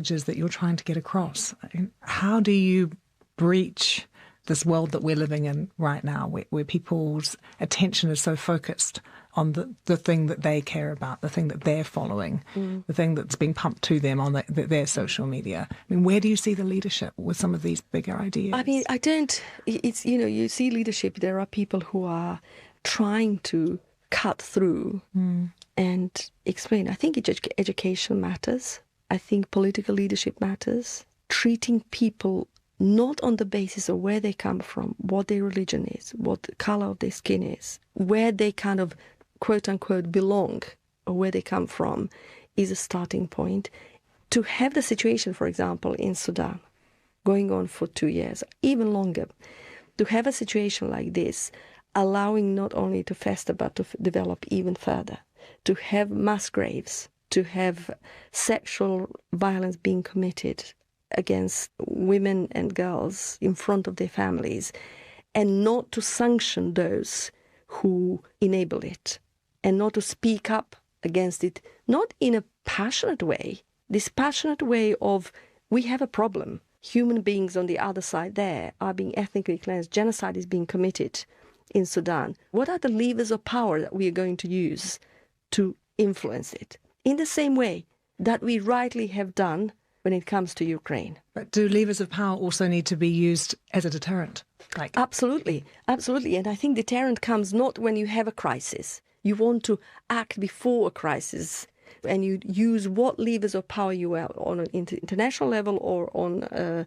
messages that you're trying to get across. How do you breach this world that we're living in right now, where people's attention is so focused on the thing that they care about, the thing that they're following, the thing that's being pumped to them on their social media? I mean, where do you see the leadership with some of these bigger ideas? I mean, I don't, it's, you see leadership, there are people who are trying to cut through and explain. I think education matters. I think political leadership matters. Treating people not on the basis of where they come from, what their religion is, what the color of their skin is, where they kind of quote unquote belong or where they come from is a starting point. To have the situation, for example, in Sudan, going on for 2 years, even longer, to have a situation like this, allowing not only to fester but to develop even further, to have mass graves, to have sexual violence being committed against women and girls in front of their families, and not to sanction those who enable it, and not to speak up against it, not in a passionate way, this passionate way of, we have a problem, human beings on the other side there are being ethnically cleansed, genocide is being committed in Sudan. What are the levers of power that we are going to use to influence it? In the same way that we rightly have done when it comes to Ukraine. But do levers of power also need to be used as a deterrent? Absolutely, absolutely. And I think deterrent comes not when you have a crisis. You want to act before a crisis, and you use what levers of power you are on an international level or on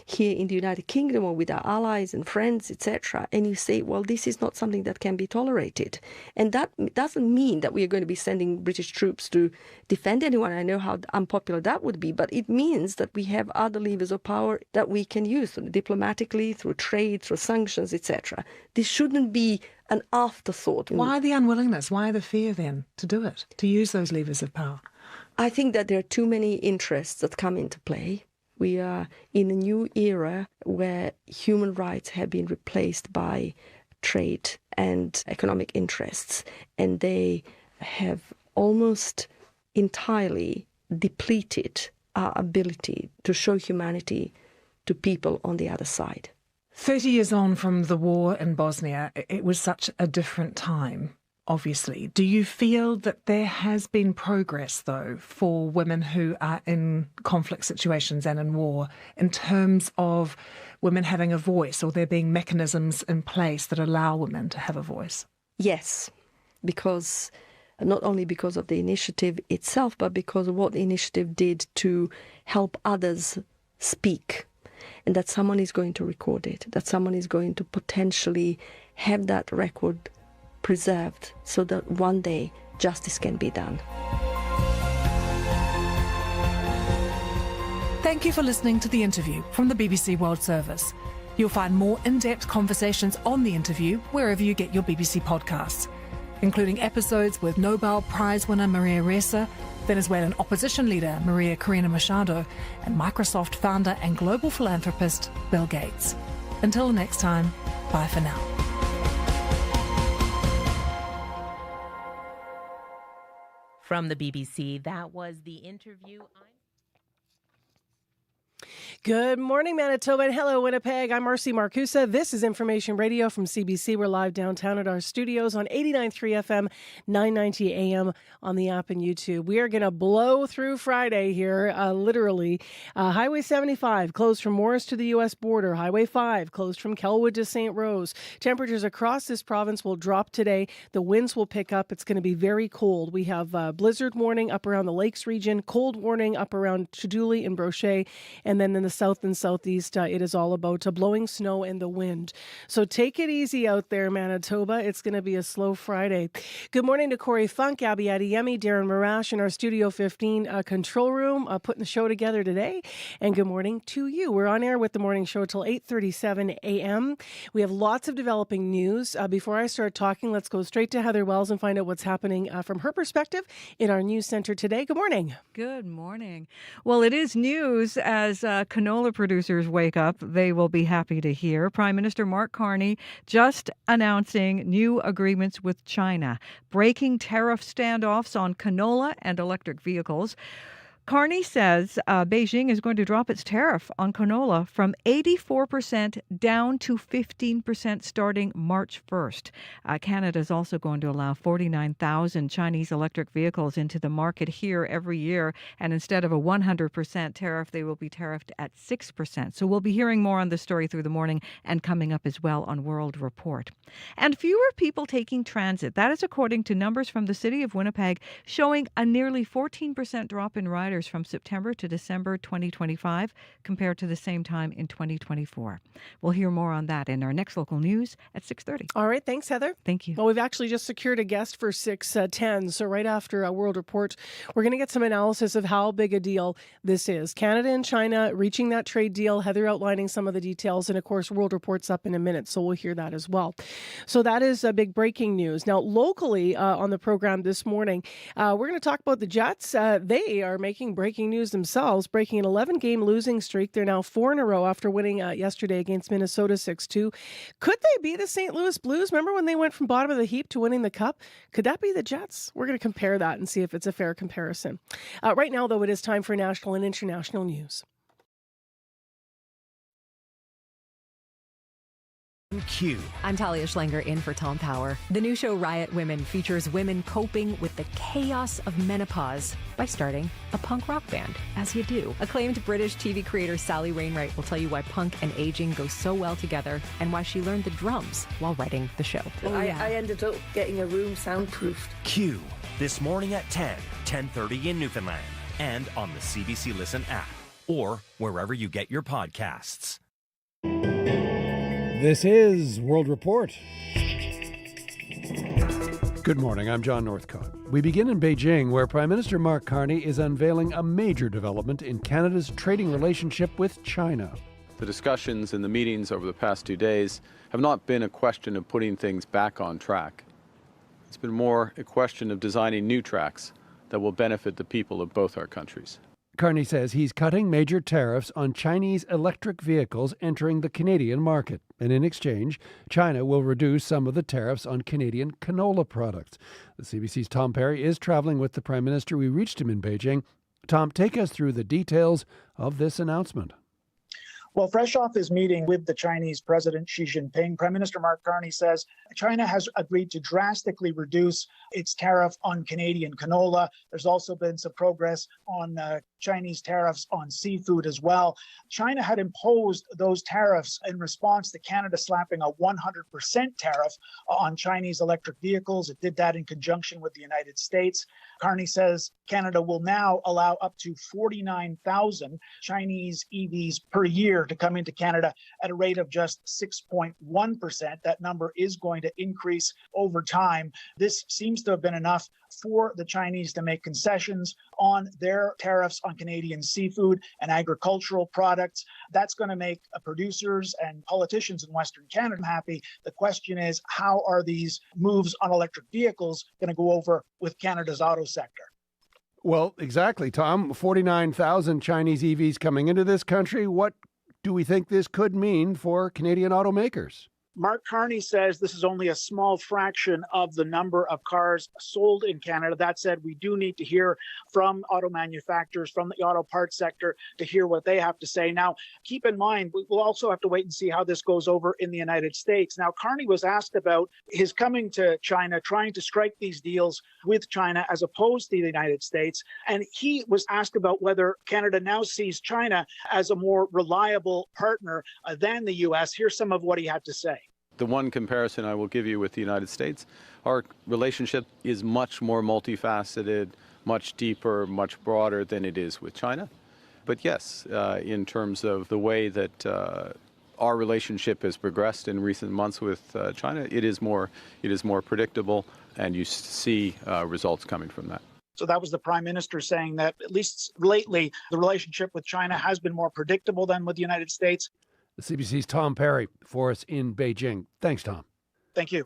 here in the United Kingdom or with our allies and friends, etc. And you say, well, this is not something that can be tolerated. And that doesn't mean that we are going to be sending British troops to defend anyone. I know how unpopular that would be, but it means that we have other levers of power that we can use diplomatically, through trade, through sanctions, etc. This shouldn't be an afterthought. Why the unwillingness? Why the fear then to do it, to use those levers of power? I think that there are too many interests that come into play. We are in a new era where human rights have been replaced by trade and economic interests, and they have almost entirely depleted our ability to show humanity to people on the other side. 30 years on from the war in Bosnia, it was such a different time. Obviously. Do you feel that there has been progress, though, for women who are in conflict situations and in war, in terms of women having a voice, or there being mechanisms in place that allow women to have a voice? Yes, because not only because of the initiative itself, but because of what the initiative did to help others speak, and that someone is going to record it, that someone is going to potentially have that record preserved so that one day justice can be done. Thank you for listening to The Interview from the BBC World Service. You'll find more in-depth conversations on The Interview wherever you get your BBC podcasts, including episodes with Nobel Prize winner Maria Ressa, Venezuelan opposition leader Maria Corina Machado, and Microsoft founder and global philanthropist Bill Gates. Until next time, bye for now. From the BBC, that was The Interview. Good morning, Manitoba, and hello, Winnipeg. I'm Marcy Marcusa. This is Information Radio from CBC. We're live downtown at our studios on 89.3 FM, 990 AM on the app and YouTube. We are going to blow through Friday here, literally. Highway 75 closed from Morris to the U.S. border. Highway 5 closed from Kelwood to St. Rose. Temperatures across this province will drop today. The winds will pick up. It's going to be very cold. We have blizzard warning up around the Lakes region, cold warning up around Chidouly and Brochet, and then in the south and southeast, it is all about blowing snow and the wind. So take it easy out there, Manitoba. It's going to be a slow Friday. Good morning to Corey Funk, Abby Adeyemi, Darren Marash in our Studio 15 control room, putting the show together today. And good morning to you. We're on air with the morning show till 8:37 a.m. We have lots of developing news. Before I start talking, let's go straight to Heather Wells and find out what's happening from her perspective in our news center today. Good morning. Good morning. Well, it is news as canola producers wake up. They will be happy to hear. Prime Minister Mark Carney just announcing new agreements with China, breaking tariff standoffs on canola and electric vehicles. Carney says Beijing is going to drop its tariff on canola from 84% down to 15% starting March 1st. Canada is also going to allow 49,000 Chinese electric vehicles into the market here every year. And instead of a 100% tariff, they will be tariffed at 6%. So we'll be hearing more on this story through the morning and coming up as well on World Report. And fewer people taking transit. That is according to numbers from the city of Winnipeg showing a nearly 14% drop in riders from September to December 2025 compared to the same time in 2024. We'll hear more on that in our next local news at 6:30. All right. Thanks, Heather. Thank you. Well, we've actually just secured a guest for 6:10. So right after a World Report, we're going to get some analysis of how big a deal this is. Canada and China reaching that trade deal. Heather outlining some of the details. And of course, World Report's up in a minute. So we'll hear that as well. So that is a big breaking news. Now, locally on the program this morning, we're going to talk about the Jets. They are making breaking news themselves, breaking an 11-game losing streak. They're now 4 in a row after winning yesterday against Minnesota 6-2. Could they be the St. Louis Blues? Remember when they went from bottom of the heap to winning the Cup? Could that be the Jets? We're going to compare that and see if it's a fair comparison. Right now, though, it is time for national and international news. Q. I'm Talia Schlanger in for Tom Power. The new show Riot Women features women coping with the chaos of menopause by starting a punk rock band, as you do. Acclaimed British TV creator Sally Wainwright will tell you why punk and aging go so well together and why she learned the drums while writing the show. I ended up getting a room soundproofed. Q. This morning at 10:30 in Newfoundland, and on the CBC Listen app, or wherever you get your podcasts. This is World Report. Good morning, I'm John Northcott. We begin in Beijing, where Prime Minister Mark Carney is unveiling a major development in Canada's trading relationship with China. The discussions and the meetings over the past 2 days have not been a question of putting things back on track. It's been more a question of designing new tracks that will benefit the people of both our countries. Carney says he's cutting major tariffs on Chinese electric vehicles entering the Canadian market. And in exchange, China will reduce some of the tariffs on Canadian canola products. The CBC's Tom Perry is traveling with the Prime Minister. We reached him in Beijing. Tom, take us through the details of this announcement. Well, fresh off his meeting with the Chinese President Xi Jinping, Prime Minister Mark Carney says China has agreed to drastically reduce its tariff on Canadian canola. There's also been some progress on Chinese tariffs on seafood as well. China had imposed those tariffs in response to Canada slapping a 100% tariff on Chinese electric vehicles. It did that in conjunction with the United States. Carney says Canada will now allow up to 49,000 Chinese EVs per year to come into Canada at a rate of just 6.1%. That number is going to increase over time. This seems to have been enough for the Chinese to make concessions on their tariffs on Canadian seafood and agricultural products. That's going to make producers and politicians in Western Canada happy. The question is, how are these moves on electric vehicles going to go over with Canada's auto sector? Well, exactly, Tom. 49,000 Chinese EVs coming into this country. What do we think this could mean for Canadian automakers? Mark Carney says this is only a small fraction of the number of cars sold in Canada. That said, we do need to hear from auto manufacturers, from the auto parts sector, to hear what they have to say. Now, keep in mind, we'll also have to wait and see how this goes over in the United States. Now, Carney was asked about his coming to China, trying to strike these deals with China as opposed to the United States. And he was asked about whether Canada now sees China as a more reliable partner than the U.S. Here's some of what he had to say. The one comparison I will give you with the United States, our relationship is much more multifaceted, much deeper, much broader than it is with China. But yes, in terms of the way that our relationship has progressed in recent months with China, it is more predictable, and you see results coming from that. So that was the Prime Minister saying that, at least lately, the relationship with China has been more predictable than with the United States. The CBC's Tom Perry for us in Beijing. Thanks, Tom. Thank you.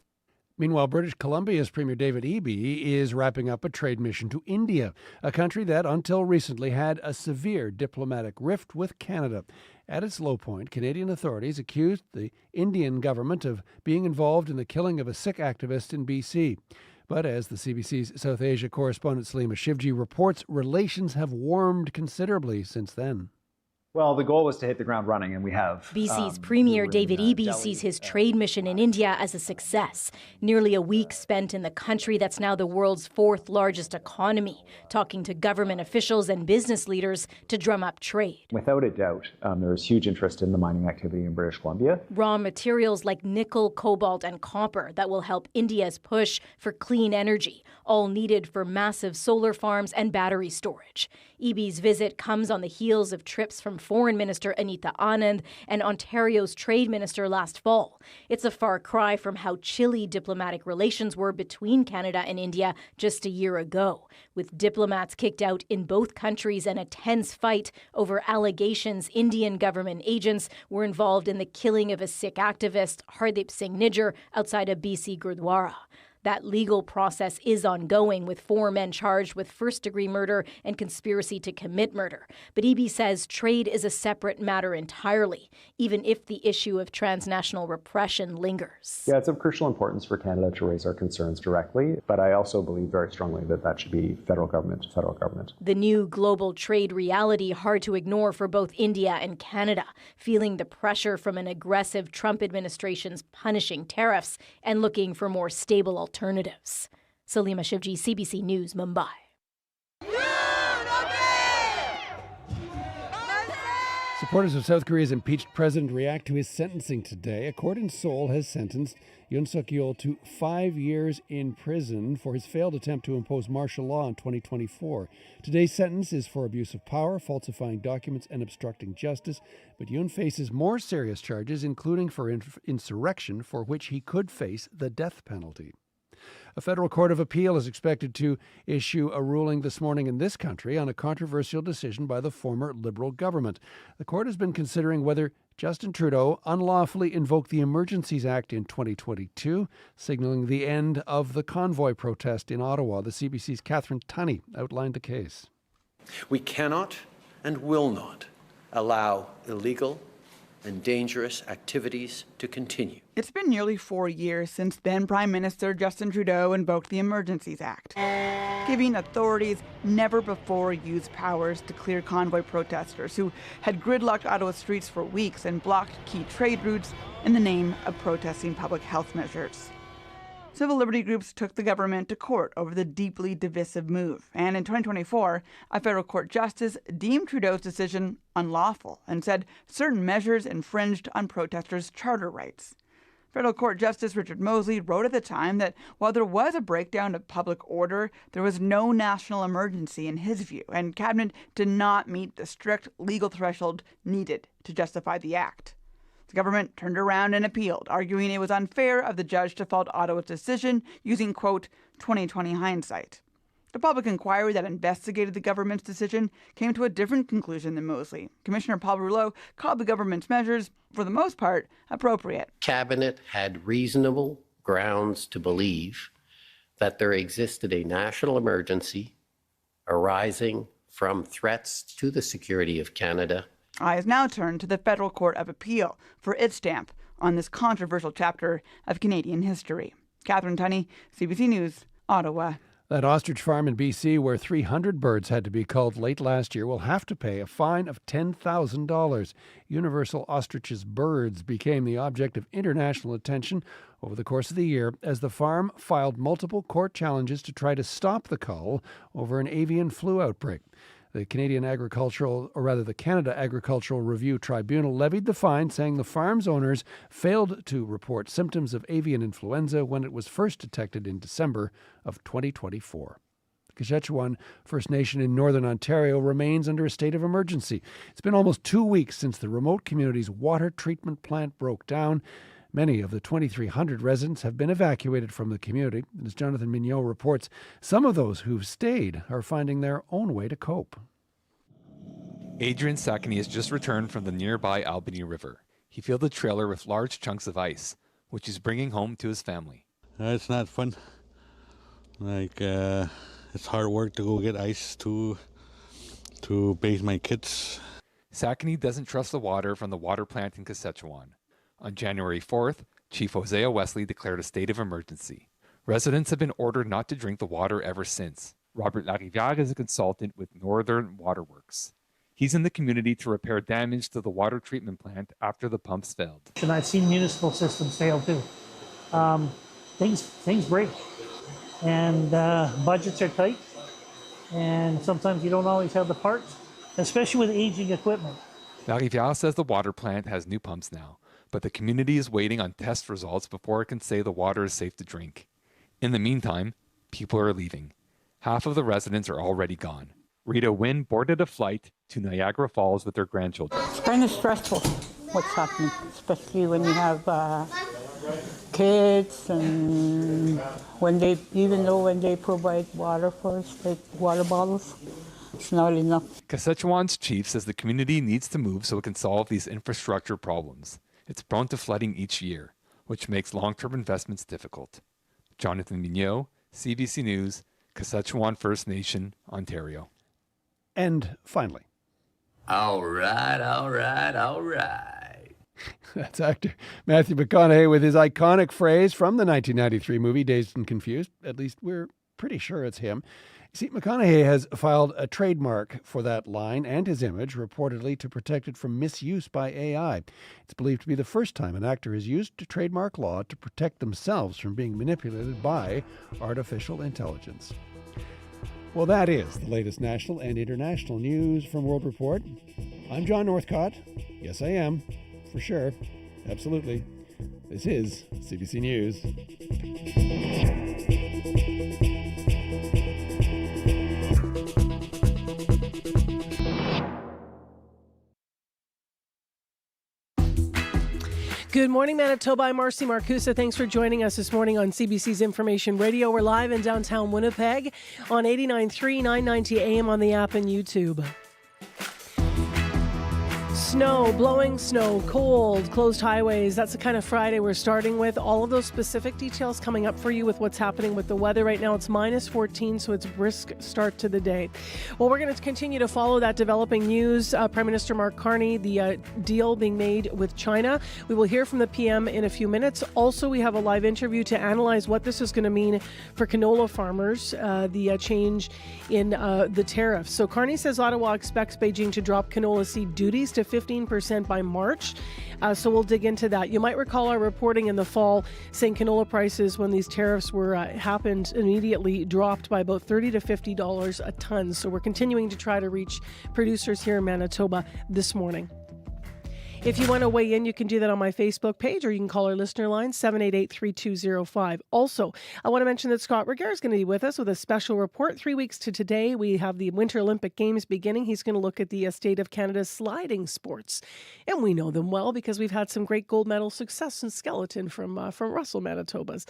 Meanwhile, British Columbia's Premier David Eby is wrapping up a trade mission to India, a country that until recently had a severe diplomatic rift with Canada. At its low point, Canadian authorities accused the Indian government of being involved in the killing of a Sikh activist in BC. But as the CBC's South Asia correspondent Salima Shivji reports, relations have warmed considerably since then. Well, the goal was to hit the ground running, and we have. BC's Premier David Eby sees his trade mission in India as a success. Nearly a week spent in the country that's now the world's fourth largest economy, talking to government officials and business leaders to drum up trade. Without a doubt, there is huge interest in the mining activity in British Columbia. Raw materials like nickel, cobalt, and copper that will help India's push for clean energy, all needed for massive solar farms and battery storage. Eby's visit comes on the heels of trips from Foreign Minister Anita Anand and Ontario's Trade Minister last fall. It's a far cry from how chilly diplomatic relations were between Canada and India just a year ago, with diplomats kicked out in both countries and a tense fight over allegations Indian government agents were involved in the killing of a Sikh activist, Hardeep Singh Nijjar, outside a BC Gurdwara. That legal process is ongoing, with 4 men charged with first-degree murder and conspiracy to commit murder. But Eby says trade is a separate matter entirely, even if the issue of transnational repression lingers. Yeah, it's of crucial importance for Canada to raise our concerns directly, but I also believe very strongly that that should be federal government to federal government. The new global trade reality hard to ignore for both India and Canada, feeling the pressure from an aggressive Trump administration's punishing tariffs and looking for more stable alternatives. Salima Shivji, CBC News, Mumbai. Supporters of South Korea's impeached president react to his sentencing today. A court in Seoul has sentenced Yoon Suk-yeol to 5 years in prison for his failed attempt to impose martial law in 2024. Today's sentence is for abuse of power, falsifying documents, and obstructing justice. But Yoon faces more serious charges, including for insurrection, for which he could face the death penalty. A federal court of appeal is expected to issue a ruling this morning in this country on a controversial decision by the former Liberal government. The court has been considering whether Justin Trudeau unlawfully invoked the Emergencies Act in 2022, signaling the end of the convoy protest in Ottawa. The CBC's Catherine Tunney outlined the case. We cannot and will not allow illegal and dangerous activities to continue. It's been nearly 4 years since then Prime Minister Justin Trudeau invoked the Emergencies Act, giving authorities never-before-used powers to clear convoy protesters who had gridlocked Ottawa streets for weeks and blocked key trade routes in the name of protesting public health measures. Civil liberty groups took the government to court over the deeply divisive move, and in 2024, a federal court justice deemed Trudeau's decision unlawful and said certain measures infringed on protesters' charter rights. Federal Court Justice Richard Mosley wrote at the time that while there was a breakdown of public order, there was no national emergency in his view, and Cabinet did not meet the strict legal threshold needed to justify the act. The government turned around and appealed, arguing it was unfair of the judge to fault Ottawa's decision using, quote, 2020 hindsight. The public inquiry that investigated the government's decision came to a different conclusion than Mosley. Commissioner Paul Rouleau called the government's measures, for the most part, appropriate. Cabinet had reasonable grounds to believe that there existed a national emergency arising from threats to the security of Canada. Eyes now turn to the Federal Court of Appeal for its stamp on this controversial chapter of Canadian history. Catherine Tunney, CBC News, Ottawa. That ostrich farm in BC where 300 birds had to be culled late last year will have to pay a fine of $10,000. Universal Ostrich's birds became the object of international attention over the course of the year as the farm filed multiple court challenges to try to stop the cull over an avian flu outbreak. The Canada Agricultural Review Tribunal levied the fine, saying the farm's owners failed to report symptoms of avian influenza when it was first detected in December of 2024. The Quechua First Nation in Northern Ontario remains under a state of emergency. It's been almost 2 weeks since the remote community's water treatment plant broke down. Many of the 2,300 residents have been evacuated from the community. And as Jonathan Mignot reports, some of those who've stayed are finding their own way to cope. Adrian Sackney has just returned from the nearby Albany River. He filled a trailer with large chunks of ice, which he's bringing home to his family. It's not fun. It's hard work to go get ice to bathe my kids. Sackney doesn't trust the water from the water plant in Quechua. On January 4th, Chief Hosea Wesley declared a state of emergency. Residents have been ordered not to drink the water ever since. Robert Larivière is a consultant with Northern Waterworks. He's in the community to repair damage to the water treatment plant after the pumps failed. And I've seen municipal systems fail too. Things break, and budgets are tight, and sometimes you don't always have the parts, especially with aging equipment. Larivière says the water plant has new pumps now, but the community is waiting on test results before it can say the water is safe to drink. In the meantime, people are leaving. Half of the residents are already gone. Rita Wynn boarded a flight to Niagara Falls with their grandchildren. It's kind of stressful what's happening, especially when you have kids, and when they provide water for us, like water bottles, it's not enough. Kashechuan's chief says the community needs to move so it can solve these infrastructure problems. It's prone to flooding each year, which makes long-term investments difficult. Jonathan Mignot, CBC News, Kashechuan First Nation, Ontario. And finally. All right. That's actor Matthew McConaughey with his iconic phrase from the 1993 movie Dazed and Confused. At least we're pretty sure it's him. You see, McConaughey has filed a trademark for that line and his image, reportedly to protect it from misuse by AI. It's believed to be the first time an actor has used trademark law to protect themselves from being manipulated by artificial intelligence. Well, that is the latest national and international news from World Report. I'm John Northcott. Yes, I am. For sure. Absolutely. This is CBC News. Good morning, Manitoba. I'm Marcy Marcusa. Thanks for joining us this morning on CBC's Information Radio. We're live in downtown Winnipeg on 89.3, 990 AM on the app and YouTube. Snow, blowing snow, cold, closed highways. That's the kind of Friday we're starting with. All of those specific details coming up for you with what's happening with the weather. Right now it's minus 14, so it's a brisk start to the day. Well, we're going to continue to follow that developing news. Prime Minister Mark Carney, the deal being made with China. We will hear from the PM in a few minutes. Also, we have a live interview to analyze what this is going to mean for canola farmers, the change in the tariffs. So Carney says Ottawa expects Beijing to drop canola seed duties to 15% by March. So we'll dig into that. You might recall our reporting in the fall saying canola prices when these tariffs were happened immediately dropped by about $30 to $50 a ton. So we're continuing to try to reach producers here in Manitoba this morning. If you want to weigh in, you can do that on my Facebook page, or you can call our listener line, 788-3205. Also, I want to mention that Scott Reguer is going to be with us with a special report. 3 weeks to today, we have the Winter Olympic Games beginning. He's going to look at the state of Canada's sliding sports. And we know them well because we've had some great gold medal success in skeleton from Russell, Manitoba's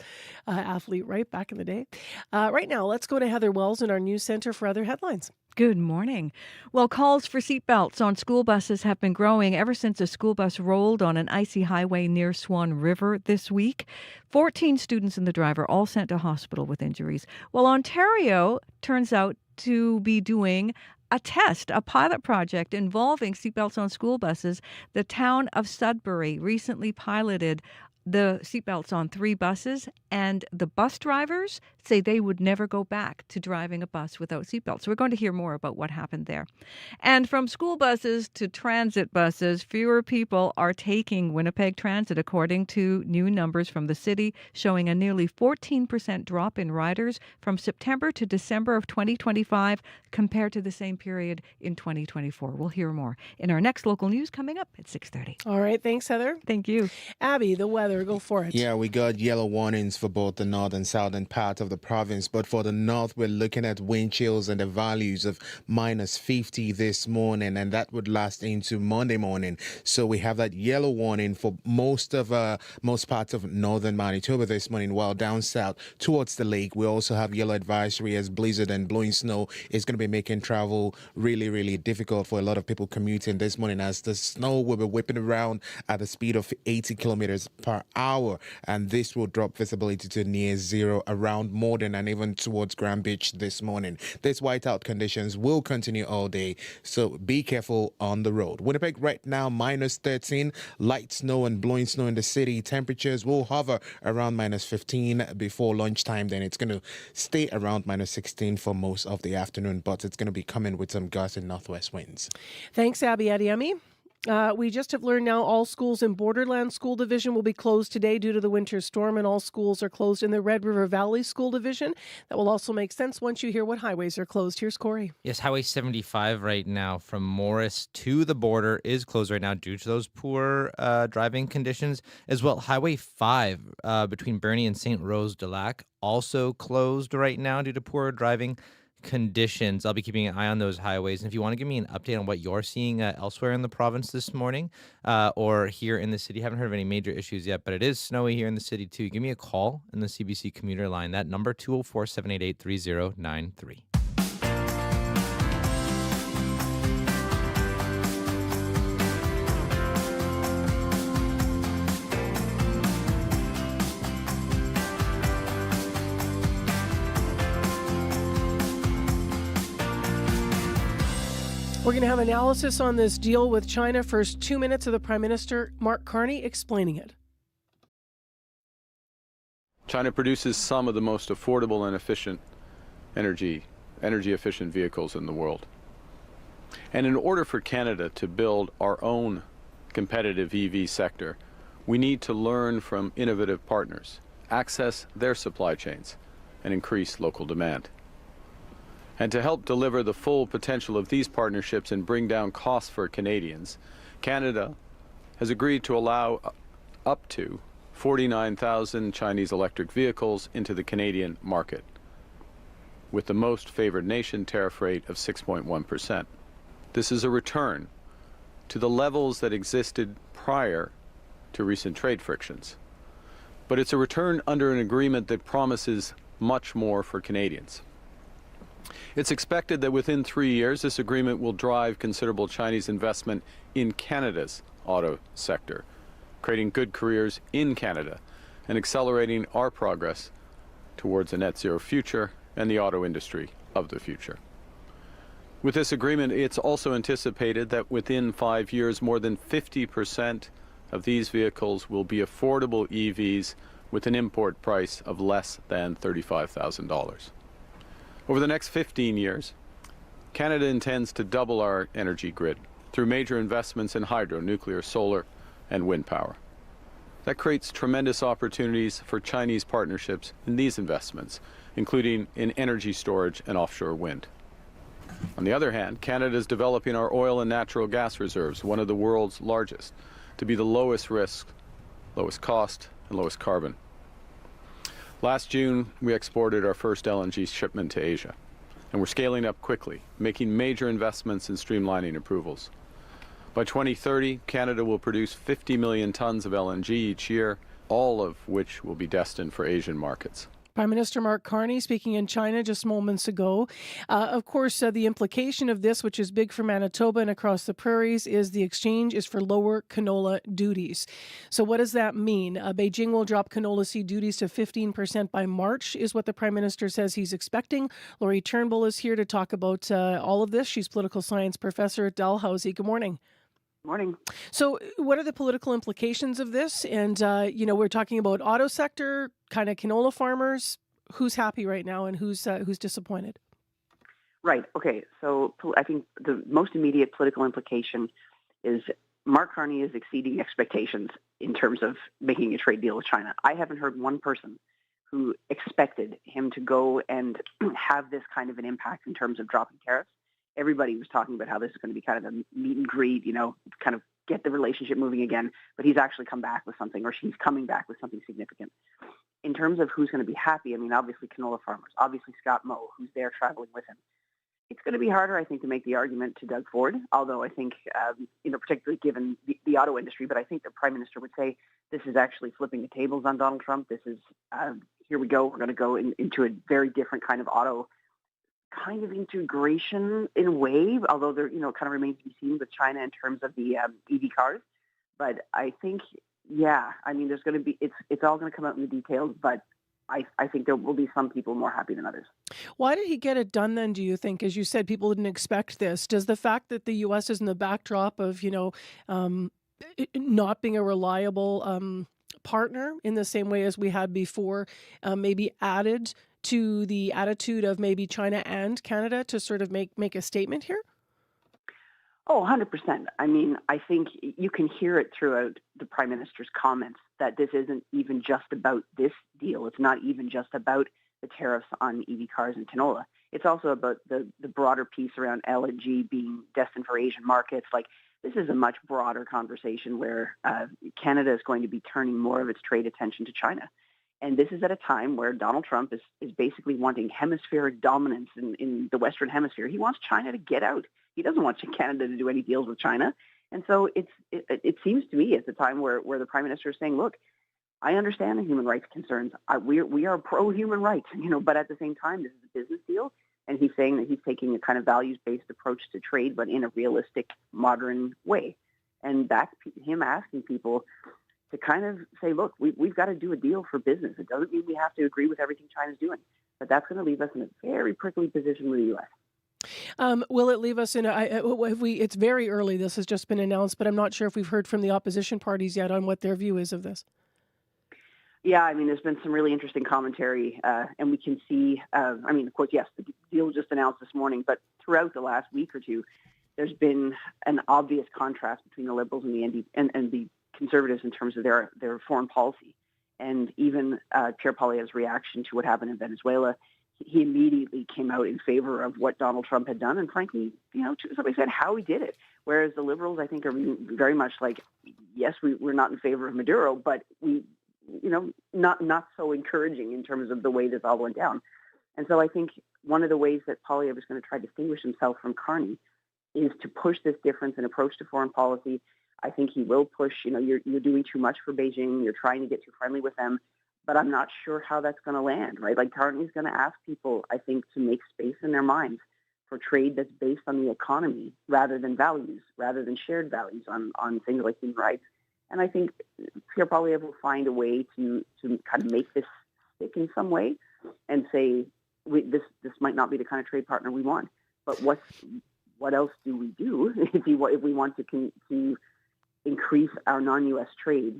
athlete, right, back in the day. Right now, let's go to Heather Wells in our news center for other headlines. Good morning. Well, calls for seatbelts on school buses have been growing ever since a school bus rolled on an icy highway near Swan River this week. 14 students and the driver all sent to hospital with injuries. Well, Ontario turns out to be doing a pilot project involving seatbelts on school buses. The town of Sudbury recently piloted the seatbelts on 3 buses, and the bus drivers say they would never go back to driving a bus without seatbelts. So we're going to hear more about what happened there. And from school buses to transit buses, fewer people are taking Winnipeg Transit, according to new numbers from the city, showing a nearly 14% drop in riders from September to December of 2025 compared to the same period in 2024. We'll hear more in our next local news coming up at 6:30. All right. Thanks, Heather. Thank you. Abby, the weather. Go for it. Yeah, we got yellow warnings for both the north and southern part of the province. But for the north, we're looking at wind chills and the values of minus 50 this morning, and that would last into Monday morning. So we have that yellow warning for most parts of northern Manitoba this morning, while down south towards the lake, we also have yellow advisory as blizzard and blowing snow is going to be making travel really, really difficult for a lot of people commuting this morning, as the snow will be whipping around at a speed of 80 kilometers per hour, and this will drop visibility to near zero around Morden and even towards Grand Beach this morning. These whiteout conditions will continue all day, so be careful on the road. Winnipeg right now -13, light snow and blowing snow in the city. Temperatures will hover around -15 before lunchtime, then it's going to stay around -16 for most of the afternoon, but it's going to be coming with some gusts and northwest winds. Thanks, Abby Adiemi. We just have learned now all schools in Borderland School Division will be closed today due to the winter storm, and all schools are closed in the Red River Valley School Division. That will also make sense once you hear what highways are closed. Here's Corey. Yes, Highway 75 right now from Morris to the border is closed right now due to those poor driving conditions. As well, Highway 5 between Burnie and St. Rose de Lac also closed right now due to poor driving conditions. I'll be keeping an eye on those highways. And if you want to give me an update on what you're seeing elsewhere in the province this morning or here in the city, haven't heard of any major issues yet, but it is snowy here in the city too. Give me a call in the CBC commuter line. That number 204-788-3093. We're going to have analysis on this deal with China. First 2 minutes of the Prime Minister, Mark Carney, explaining it. China produces some of the most affordable and efficient energy efficient vehicles in the world. And in order for Canada to build our own competitive EV sector, we need to learn from innovative partners, access their supply chains, and increase local demand. And to help deliver the full potential of these partnerships and bring down costs for Canadians, Canada has agreed to allow up to 49,000 Chinese electric vehicles into the Canadian market, with the most favored nation tariff rate of 6.1%. This is a return to the levels that existed prior to recent trade frictions. But it's a return under an agreement that promises much more for Canadians. It's expected that within 3 years, this agreement will drive considerable Chinese investment in Canada's auto sector, creating good careers in Canada and accelerating our progress towards a net zero future and the auto industry of the future. With this agreement, it's also anticipated that within 5 years, more than 50% of these vehicles will be affordable EVs with an import price of less than $35,000. Over the next 15 years, Canada intends to double our energy grid through major investments in hydro, nuclear, solar, and wind power. That creates tremendous opportunities for Chinese partnerships in these investments, including in energy storage and offshore wind. On the other hand, Canada is developing our oil and natural gas reserves, one of the world's largest, to be the lowest risk, lowest cost, and lowest carbon. Last June, we exported our first LNG shipment to Asia, and we're scaling up quickly, making major investments in streamlining approvals. By 2030, Canada will produce 50 million tons of LNG each year, all of which will be destined for Asian markets. Prime Minister Mark Carney speaking in China just moments ago. Of course, the implication of this, which is big for Manitoba and across the prairies, is the exchange is for lower canola duties. So what does that mean? Beijing will drop canola seed duties to 15% by March, is what the Prime Minister says he's expecting. Laurie Turnbull is here to talk about all of this. She's political science professor at Dalhousie. Good morning. Morning. So what are the political implications of this? And, we're talking about auto sector, kind of canola farmers. Who's happy right now and who's disappointed? Right. Okay. So I think the most immediate political implication is Mark Carney is exceeding expectations in terms of making a trade deal with China. I haven't heard one person who expected him to go and have this kind of an impact in terms of dropping tariffs. Everybody was talking about how this is going to be kind of a meet and greet, kind of get the relationship moving again. But he's actually come back with something, or she's coming back with something significant. In terms of who's going to be happy, obviously canola farmers, obviously Scott Moe, who's there traveling with him. It's going to be harder, I think, to make the argument to Doug Ford, although I think, particularly given the auto industry, but I think the Prime Minister would say this is actually flipping the tables on Donald Trump. This is, here we go, we're going to go into a very different kind of auto kind of integration in a way, although there, kind of remains to be seen with China in terms of the EV cars. But I think yeah, I mean, there's going to be, it's all going to come out in the details, but I think there will be some people more happy than others. Why did he get it done then, do you think? As you said, people didn't expect this. Does the fact that the U.S. is in the backdrop of, not being a reliable partner in the same way as we had before, maybe added to the attitude of maybe China and Canada to sort of make a statement here? Oh, 100%. I mean, I think you can hear it throughout the Prime Minister's comments that this isn't even just about this deal. It's not even just about the tariffs on EV cars and canola. It's also about the broader piece around LNG being destined for Asian markets. Like, this is a much broader conversation where Canada is going to be turning more of its trade attention to China. And this is at a time where Donald Trump is basically wanting hemispheric dominance in the Western Hemisphere. He wants China to get out. He doesn't want Canada to do any deals with China. And so it seems to me it's a time where the Prime Minister is saying, look, I understand the human rights concerns. We are pro-human rights, but at the same time, this is a business deal. And he's saying that he's taking a kind of values-based approach to trade, but in a realistic, modern way. And that's him asking people to kind of say, look, we've got to do a deal for business. It doesn't mean we have to agree with everything China's doing, but that's going to leave us in a very prickly position with the U.S. Will it leave us in it's very early, this has just been announced, but I'm not sure if we've heard from the opposition parties yet on what their view is of this. Yeah, I mean, there's been some really interesting commentary, and we can see, of course, yes, the deal was just announced this morning, but throughout the last week or two, there's been an obvious contrast between the Liberals and the NDP and the Conservatives in terms of their foreign policy. And even Pierre Poilievre's reaction to what happened in Venezuela, he immediately came out in favor of what Donald Trump had done. And frankly, somebody said how he did it. Whereas the Liberals, I think, are very much like, yes, we're not in favor of Maduro, but we, not so encouraging in terms of the way this all went down. And so I think one of the ways that Poilievre is going to try to distinguish himself from Carney is to push this difference in approach to foreign policy. I think he will push, you're doing too much for Beijing, you're trying to get too friendly with them, but I'm not sure how that's going to land, right? Like, Carney's going to ask people, I think, to make space in their minds for trade that's based on the economy rather than values, rather than shared values on things like human rights. And I think Pierre Poilievre will find a way to kind of make this stick in some way and say, this might not be the kind of trade partner we want, but what else do we do if we want to increase our non-U.S. trade,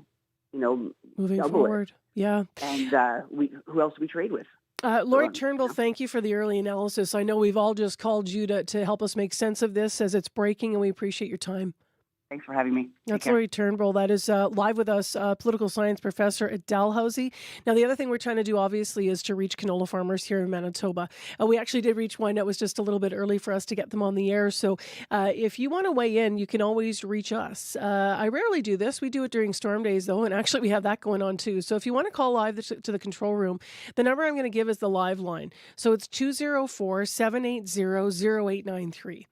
moving double forward. It. Yeah. And who else do we trade with? Lloyd Turnbull, thank you for the early analysis. I know we've all just called you to help us make sense of this as it's breaking, and we appreciate your time. Thanks for having me. That's Lloyd Turnbull. That is live with us, political science professor at Dalhousie. Now, the other thing we're trying to do, obviously, is to reach canola farmers here in Manitoba. We actually did reach one that was just a little bit early for us to get them on the air. So if you want to weigh in, you can always reach us. I rarely do this. We do it during storm days, though, and actually we have that going on, too. So if you want to call live to the control room, the number I'm going to give is the live line. So it's 204-780-0893.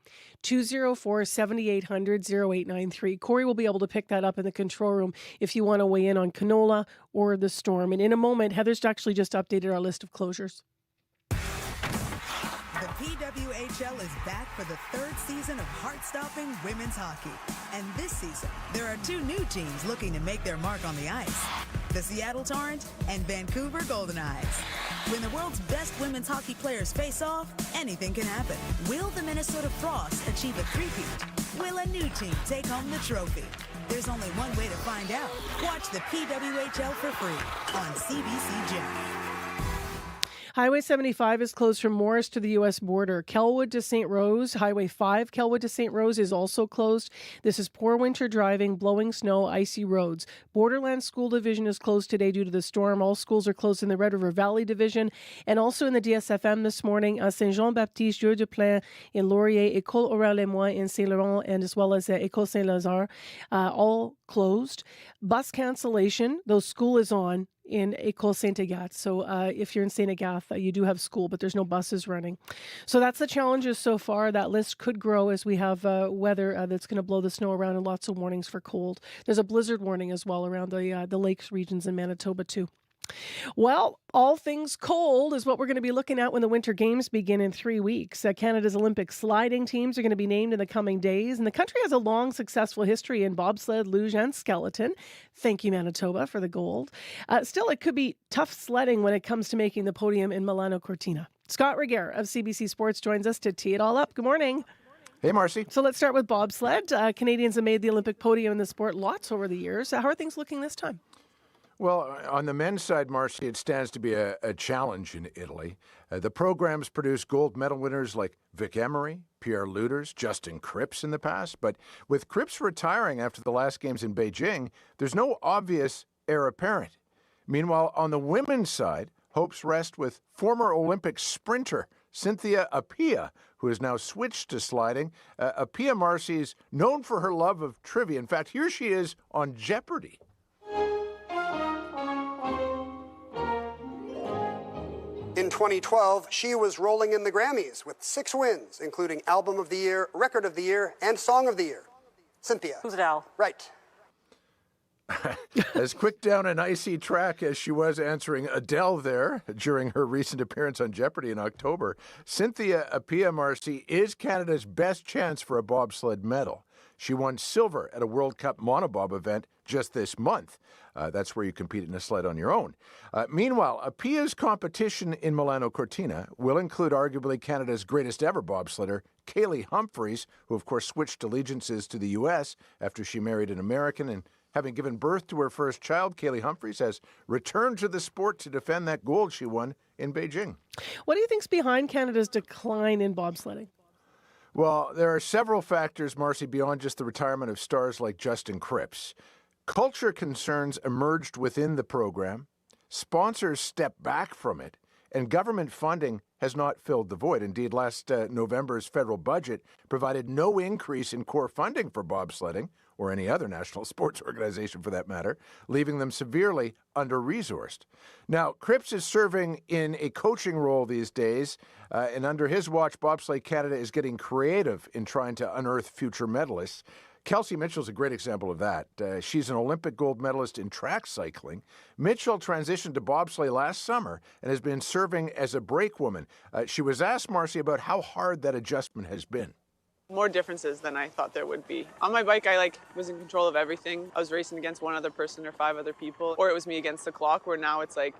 204-7800-0893. Corey will be able to pick that up in the control room if you want to weigh in on canola or the storm. And in a moment, Heather's actually just updated our list of closures. The PWHL is back for the third season of heart-stopping women's hockey. And this season, there are two new teams looking to make their mark on the ice. The Seattle Torrent and Vancouver Golden Eyes. When the world's best women's hockey players face off, anything can happen. Will the Minnesota Frost achieve a three-peat? Will a new team take home the trophy? There's only one way to find out. Watch the PWHL for free on CBC Gem. Highway 75 is closed from Morris to the U.S. border. Kelwood to St. Rose, Highway 5 Kelwood to St. Rose is also closed. This is poor winter driving, blowing snow, icy roads. Borderland School Division is closed today due to the storm. All schools are closed in the Red River Valley Division and also in the DSFM this morning. Saint-Jean-Baptiste, Dieu-de-Plain in Laurier, École Aurore-les-Moines in Saint-Laurent, and as well as École Saint-Lazare, all closed. Bus cancellation, though school is on in École Saint-Agathe. So if you're in Saint-Agathe, you do have school, but there's no buses running. So that's the challenges so far. That list could grow as we have weather that's going to blow the snow around and lots of warnings for cold. There's a blizzard warning as well around the lakes regions in Manitoba too. Well, all things cold is what we're going to be looking at when the Winter Games begin in 3 weeks. Canada's Olympic sliding teams are going to be named in the coming days, and the country has a long, successful history in bobsled, luge, and skeleton. Thank you, Manitoba, for the gold. Still, it could be tough sledding when it comes to making the podium in Milano Cortina. Scott Regehr of CBC Sports joins us to tee it all up. Good morning. Hey, Marcy. So let's start with bobsled. Canadians have made the Olympic podium in the sport lots over the years. How are things looking this time? Well, on the men's side, Marcy, it stands to be a challenge in Italy. The programs produce gold medal winners like Vic Emery, Pierre Lueders, Justin Cripps in the past. But with Cripps retiring after the last games in Beijing, there's no obvious heir apparent. Meanwhile, on the women's side, hopes rest with former Olympic sprinter Cynthia Appiah, who has now switched to sliding. Appiah, Marcy, is known for her love of trivia. In fact, here she is on Jeopardy! In 2012, she was rolling in the Grammys with 6 wins, including Album of the Year, Record of the Year, and Song of the Year. Cynthia. Who's Adele? Right. As quick down an icy track as she was answering Adele there during her recent appearance on Jeopardy! In October, Cynthia Appiah, Marcy, is Canada's best chance for a bobsled medal. She won silver at a World Cup monobob event just this month. That's where you compete in a sled on your own. Meanwhile, Appiah's competition in Milano Cortina will include arguably Canada's greatest ever bobsledder, Kaylee Humphries, who of course switched allegiances to the U.S. after she married an American, and having given birth to her first child, Kaylee Humphries has returned to the sport to defend that gold she won in Beijing. What do you think's behind Canada's decline in bobsledding? Well, there are several factors, Marcy, beyond just the retirement of stars like Justin Cripps. Culture concerns emerged within the program, sponsors stepped back from it, and government funding has not filled the void. Indeed, last November's federal budget provided no increase in core funding for bobsledding, or any other national sports organization for that matter, leaving them severely under-resourced. Now, Cripps is serving in a coaching role these days, and under his watch, Bobsleigh Canada is getting creative in trying to unearth future medalists. Kelsey Mitchell's a great example of that. She's an Olympic gold medalist in track cycling. Mitchell transitioned to bobsleigh last summer and has been serving as a brakewoman. She was asked, Marcy, about how hard that adjustment has been. More differences than I thought there would be. On my bike, I was in control of everything. I was racing against one other person or 5 other people, or it was me against the clock, where now it's like,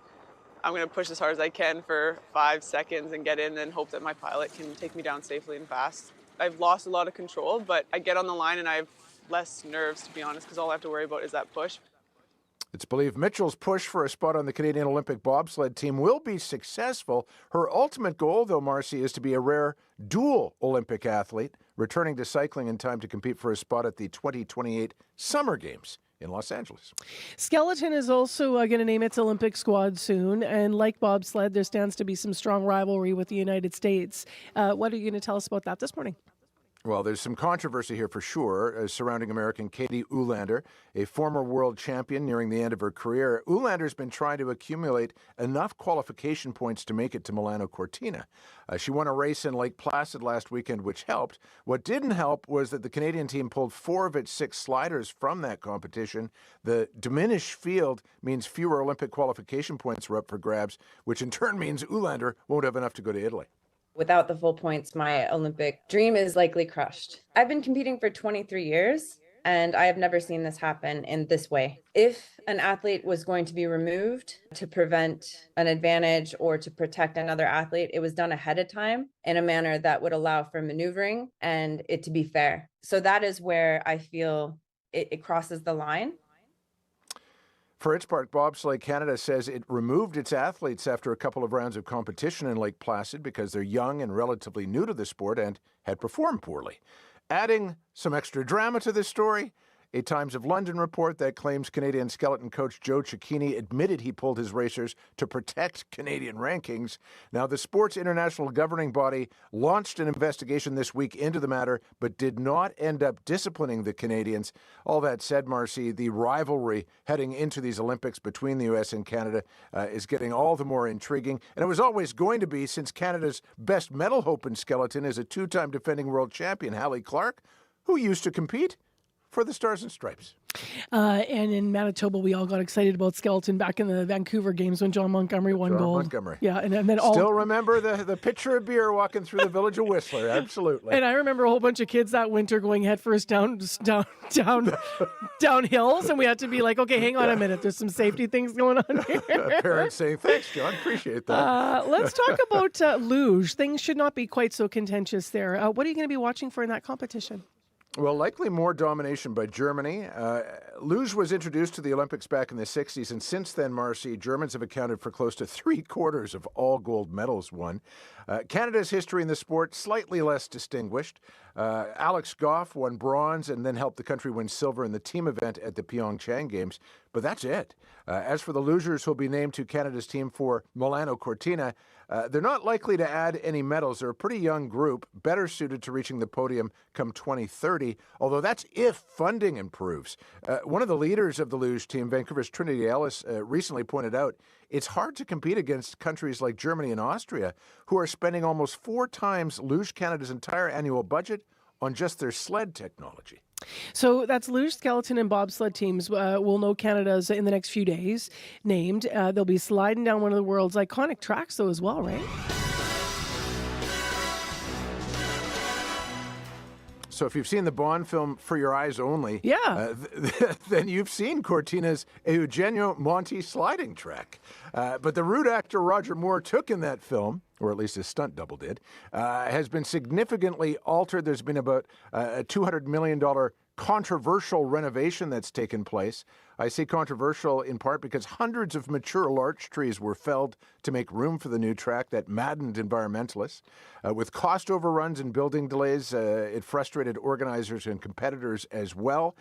I'm going to push as hard as I can for 5 seconds and get in and hope that my pilot can take me down safely and fast. I've lost a lot of control, but I get on the line and I have less nerves, to be honest, because all I have to worry about is that push. It's believed Mitchell's push for a spot on the Canadian Olympic bobsled team will be successful. Her ultimate goal, though, Marcy, is to be a rare dual Olympic athlete, returning to cycling in time to compete for a spot at the 2028 Summer Games in Los Angeles. Skeleton is also going to name its Olympic squad soon, and like bobsled, there stands to be some strong rivalry with the United States. What are you going to tell us about that this morning? Well, there's some controversy here for sure surrounding American Katie Oolander, a former world champion nearing the end of her career. Oolander's been trying to accumulate enough qualification points to make it to Milano Cortina. She won a race in Lake Placid last weekend, which helped. What didn't help was that the Canadian team pulled 4 of its 6 sliders from that competition. The diminished field means fewer Olympic qualification points are up for grabs, which in turn means Oolander won't have enough to go to Italy. Without the full points, my Olympic dream is likely crushed. I've been competing for 23 years, and I have never seen this happen in this way. If an athlete was going to be removed to prevent an advantage or to protect another athlete, it was done ahead of time in a manner that would allow for maneuvering and it to be fair. So that is where I feel it crosses the line. For its part, Bobsleigh Canada says it removed its athletes after a couple of rounds of competition in Lake Placid because they're young and relatively new to the sport and had performed poorly. Adding some extra drama to this story, a Times of London report that claims Canadian skeleton coach Joe Cecchini admitted he pulled his racers to protect Canadian rankings. Now, the sport's international governing body launched an investigation this week into the matter, but did not end up disciplining the Canadians. All that said, Marcy, the rivalry heading into these Olympics between the U.S. and Canada is getting all the more intriguing. And it was always going to be, since Canada's best medal hope in skeleton is a 2-time defending world champion, Hallie Clark, who used to compete for the Stars and Stripes. And in Manitoba, we all got excited about skeleton back in the Vancouver games when John Montgomery won gold. Montgomery. Yeah, and then all. Still remember the pitcher of beer walking through the village of Whistler. Absolutely. And I remember a whole bunch of kids that winter going headfirst down hills, and we had to be like, okay, hang on a minute. There's some safety things going on here. Parents saying, thanks, John. Appreciate that. Let's talk about luge. Things should not be quite so contentious there. What are you going to be watching for in that competition? Well, likely more domination by Germany. Luge was introduced to the Olympics back in the 60s, and since then, Marcy, Germans have accounted for close to 3/4 of all gold medals won. Canada's history in the sport, slightly less distinguished. Alex Goff won bronze and then helped the country win silver in the team event at the Pyeongchang Games, but that's it. As for the lugers who'll be named to Canada's team for Milano Cortina, they're not likely to add any medals. They're a pretty young group, better suited to reaching the podium come 2030, although that's if funding improves. One of the leaders of the luge team, Vancouver's Trinity Ellis, recently pointed out it's hard to compete against countries like Germany and Austria, who are spending almost 4 times Luge Canada's entire annual budget on just their sled technology. So that's luge, skeleton, and bobsled teams. We'll know Canada's in the next few days named. They'll be sliding down one of the world's iconic tracks, though, as well, right? So if you've seen the Bond film For Your Eyes Only, then you've seen Cortina's Eugenio Monti sliding track. But the route actor Roger Moore took in that film, or at least his stunt double did, has been significantly altered. There's been about a $200 million controversial renovation that's taken place. I say controversial in part because hundreds of mature larch trees were felled to make room for the new track. That maddened environmentalists. With cost overruns and building delays, it frustrated organizers and competitors as well.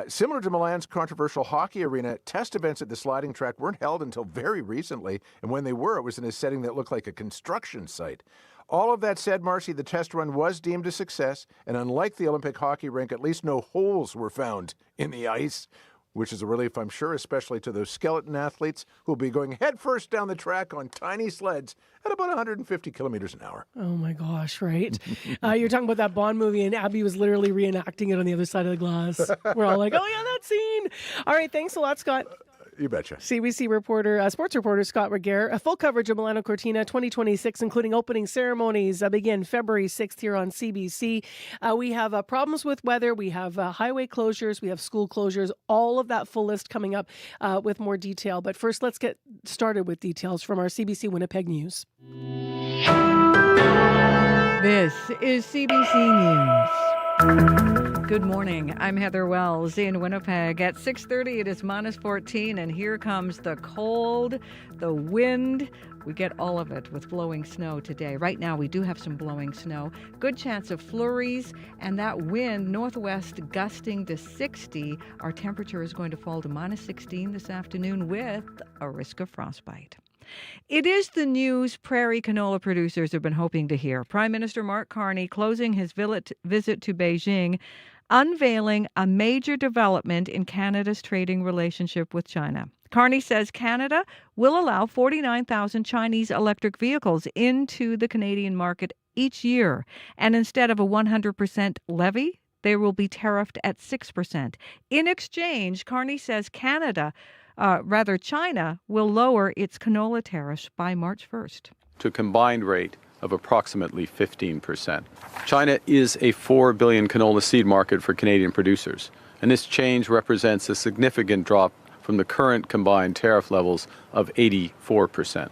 Similar to Milan's controversial hockey arena, test events at the sliding track weren't held until very recently, and when they were, it was in a setting that looked like a construction site. All of that said, Marcy, the test run was deemed a success, and unlike the Olympic hockey rink, at least no holes were found in the ice, which is a relief, I'm sure, especially to those skeleton athletes who will be going headfirst down the track on tiny sleds at about 150 kilometers an hour. Oh, my gosh, right? You're talking about that Bond movie, and Abby was literally reenacting it on the other side of the glass. We're all like, oh, yeah, that scene. All right, thanks a lot, Scott. You betcha. CBC reporter, sports reporter Scott Regehr. A full coverage of Milano Cortina 2026, including opening ceremonies, begin February 6th here on CBC. We have problems with weather. We have highway closures. We have school closures. All of that full list coming up with more detail. But first, let's get started with details from our CBC Winnipeg News. This is CBC News. Good morning. I'm Heather Wells in Winnipeg. At 6:30, it is -14, and here comes the cold, the wind. We get all of it with blowing snow today. Right now, we do have some blowing snow. Good chance of flurries, and that wind, northwest gusting to 60. Our temperature is going to fall to -16 this afternoon with a risk of frostbite. It is the news prairie canola producers have been hoping to hear. Prime Minister Mark Carney closing his visit to Beijing, unveiling a major development in Canada's trading relationship with China. Carney says Canada will allow 49,000 Chinese electric vehicles into the Canadian market each year. And instead of a 100% levy, they will be tariffed at 6%. In exchange, Carney says China will lower its canola tariffs by March 1st. To a combined rate of approximately 15%. China is a 4 billion canola seed market for Canadian producers, and this change represents a significant drop from the current combined tariff levels of 84%.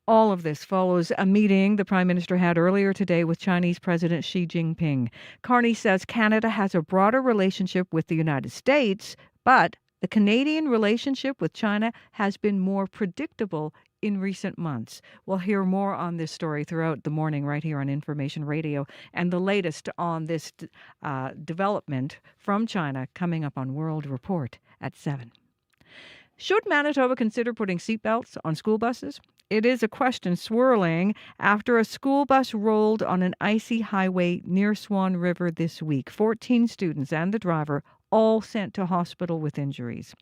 All of this follows a meeting the Prime Minister had earlier today with Chinese President Xi Jinping. Carney says Canada has a broader relationship with the United States, but the Canadian relationship with China has been more predictable in recent months. We'll hear more on this story throughout the morning right here on Information Radio, and the latest on this development from China coming up on World Report at 7. Should Manitoba consider putting seatbelts on school buses? It is a question swirling after a school bus rolled on an icy highway near Swan River this week. 14 students and the driver all sent to hospital with injuries.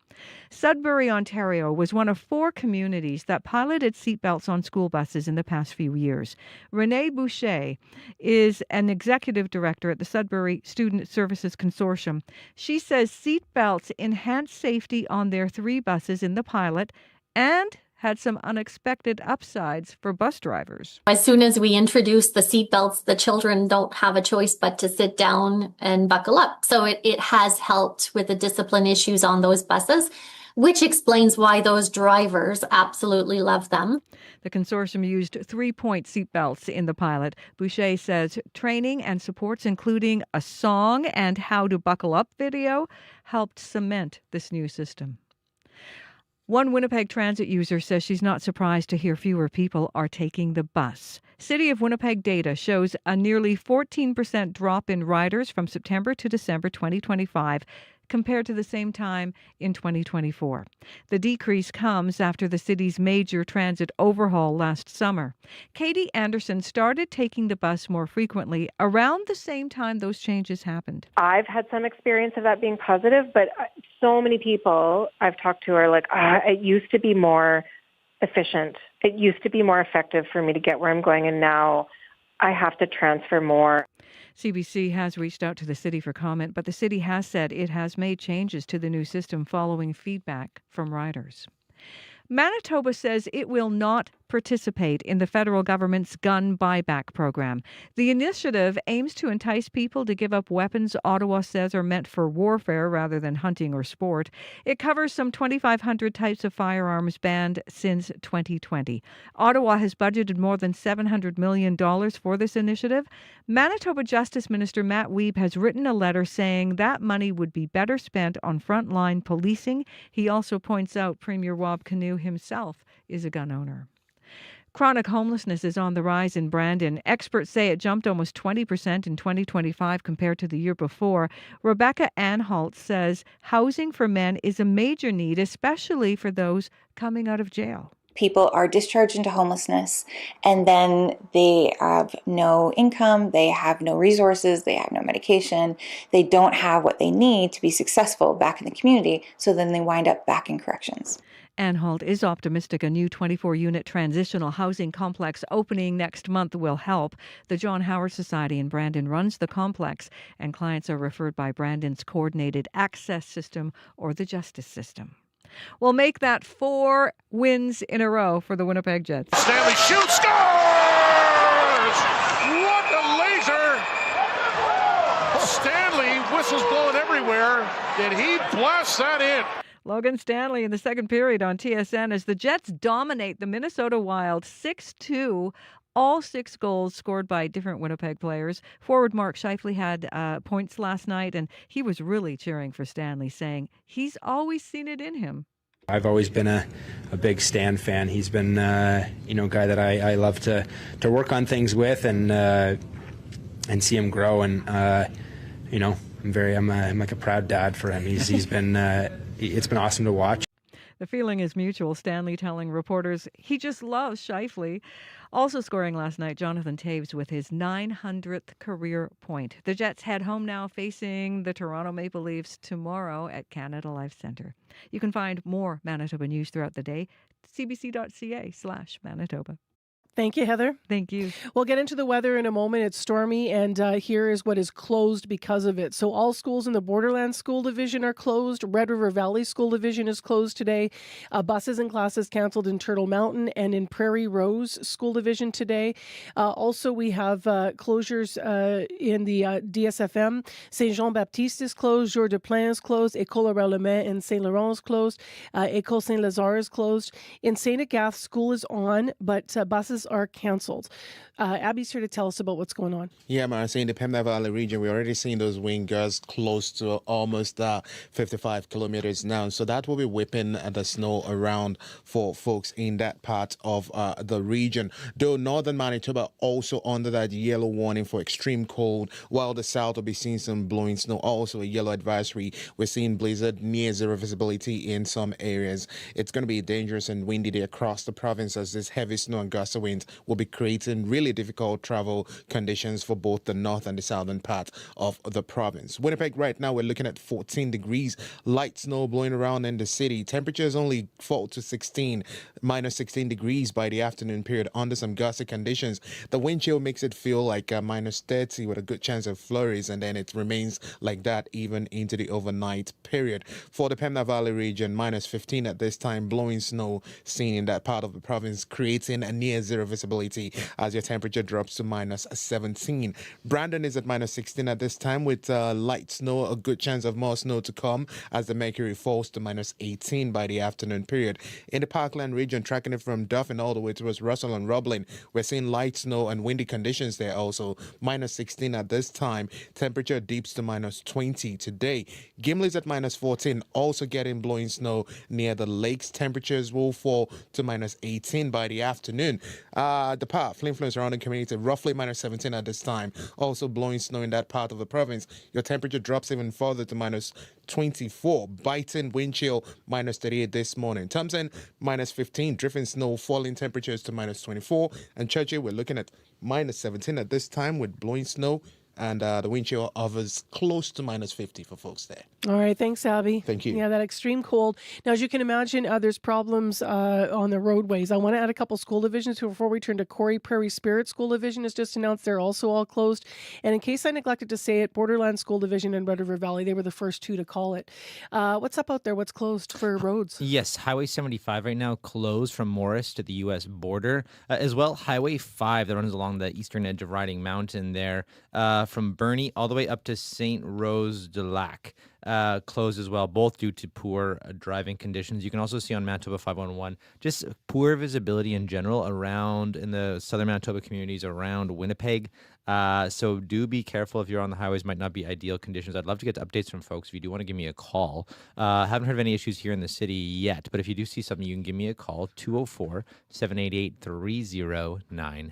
Sudbury, Ontario was one of 4 communities that piloted seatbelts on school buses in the past few years. Renee Boucher is an executive director at the Sudbury Student Services Consortium. She says seatbelts enhanced safety on their 3 buses in the pilot and had some unexpected upsides for bus drivers. As soon as we introduce the seatbelts, the children don't have a choice but to sit down and buckle up. So it has helped with the discipline issues on those buses, which explains why those drivers absolutely love them. The consortium used 3-point seatbelts in the pilot. Boucher says training and supports, including a song and how to buckle up video, helped cement this new system. One Winnipeg Transit user says she's not surprised to hear fewer people are taking the bus. City of Winnipeg data shows a nearly 14% drop in riders from September to December 2025 compared to the same time in 2024. The decrease comes after the city's major transit overhaul last summer. Katie Anderson started taking the bus more frequently around the same time those changes happened. I've had some experience of that being positive, but so many people I've talked to are like, it used to be more efficient. It used to be more effective for me to get where I'm going, and now I have to transfer more. CBC has reached out to the city for comment, but the city has said it has made changes to the new system following feedback from riders. Manitoba says it will not participate in the federal government's gun buyback program. The initiative aims to entice people to give up weapons Ottawa says are meant for warfare rather than hunting or sport. It covers some 2,500 types of firearms banned since 2020. Ottawa has budgeted more than $700 million for this initiative. Manitoba Justice Minister Matt Wiebe has written a letter saying that money would be better spent on frontline policing. He also points out Premier Rob Canoe himself is a gun owner. Chronic homelessness is on the rise in Brandon. Experts say it jumped almost 20% in 2025 compared to the year before. Rebecca Anhalt says housing for men is a major need, especially for those coming out of jail. People are discharged into homelessness and then they have no income, they have no resources, they have no medication, they don't have what they need to be successful back in the community, so then they wind up back in corrections. Anhalt is optimistic a new 24-unit transitional housing complex opening next month will help. The John Howard Society in Brandon runs the complex, and clients are referred by Brandon's Coordinated Access System or the Justice System. We'll make that 4 wins in a row for the Winnipeg Jets. Stanley shoots, scores! What a laser! Stanley, whistles blowing everywhere. Did he blast that in? Logan Stanley in the second period on TSN as the Jets dominate the Minnesota Wild 6-2. All 6 goals scored by different Winnipeg players. Forward Mark Scheifele had points last night, and he was really cheering for Stanley, saying he's always seen it in him. I've always been a big Stan fan. He's been a guy that I love to work on things with and see him grow. And I'm like a proud dad for him. He's been it's been awesome to watch. The feeling is mutual, Stanley telling reporters he just loves Scheifele. Also scoring last night, Jonathan Toews with his 900th career point. The Jets head home now, facing the Toronto Maple Leafs tomorrow at Canada Life Centre. You can find more Manitoba news throughout the day, cbc.ca/Manitoba. Thank you, Heather. Thank you. We'll get into the weather in a moment. It's stormy, and here is what is closed because of it. So all schools in the Borderlands School Division are closed. Red River Valley School Division is closed today. Buses and classes canceled in Turtle Mountain and in Prairie Rose School Division today. Also, we have closures in the DSFM. Saint-Jean-Baptiste is closed. Jour de Plain is closed. École Aurore-le-Main in Saint-Laurent is closed. École Saint-Lazare is closed. In St. Agathe, school is on, but buses are canceled. Abby's here to tell us about what's going on. Yeah, Marcy, in the Pembina Valley region, we're already seeing those wind gusts close to almost 55 kilometers now. So that will be whipping the snow around for folks in that part of the region. Though northern Manitoba also under that yellow warning for extreme cold, while the south will be seeing some blowing snow, also a yellow advisory. We're seeing blizzard, near zero visibility in some areas. It's going to be dangerous and windy day across the province as this heavy snow and gusts are winds will be creating really difficult travel conditions for both the north and the southern part of the province. Winnipeg right now, we're looking at 14 degrees, light snow blowing around in the city. Temperatures only fall to minus 16 degrees by the afternoon period under some gusty conditions. The wind chill makes it feel like minus 30 with a good chance of flurries, and then it remains like that even into the overnight period. For the Pembina Valley region, minus 15 at this time, blowing snow seen in that part of the province, creating a near zero visibility as your temperature drops to minus 17. Brandon is at minus 16 at this time with light snow, a good chance of more snow to come as the mercury falls to minus 18 by the afternoon period. In the Parkland region, tracking it from Dauphin all the way towards Russell and Roblin, we're seeing light snow and windy conditions there also. Minus 16 at this time. Temperature dips to minus 20 today. Gimli's at minus 14, also getting blowing snow near the lakes. Temperatures will fall to minus 18 by the afternoon. The part, Flin surrounding community, roughly minus 17 at this time. Also blowing snow in that part of the province. Your temperature drops even further to minus 24. Biting wind chill, minus 38 this morning. Thompson, minus 15. Drifting snow, falling temperatures to minus 24. And Churchill, we're looking at minus 17 at this time with blowing snow. And the wind chill hovers close to minus 50 for folks there. All right. Thanks, Abby. Thank you. Yeah, that extreme cold. Now, as you can imagine, there's problems on the roadways. I want to add a couple school divisions before we turn to Corey. Prairie Spirit School Division has just announced they're also all closed. And in case I neglected to say it, Borderland School Division and Red River Valley, they were the first two to call it. What's up out there? What's closed for roads? Yes, Highway 75 right now closed from Morris to the U.S. border. As well, Highway 5 that runs along the eastern edge of Riding Mountain there from Burnie all the way up to St. Rose de Lac. Closed as well, both due to poor driving conditions. You can also see on Manitoba 511 just poor visibility in general around in the southern Manitoba communities around Winnipeg. So do be careful if you're on the highways. Might not be ideal conditions. I'd love to get updates from folks if you do want to give me a call. Haven't heard of any issues here in the city yet, but if you do see something, you can give me a call, 204-788-3093.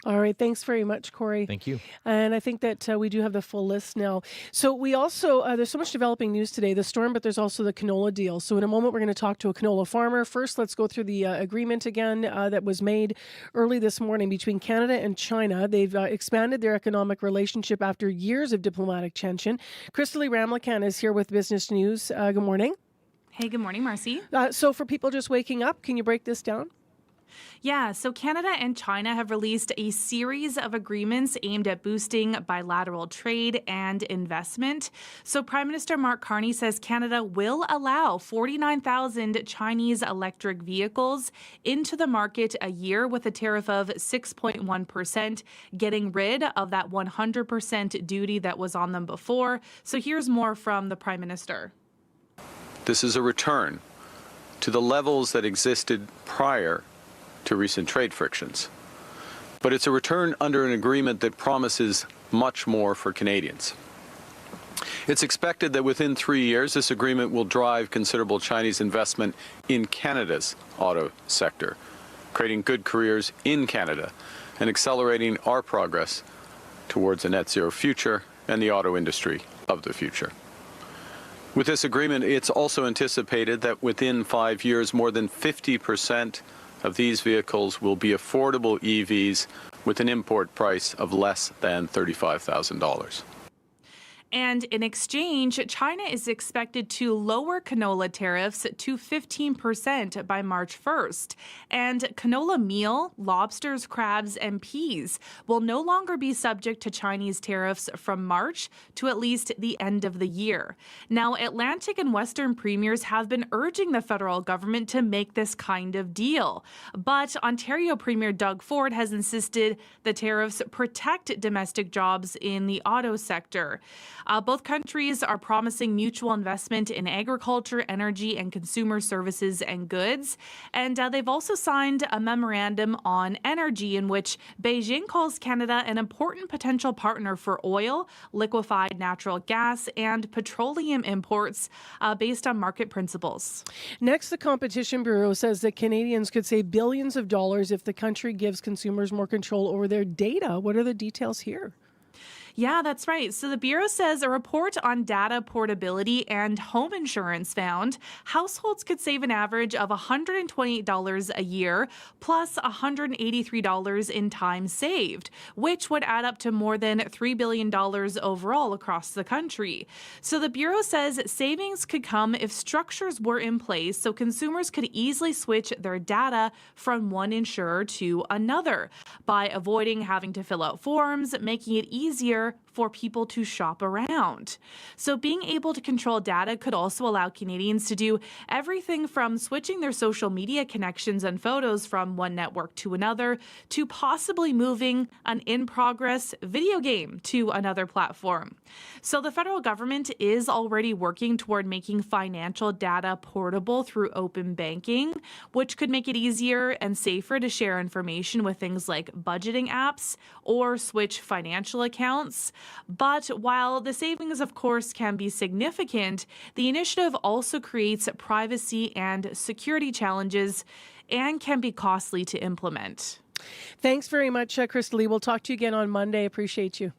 All right. Thanks very much, Corey. Thank you. And I think that we do have the full list now. So we also, there's so much developing news today, the storm, but there's also the canola deal. So in a moment, we're going to talk to a canola farmer. First, let's go through the agreement again that was made early this morning between Canada and China. They've expanded their economic relationship after years of diplomatic tension. Crystalie Ramlakan is here with Business News. Good morning. Hey, good morning, Marcy. So for people just waking up, can you break this down? Yeah, so Canada and China have released a series of agreements aimed at boosting bilateral trade and investment. So Prime Minister Mark Carney says Canada will allow 49,000 Chinese electric vehicles into the market a year with a tariff of 6.1%, getting rid of that 100% duty that was on them before. So here's more from the Prime Minister. This is a return to the levels that existed prior to recent trade frictions. But it's a return under an agreement that promises much more for Canadians. It's expected that within 3 years, this agreement will drive considerable Chinese investment in Canada's auto sector, creating good careers in Canada and accelerating our progress towards a net zero future and the auto industry of the future. With this agreement, it's also anticipated that within 5 years, more than 50% of these vehicles will be affordable EVs with an import price of less than $35,000. And in exchange, China is expected to lower canola tariffs to 15% by March 1st. And canola meal, lobsters, crabs, and peas will no longer be subject to Chinese tariffs from March to at least the end of the year. Now, Atlantic and Western premiers have been urging the federal government to make this kind of deal. But Ontario Premier Doug Ford has insisted the tariffs protect domestic jobs in the auto sector. Both countries are promising mutual investment in agriculture, energy, and consumer services and goods. And they've also signed a memorandum on energy in which Beijing calls Canada an important potential partner for oil, liquefied natural gas, and petroleum imports based on market principles. Next, the Competition Bureau says that Canadians could save billions of dollars if the country gives consumers more control over their data. What are the details here? Yeah, that's right. So the Bureau says a report on data portability and home insurance found households could save an average of $128 a year plus $183 in time saved, which would add up to more than $3 billion overall across the country. So the Bureau says savings could come if structures were in place so consumers could easily switch their data from one insurer to another by avoiding having to fill out forms, making it easier for people to shop around. So being able to control data could also allow Canadians to do everything from switching their social media connections and photos from one network to another to possibly moving an in-progress video game to another platform. So the federal government is already working toward making financial data portable through open banking, which could make it easier and safer to share information with things like budgeting apps or switch financial accounts. But while the savings, of course, can be significant, the initiative also creates privacy and security challenges and can be costly to implement. Thanks very much, Crystal Lee. We'll talk to you again on Monday. Appreciate you.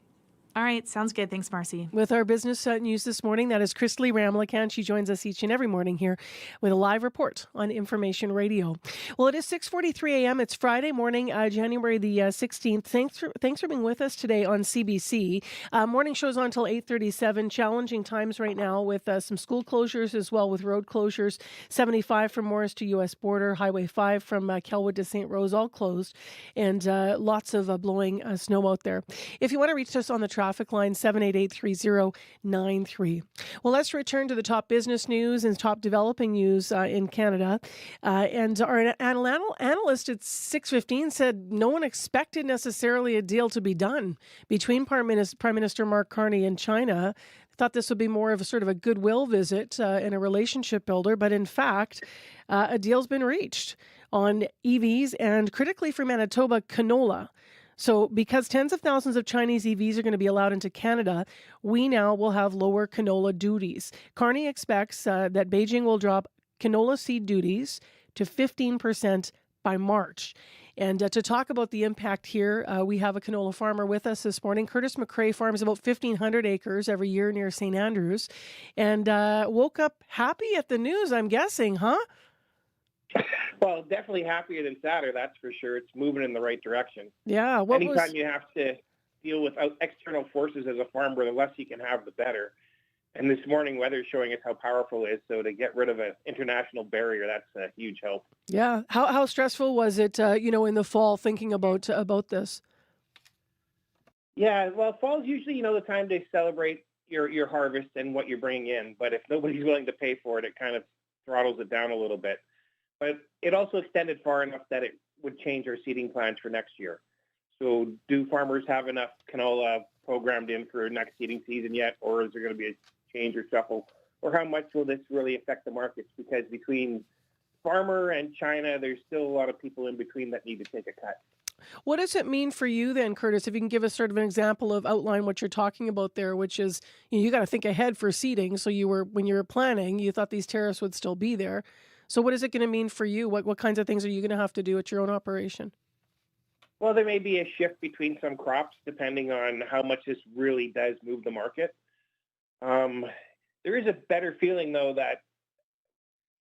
All right. Sounds good. Thanks, Marcy. With our business news this morning, that is Crystal Lee Ramlakan. She joins us each and every morning here with a live report on Information Radio. Well, it is 6:43 a.m. It's Friday morning, January the 16th. Thanks for being with us today on CBC. Morning show's on until 8:37. Challenging times right now with some school closures as well with road closures. 75 from Morris to U.S. border. Highway 5 from Kelwood to St. Rose all closed. And lots of blowing snow out there. If you want to reach us on the traffic line, 788-3093. Well, let's return to the top business news and top developing news in Canada. And our analyst at 6:15 said no one expected necessarily a deal to be done between Prime Minister Mark Carney and China. Thought this would be more of a sort of a goodwill visit and a relationship builder, but in fact, a deal's been reached on EVs and critically for Manitoba, canola. So because tens of thousands of Chinese EVs are going to be allowed into Canada, we now will have lower canola duties. Carney expects that Beijing will drop canola seed duties to 15% by March. And to talk about the impact here, we have a canola farmer with us this morning. Curtis McRae farms about 1,500 acres every year near St. Andrews and woke up happy at the news, I'm guessing, huh? Well, definitely happier than sadder, that's for sure. It's moving in the right direction. Yeah. Anytime you have to deal with external forces as a farmer, the less you can have, the better. And this morning, weather's showing us how powerful it is. So to get rid of an international barrier, that's a huge help. Yeah. How stressful was it, in the fall thinking about this? Yeah. Well, fall's usually, the time to celebrate your harvest and what you're bringing in. But if nobody's willing to pay for it, it kind of throttles it down a little bit. But it also extended far enough that it would change our seeding plans for next year. So do farmers have enough canola programmed in for next seeding season yet, or is there going to be a change or shuffle? Or how much will this really affect the markets? Because between farmer and China, there's still a lot of people in between that need to take a cut. What does it mean for you then, Curtis, if you can give us sort of an example of outline what you're talking about there, which is you got to think ahead for seeding. So when you were planning, you thought these tariffs would still be there. So what is it going to mean for you? What kinds of things are you going to have to do at your own operation? Well, there may be a shift between some crops depending on how much this really does move the market. There is a better feeling, though, that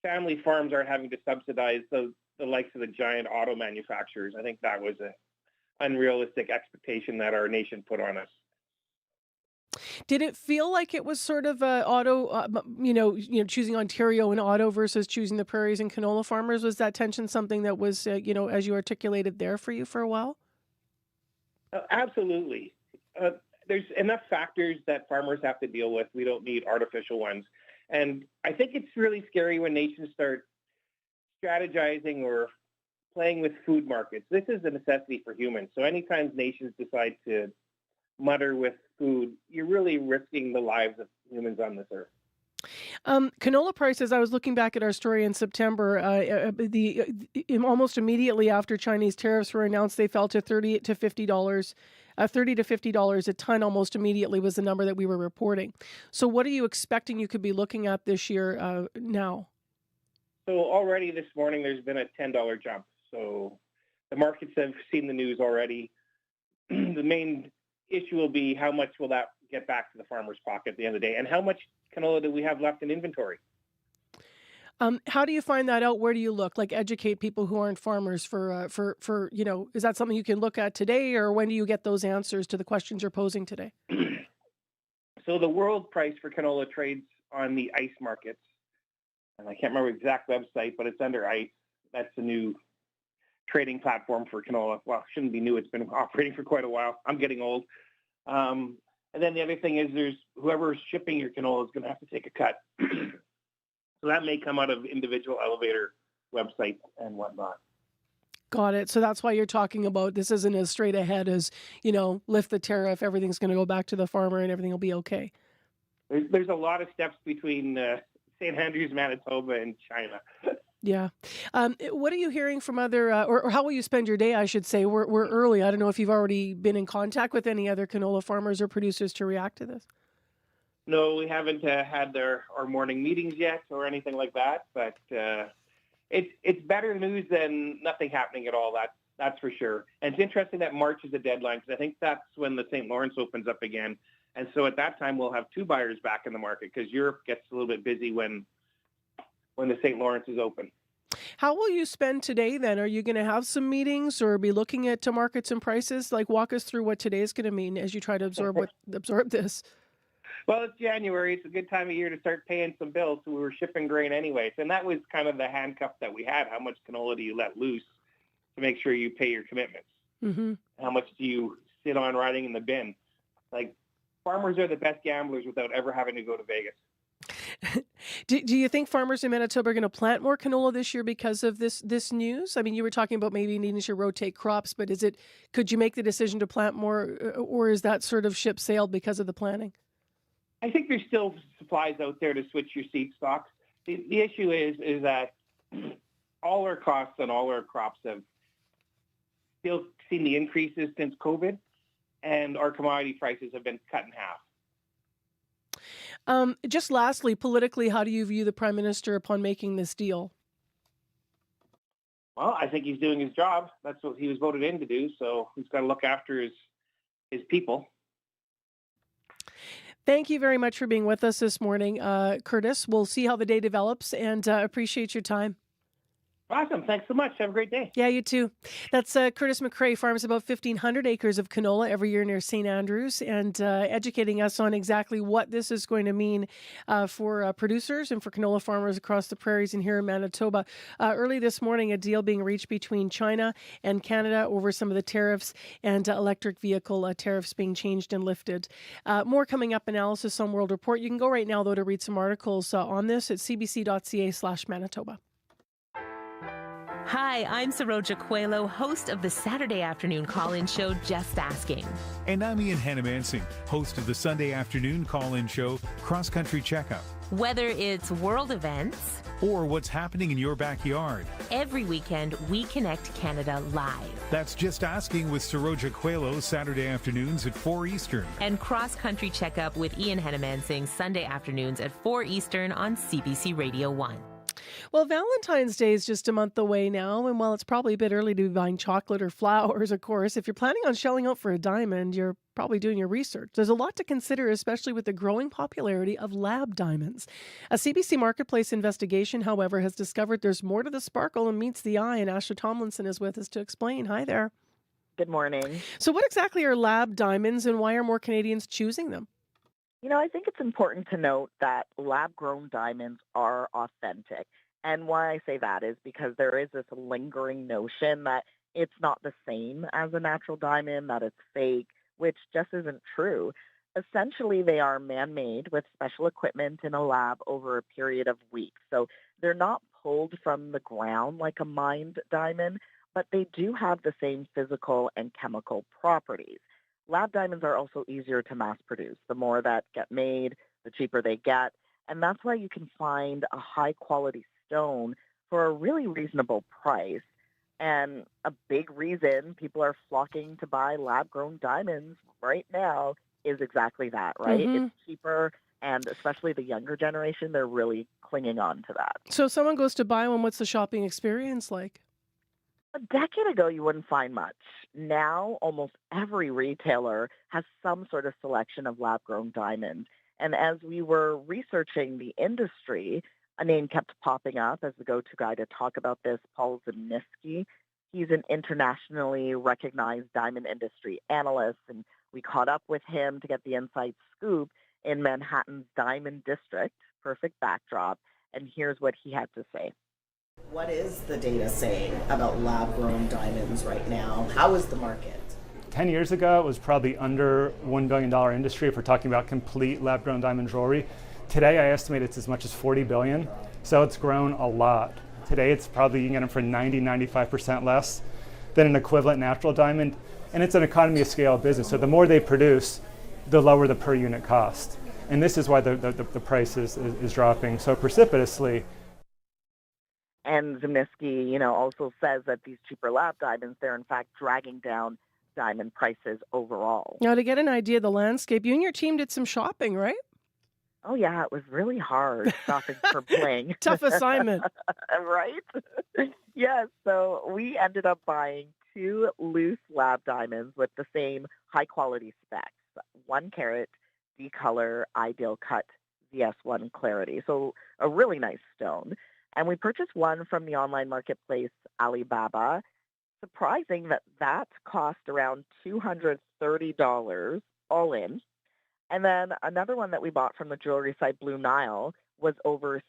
family farms aren't having to subsidize the likes of the giant auto manufacturers. I think that was an unrealistic expectation that our nation put on us. Did it feel like it was sort of auto, choosing Ontario and auto versus choosing the prairies and canola farmers? Was that tension something that was, as you articulated there for you for a while? Absolutely. There's enough factors that farmers have to deal with. We don't need artificial ones. And I think it's really scary when nations start strategizing or playing with food markets. This is a necessity for humans. So anytime nations decide to mutter with food, you're really risking the lives of humans on this earth. Canola prices, I was looking back at our story in September, almost immediately after Chinese tariffs were announced, they fell to $30 to $50 a ton almost immediately was the number that we were reporting. So what are you expecting you could be looking at this year now? So already this morning, there's been a $10 jump. So the markets have seen the news already. The main issue will be how much will that get back to the farmer's pocket at the end of the day, and how much canola do we have left in inventory? How do you find that out? Where do you look? Like educate people who aren't farmers for is that something you can look at today, or when do you get those answers to the questions you're posing today? So the world price for canola trades on the ICE markets, and I can't remember the exact website, but it's under ICE. That's the new trading platform for canola. Well, it shouldn't be new. It's been operating for quite a while. I'm getting old. And then the other thing is there's whoever's shipping your canola is going to have to take a cut. So that may come out of individual elevator websites and whatnot. Got it. So that's why you're talking about this isn't as straight ahead as, lift the tariff, everything's going to go back to the farmer and everything will be okay. There's a lot of steps between St. Andrews, Manitoba, and China. Yeah. What are you hearing from other, or how will you spend your day, I should say? We're early. I don't know if you've already been in contact with any other canola farmers or producers to react to this. No, we haven't had our morning meetings yet or anything like that, but it's better news than nothing happening at all. That's for sure. And it's interesting that March is a deadline because I think that's when the St. Lawrence opens up again. And so at that time, we'll have two buyers back in the market because Europe gets a little bit busy when the St. Lawrence is open. How will you spend today then? Are you going to have some meetings or be looking at to markets and prices? Like walk us through what today is going to mean as you try to absorb this. Well, it's January. It's a good time of year to start paying some bills. So we were shipping grain anyways. And that was kind of the handcuff that we had. How much canola do you let loose to make sure you pay your commitments? Mm-hmm. How much do you sit on riding in the bin? Like farmers are the best gamblers without ever having to go to Vegas. Do you think farmers in Manitoba are going to plant more canola this year because of this news? I mean, you were talking about maybe needing to rotate crops, but could you make the decision to plant more, or is that sort of ship sailed because of the planting? I think there's still supplies out there to switch your seed stocks. The issue is that all our costs on all our crops have still seen the increases since COVID, and our commodity prices have been cut in half. Just lastly, politically, how do you view the Prime Minister upon making this deal? Well, I think he's doing his job. That's what he was voted in to do, so he's got to look after his people. Thank you very much for being with us this morning, Curtis. We'll see how the day develops and appreciate your time. Awesome. Thanks so much. Have a great day. Yeah, you too. That's Curtis McCrae, farms about 1,500 acres of canola every year near St. Andrews, and educating us on exactly what this is going to mean for producers and for canola farmers across the prairies and here in Manitoba. Early this morning, a deal being reached between China and Canada over some of the tariffs and electric vehicle tariffs being changed and lifted. More coming up, analysis on World Report. You can go right now, though, to read some articles on this at cbc.ca/Manitoba. Hi, I'm Saroja Coelho, host of the Saturday afternoon call-in show, Just Asking. And I'm Ian Hannamansing, host of the Sunday afternoon call-in show, Cross Country Checkup. Whether it's world events or what's happening in your backyard, every weekend we connect Canada live. That's Just Asking with Saroja Coelho, Saturday afternoons at 4 Eastern. And Cross Country Checkup with Ian Hannamansing, Sunday afternoons at 4 Eastern on CBC Radio 1. Well, Valentine's Day is just a month away now, and while it's probably a bit early to be buying chocolate or flowers, of course, if you're planning on shelling out for a diamond, you're probably doing your research. There's a lot to consider, especially with the growing popularity of lab diamonds. A CBC Marketplace investigation, however, has discovered there's more to the sparkle and meets the eye, and Ashley Tomlinson is with us to explain. Hi there. Good morning. So what exactly are lab diamonds, and why are more Canadians choosing them? I think it's important to note that lab-grown diamonds are authentic. And why I say that is because there is this lingering notion that it's not the same as a natural diamond, that it's fake, which just isn't true. Essentially, they are man-made with special equipment in a lab over a period of weeks. So they're not pulled from the ground like a mined diamond, but they do have the same physical and chemical properties. Lab diamonds are also easier to mass produce. The more that get made, the cheaper they get. And that's why you can find a high-quality stone for a really reasonable price. And a big reason people are flocking to buy lab-grown diamonds right now is exactly that, right? Mm-hmm. It's cheaper, and especially the younger generation, they're really clinging on to that. So if someone goes to buy one, what's the shopping experience like? A decade ago, you wouldn't find much. Now, almost every retailer has some sort of selection of lab-grown diamonds. And as we were researching the industry, a name kept popping up as the go-to guy to talk about this, Paul Zimnisky. He's an internationally recognized diamond industry analyst, and we caught up with him to get the inside scoop in Manhattan's Diamond District, perfect backdrop. And here's what he had to say. What is the data saying about lab-grown diamonds right now? How is the market? 10 years ago, it was probably under $1 billion industry if we're talking about complete lab-grown diamond jewelry. Today, I estimate it's as much as $40 billion, so it's grown a lot. Today, it's probably, you can get them for 95% less than an equivalent natural diamond, and it's an economy of scale business. So the more they produce, the lower the per unit cost. And this is why the price is dropping so precipitously. And Zimnisky, also says that these cheaper lab diamonds, they're in fact dragging down diamond prices overall. Now, to get an idea of the landscape, you and your team did some shopping, right? Oh, yeah, it was really hard shopping for bling. Tough assignment. Right? Yes, so we ended up buying 2 loose lab diamonds with the same high-quality specs. 1 carat, D-color, ideal cut, VS1 clarity. So a really nice stone. And we purchased one from the online marketplace Alibaba. Surprising that cost around $230 all in. And then another one that we bought from the jewelry site Blue Nile was over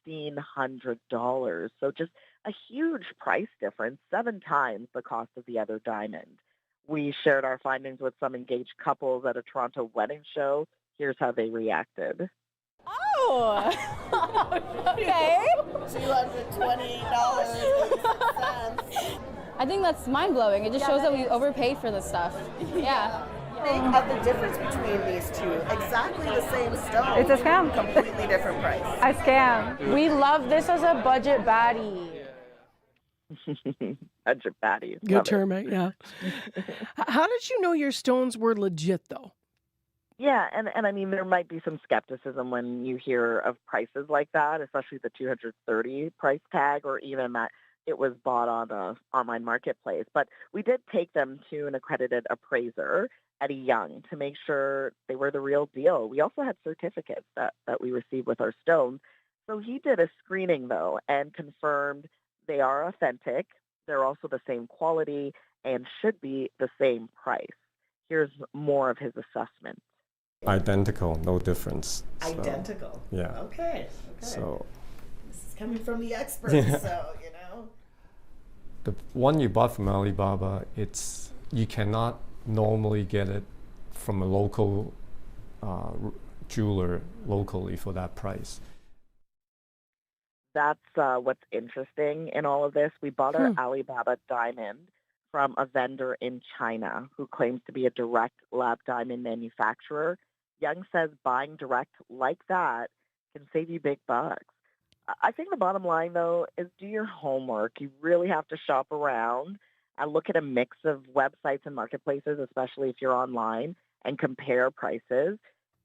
$1,600. So just a huge price difference, 7 times the cost of the other diamond. We shared our findings with some engaged couples at a Toronto wedding show. Here's how they reacted. Oh, okay. $220. I think that's mind-blowing. It just shows that we overpaid for this stuff. Yeah. Think of the difference between these two. Exactly the same stone. It's a scam. Completely different price. A scam. We love this as a budget baddie. Budget baddie. Good term, right? Yeah. How did you know your stones were legit, though? Yeah, and I mean, there might be some skepticism when you hear of prices like that, especially the $230 price tag, or even that it was bought on an online marketplace. But we did take them to an accredited appraiser, Eddie Young, to make sure they were the real deal. We also had certificates that we received with our stones. So he did a screening, though, and confirmed they are authentic. They're also the same quality and should be the same price. Here's more of his assessment. Identical, no difference. Identical. Yeah. Okay. So this is coming from the experts, so the one you bought from Alibaba, you cannot normally get it from a local jeweler locally for that price. That's what's interesting in all of this. We bought our Alibaba diamond from a vendor in China who claims to be a direct lab diamond manufacturer. Young says buying direct like that can save you big bucks. I think the bottom line, though, is do your homework. You really have to shop around and look at a mix of websites and marketplaces, especially if you're online, and compare prices.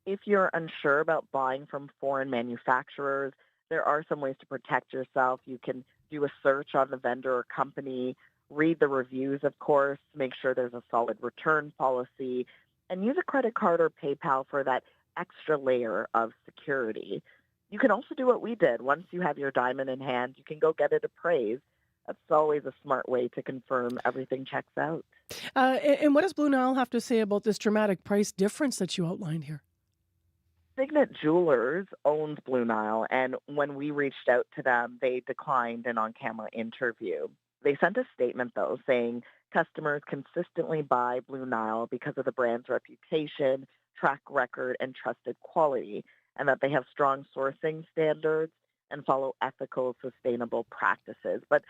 If you're unsure about buying from foreign manufacturers, there are some ways to protect yourself. You can do a search on the vendor or company, read the reviews, of course, make sure there's a solid return policy, and use a credit card or PayPal for that extra layer of security. You can also do what we did. Once you have your diamond in hand, you can go get it appraised. That's always a smart way to confirm everything checks out. And what does Blue Nile have to say about this dramatic price difference that you outlined here? Signet Jewelers owns Blue Nile, and when we reached out to them, they declined an on-camera interview. They sent a statement, though, saying customers consistently buy Blue Nile because of the brand's reputation, track record, and trusted quality, and that they have strong sourcing standards and follow ethical, sustainable practices. But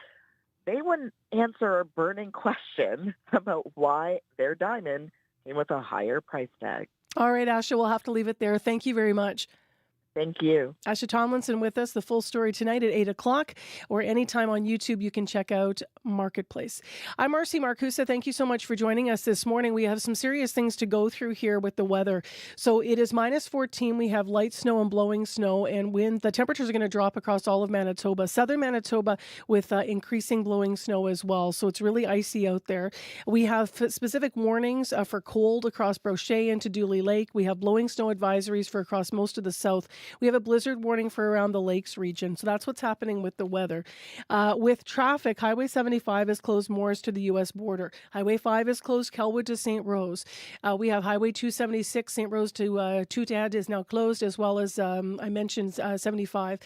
they wouldn't answer a burning question about why their diamond came with a higher price tag. All right, Asha, we'll have to leave it there. Thank you very much. Thank you. Asha Tomlinson with us. The full story tonight at 8 o'clock, or anytime on YouTube you can check out Marketplace. I'm Marcy Marcusa. Thank you so much for joining us this morning. We have some serious things to go through here with the weather. So it is minus 14. We have light snow and blowing snow and wind. The temperatures are going to drop across all of Manitoba. Southern Manitoba with increasing blowing snow as well. So it's really icy out there. We have specific warnings for cold across Brochet into Dooley Lake. We have blowing snow advisories for across most of the south. We have a blizzard warning for around the Lakes region. So that's what's happening with the weather. With traffic, Highway 75 is closed Morris to the U.S. border. Highway 5 is closed Kelwood to St. Rose. We have Highway 276, St. Rose to Tutad is now closed, as well as I mentioned 75.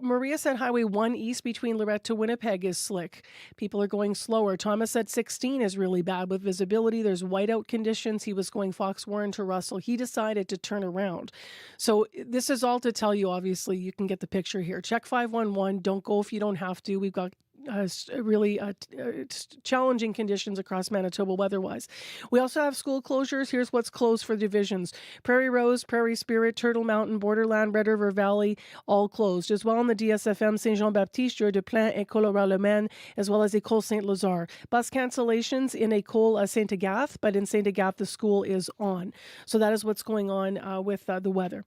Maria said Highway 1 east between Lorette to Winnipeg is slick. People are going slower. Thomas said 16 is really bad with visibility. There's whiteout conditions. He was going Fox Warren to Russell. He decided to turn around. So this is all to tell you, obviously, you can get the picture here. Check 511. Don't go if you don't have to. We've got really challenging conditions across Manitoba weather-wise. We also have school closures. Here's what's closed for divisions. Prairie Rose, Prairie Spirit, Turtle Mountain, Borderland, Red River Valley, all closed. As well in the DSFM, Saint-Jean-Baptiste, Jour de Plain, École Aurore-le-Maine, as well as École Saint-Lazare. Bus cancellations in École Saint-Agathe, but in Saint-Agathe, the school is on. So that is what's going on with the weather.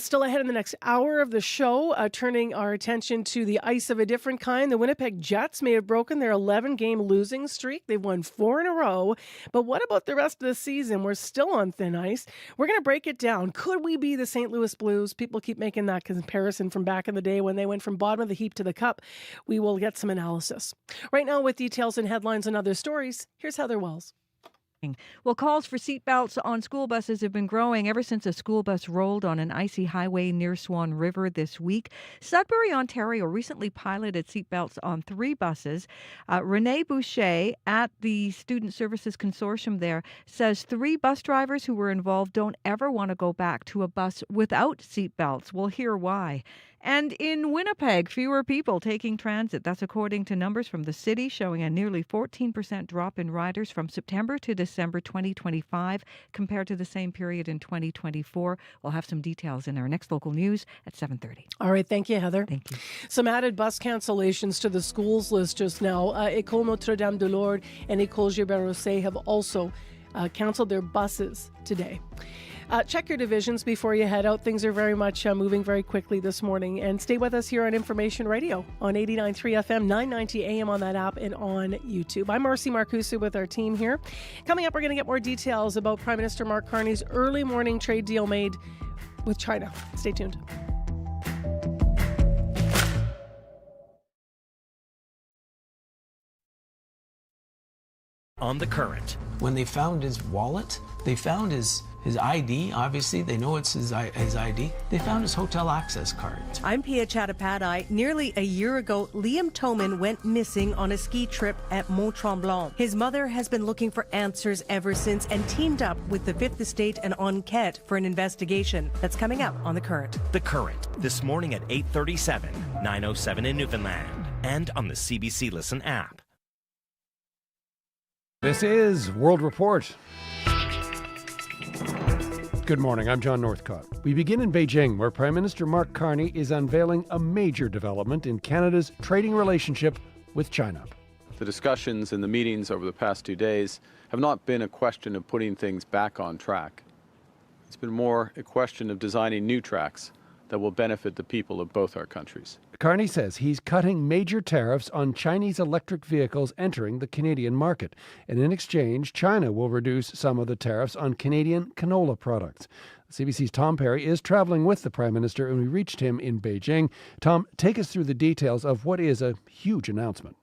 Still ahead in the next hour of the show, turning our attention to the ice of a different kind. The Winnipeg Jets may have broken their 11-game losing streak. They've won 4 in a row. But what about the rest of the season? We're still on thin ice. We're going to break it down. Could we be the St. Louis Blues? People keep making that comparison from back in the day when they went from bottom of the heap to the cup. We will get some analysis. Right now, with details and headlines and other stories, here's Heather Wells. Well, calls for seatbelts on school buses have been growing ever since a school bus rolled on an icy highway near Swan River this week. Sudbury, Ontario recently piloted seatbelts on 3 buses. Renee Boucher at the Student Services Consortium there says 3 bus drivers who were involved don't ever want to go back to a bus without seatbelts. We'll hear why. And in Winnipeg, fewer people taking transit. That's according to numbers from the city showing a nearly 14% drop in riders from September to December 2025 compared to the same period in 2024. We'll have some details in our next local news at 7:30. All right. Thank you, Heather. Thank you. Some added bus cancellations to the schools list just now. École Notre-Dame de Lourdes and École Gilbert-Rousset have also canceled their buses today. Check your divisions before you head out. Things are very much moving very quickly this morning. And stay with us here on Information Radio on 89.3 FM, 990 AM on that app and on YouTube. I'm Marcy Marcusa with our team here. Coming up, we're going to get more details about Prime Minister Mark Carney's early morning trade deal made with China. Stay tuned. On the Current. When they found his wallet, they found his ID. Obviously, they know it's his ID. They found his hotel access card. I'm Pia Chattopadhyay. Nearly a year ago, Liam Toman went missing on a ski trip at Mont Tremblant. His mother has been looking for answers ever since and teamed up with the Fifth Estate and Enquête for an investigation. That's coming up on The Current. The Current, this morning at 8:37, 9:07 in Newfoundland, and on the CBC Listen app. This is World Report. Good morning, I'm John Northcott. We begin in Beijing, where Prime Minister Mark Carney is unveiling a major development in Canada's trading relationship with China. The discussions and the meetings over the past 2 days have not been a question of putting things back on track. It's been more a question of designing new tracks that will benefit the people of both our countries. Carney says he's cutting major tariffs on Chinese electric vehicles entering the Canadian market. And in exchange, China will reduce some of the tariffs on Canadian canola products. CBC's Tom Perry is traveling with the Prime Minister, and we reached him in Beijing. Tom, take us through the details of what is a huge announcement.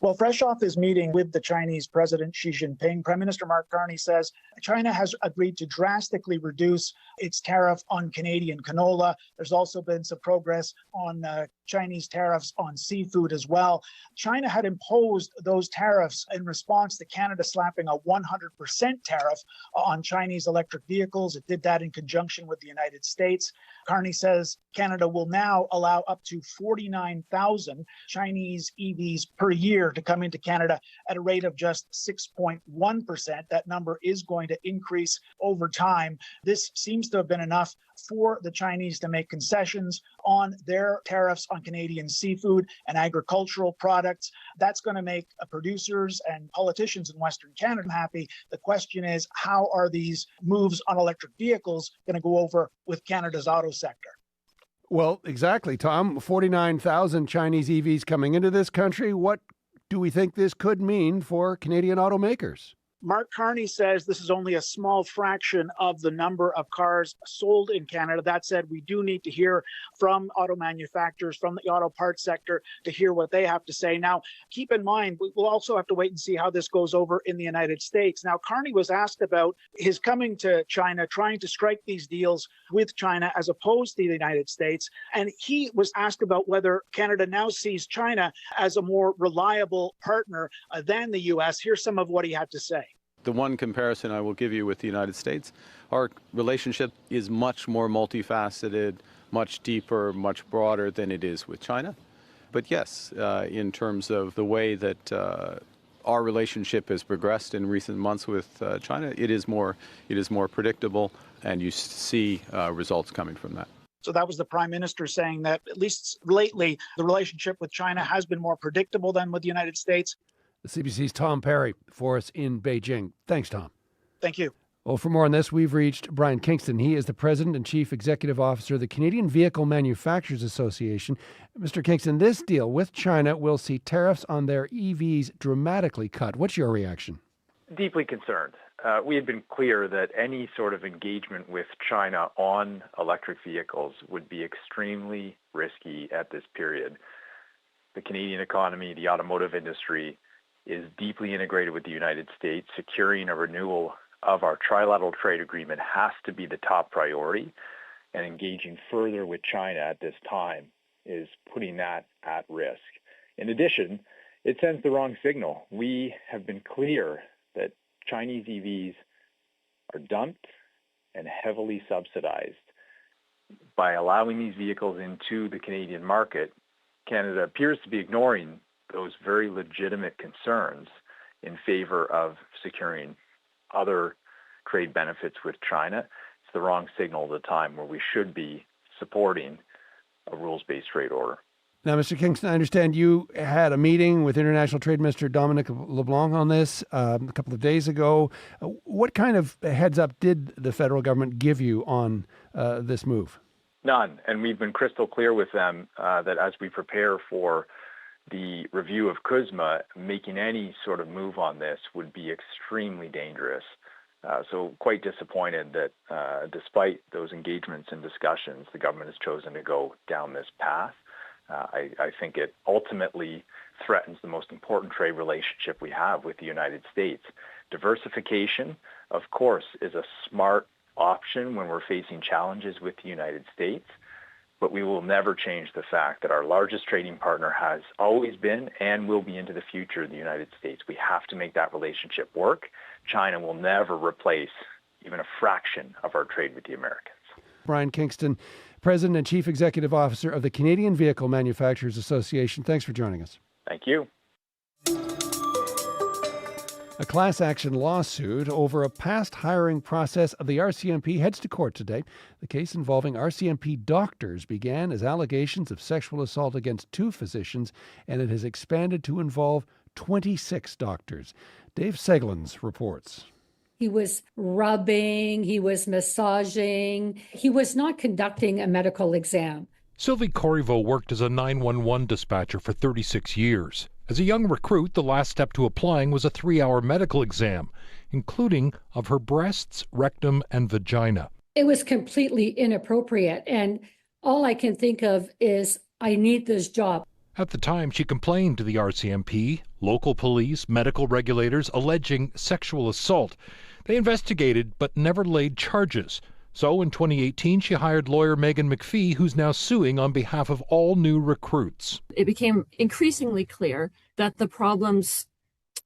Well, fresh off his meeting with the Chinese President Xi Jinping, Prime Minister Mark Carney says China has agreed to drastically reduce its tariff on Canadian canola. There's also been some progress on Chinese tariffs on seafood as well. China had imposed those tariffs in response to Canada slapping a 100% tariff on Chinese electric vehicles. It did that in conjunction with the United States. Carney says Canada will now allow up to 49,000 Chinese EVs per year year to come into Canada at a rate of just 6.1%. That number is going to increase over time. This seems to have been enough for the Chinese to make concessions on their tariffs on Canadian seafood and agricultural products. That's going to make producers and politicians in Western Canada happy. The question is, how are these moves on electric vehicles going to go over with Canada's auto sector? Well, exactly, Tom. 49,000 Chinese EVs coming into this country. What do we think this could mean for Canadian automakers? Mark Carney says this is only a small fraction of the number of cars sold in Canada. That said, we do need to hear from auto manufacturers, from the auto parts sector, to hear what they have to say. Now, keep in mind, we'll also have to wait and see how this goes over in the United States. Now, Carney was asked about his coming to China, trying to strike these deals with China as opposed to the United States. And he was asked about whether Canada now sees China as a more reliable partner than the U.S. Here's some of what he had to say. The one comparison I will give you with the United States, our relationship is much more multifaceted, much deeper, much broader than it is with China. But yes, in terms of the way that our relationship has progressed in recent months with China, it is more predictable, and you see results coming from that. So that was the Prime Minister saying that, at least lately, the relationship with China has been more predictable than with the United States. The CBC's Tom Perry for us in Beijing. Thanks, Tom. Thank you. Well, for more on this, we've reached Brian Kingston. He is the President and Chief Executive Officer of the Canadian Vehicle Manufacturers Association. Mr. Kingston, this deal with China will see tariffs on their EVs dramatically cut. What's your reaction? Deeply concerned. We had been clear that any sort of engagement with China on electric vehicles would be extremely risky at this period. The Canadian economy, the automotive industry, is deeply integrated with the United States. Securing a renewal of our trilateral trade agreement has to be the top priority, and engaging further with China at this time is putting that at risk. In addition, it sends the wrong signal. We have been clear that Chinese EVs are dumped and heavily subsidized. By allowing these vehicles into the Canadian market, Canada appears to be ignoring those very legitimate concerns in favor of securing other trade benefits with China. It's the wrong signal at a time where we should be supporting a rules-based trade order. Now, Mr. Kingston, I understand you had a meeting with International Trade Minister Dominic LeBlanc on this a couple of days ago. What kind of heads up did the federal government give you on this move? None. And we've been crystal clear with them that as we prepare for the review of CUSMA, making any sort of move on this would be extremely dangerous. So quite disappointed that despite those engagements and discussions, the government has chosen to go down this path. I think it ultimately threatens the most important trade relationship we have with the United States. Diversification, of course, is a smart option when we're facing challenges with the United States, but we will never change the fact that our largest trading partner has always been and will be into the future the United States. We have to make that relationship work. China will never replace even a fraction of our trade with the Americans. Brian Kingston, President and Chief Executive Officer of the Canadian Vehicle Manufacturers Association. Thanks for joining us. Thank you. A class action lawsuit over a past hiring process of the RCMP heads to court today. The case involving RCMP doctors began as allegations of sexual assault against 2 physicians, and it has expanded to involve 26 doctors. Dave Seglins reports. He was rubbing, he was massaging, he was not conducting a medical exam. Sylvie Corriveau worked as a 911 dispatcher for 36 years. As a young recruit, the last step to applying was a 3-hour medical exam, including of her breasts, rectum, and vagina. It was completely inappropriate, and all I can think of is, I need this job. At the time, she complained to the RCMP, local police, medical regulators, alleging sexual assault. They investigated but never laid charges. So in 2018, she hired lawyer Megan McPhee, who's now suing on behalf of all new recruits. It became increasingly clear that the problems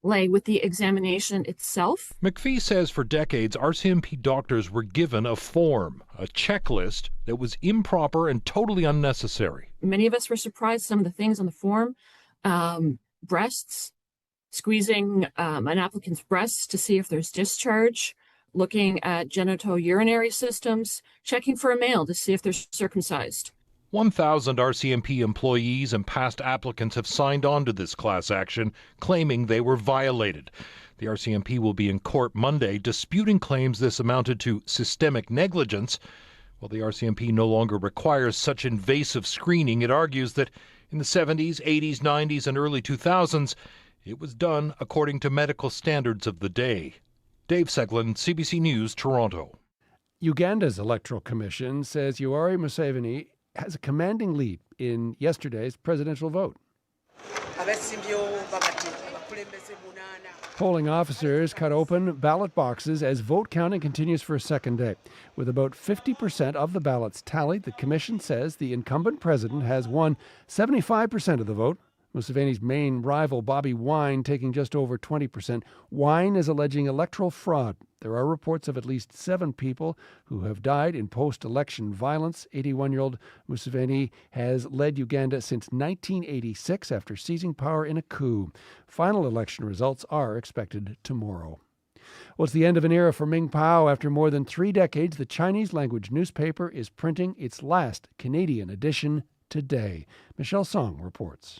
lay with the examination itself. McPhee says for decades, RCMP doctors were given a form, a checklist that was improper and totally unnecessary. Many of us were surprised some of the things on the form. Breasts, squeezing an applicant's breasts to see if there's discharge, looking at genital urinary systems, checking for a male to see if they're circumcised. 1,000 RCMP employees and past applicants have signed on to this class action, claiming they were violated. The RCMP will be in court Monday, disputing claims this amounted to systemic negligence. While the RCMP no longer requires such invasive screening, it argues that in the 70s, 80s, 90s, and early 2000s, it was done according to medical standards of the day. Dave Seglin, CBC News, Toronto. Uganda's Electoral Commission says Yoweri Museveni has a commanding lead in yesterday's presidential vote. Polling officers cut open ballot boxes as vote counting continues for a second day. With about 50% of the ballots tallied, the commission says the incumbent president has won 75% of the vote. Museveni's main rival, Bobi Wine, taking just over 20%. Wine is alleging electoral fraud. There are reports of at least 7 people who have died in post-election violence. 81-year-old Museveni has led Uganda since 1986 after seizing power in a coup. Final election results are expected tomorrow. Well, it's the end of an era for Ming Pao. After more than 3 decades, the Chinese-language newspaper is printing its last Canadian edition today. Michelle Song reports.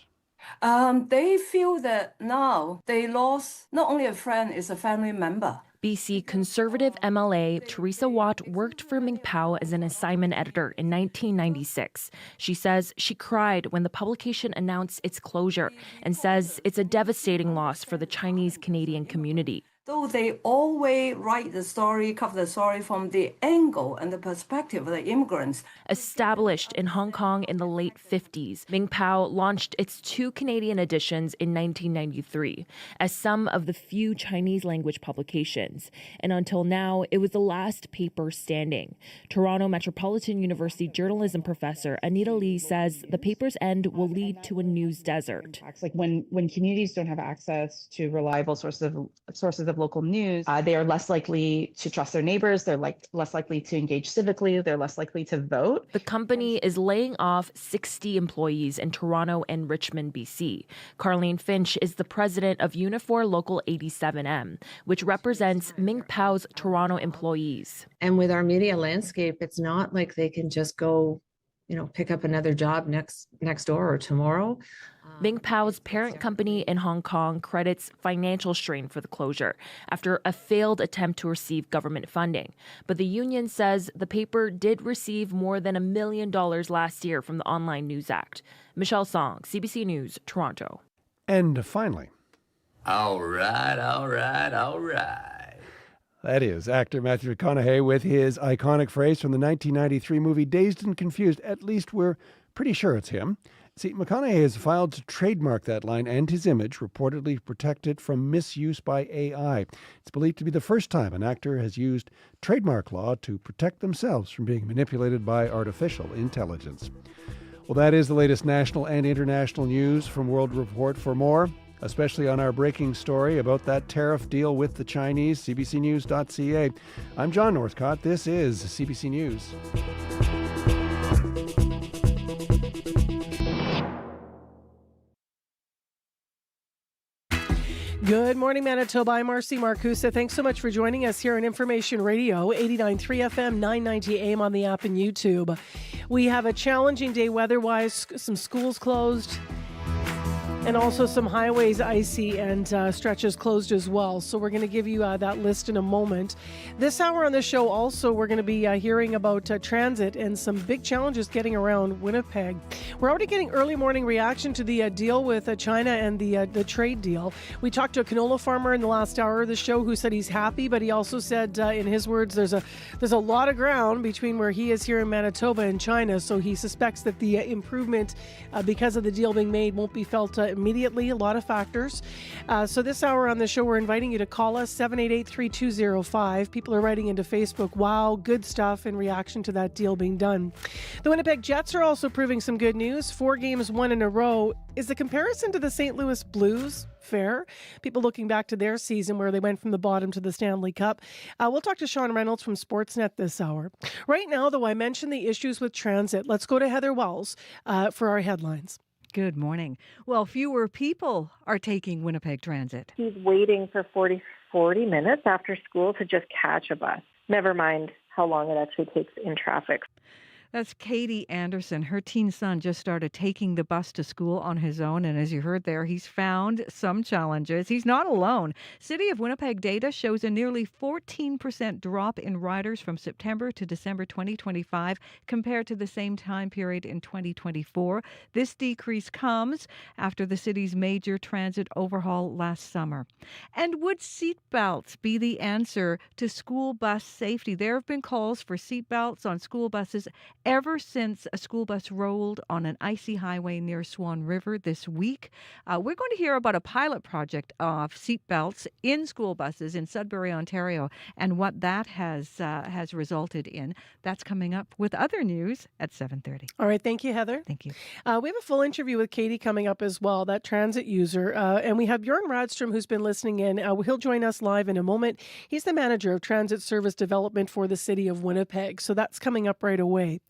They feel that now they lost not only a friend, it's a family member. BC Conservative MLA Teresa Watt worked for Ming Pao as an assignment editor in 1996. She says she cried when the publication announced its closure and says it's a devastating loss for the Chinese-Canadian community. Though they always write the story, cover the story from the angle and the perspective of the immigrants. Established in Hong Kong in the late 50s, Ming Pao launched its 2 Canadian editions in 1993 as some of the few Chinese-language publications. And until now, it was the last paper standing. Toronto Metropolitan University journalism professor Anita Lee says the paper's end will lead to a news desert. Like when communities don't have access to reliable sources of local news, they are less likely to trust their neighbors. They're less likely to engage civically. They're less likely to vote. The company is laying off 60 employees in Toronto and Richmond, BC. Carlene Finch is the president of Unifor Local 87M, which represents Ming Pao's Toronto employees. And with our media landscape, it's not like they can just go, pick up another job next door or tomorrow. Ming Pao's parent company in Hong Kong credits financial strain for the closure after a failed attempt to receive government funding. But the union says the paper did receive more than $1 million last year from the Online News Act. Michelle Song, CBC News, Toronto. And finally. All right. That is actor Matthew McConaughey with his iconic phrase from the 1993 movie Dazed and Confused. At least we're pretty sure it's him. See, McConaughey has filed to trademark that line and his image, reportedly protected from misuse by AI. It's believed to be the first time an actor has used trademark law to protect themselves from being manipulated by artificial intelligence. Well, that is the latest national and international news from World Report. For more, especially on our breaking story about that tariff deal with the Chinese, cbcnews.ca. I'm John Northcott. This is CBC News. Good morning, Manitoba. I'm RC Marcusa. Thanks so much for joining us here on Information Radio, 89.3 FM, 990 AM on the app and YouTube. We have a challenging day weather-wise, some schools closed, and also some highways icy and stretches closed as well. So we're going to give you that list in a moment. This hour on the show also, we're going to be hearing about transit and some big challenges getting around Winnipeg. We're already getting early morning reaction to the deal with China and the trade deal. We talked to a canola farmer in the last hour of the show who said he's happy, but he also said, in his words, there's a lot of ground between where he is here in Manitoba and China. So he suspects that the improvement because of the deal being made won't be felt immediately. A lot of factors. So this hour on the show, we're inviting you to call us 788-3205. People are writing into Facebook, wow, good stuff in reaction to that deal being done. The Winnipeg Jets are also proving some good news. 4 games won in a row. Is the comparison to the St. Louis Blues fair? People looking back to their season where they went from the bottom to the Stanley Cup. We'll talk to Sean Reynolds from Sportsnet this hour. Right now, though, I mentioned the issues with transit. Let's go to Heather Wells for our headlines. Good morning. Well, fewer people are taking Winnipeg Transit. He's waiting for 40 minutes after school to just catch a bus. Never mind how long it actually takes in traffic. That's Katie Anderson. Her teen son just started taking the bus to school on his own. And as you heard there, he's found some challenges. He's not alone. City of Winnipeg data shows a nearly 14% drop in riders from September to December 2025 compared to the same time period in 2024. This decrease comes after the city's major transit overhaul last summer. And would seatbelts be the answer to school bus safety? There have been calls for seatbelts on school buses ever since a school bus rolled on an icy highway near Swan River this week. We're going to hear about a pilot project of seatbelts in school buses in Sudbury, Ontario, and what that has resulted in. That's coming up with other news at 7:30. All right. Thank you, Heather. Thank you. We have a full interview with Katie coming up as well, that transit user. And we have Bjorn Radstrom, who's been listening in. He'll join us live in a moment. He's the manager of transit service development for the city of Winnipeg. So that's coming up right away.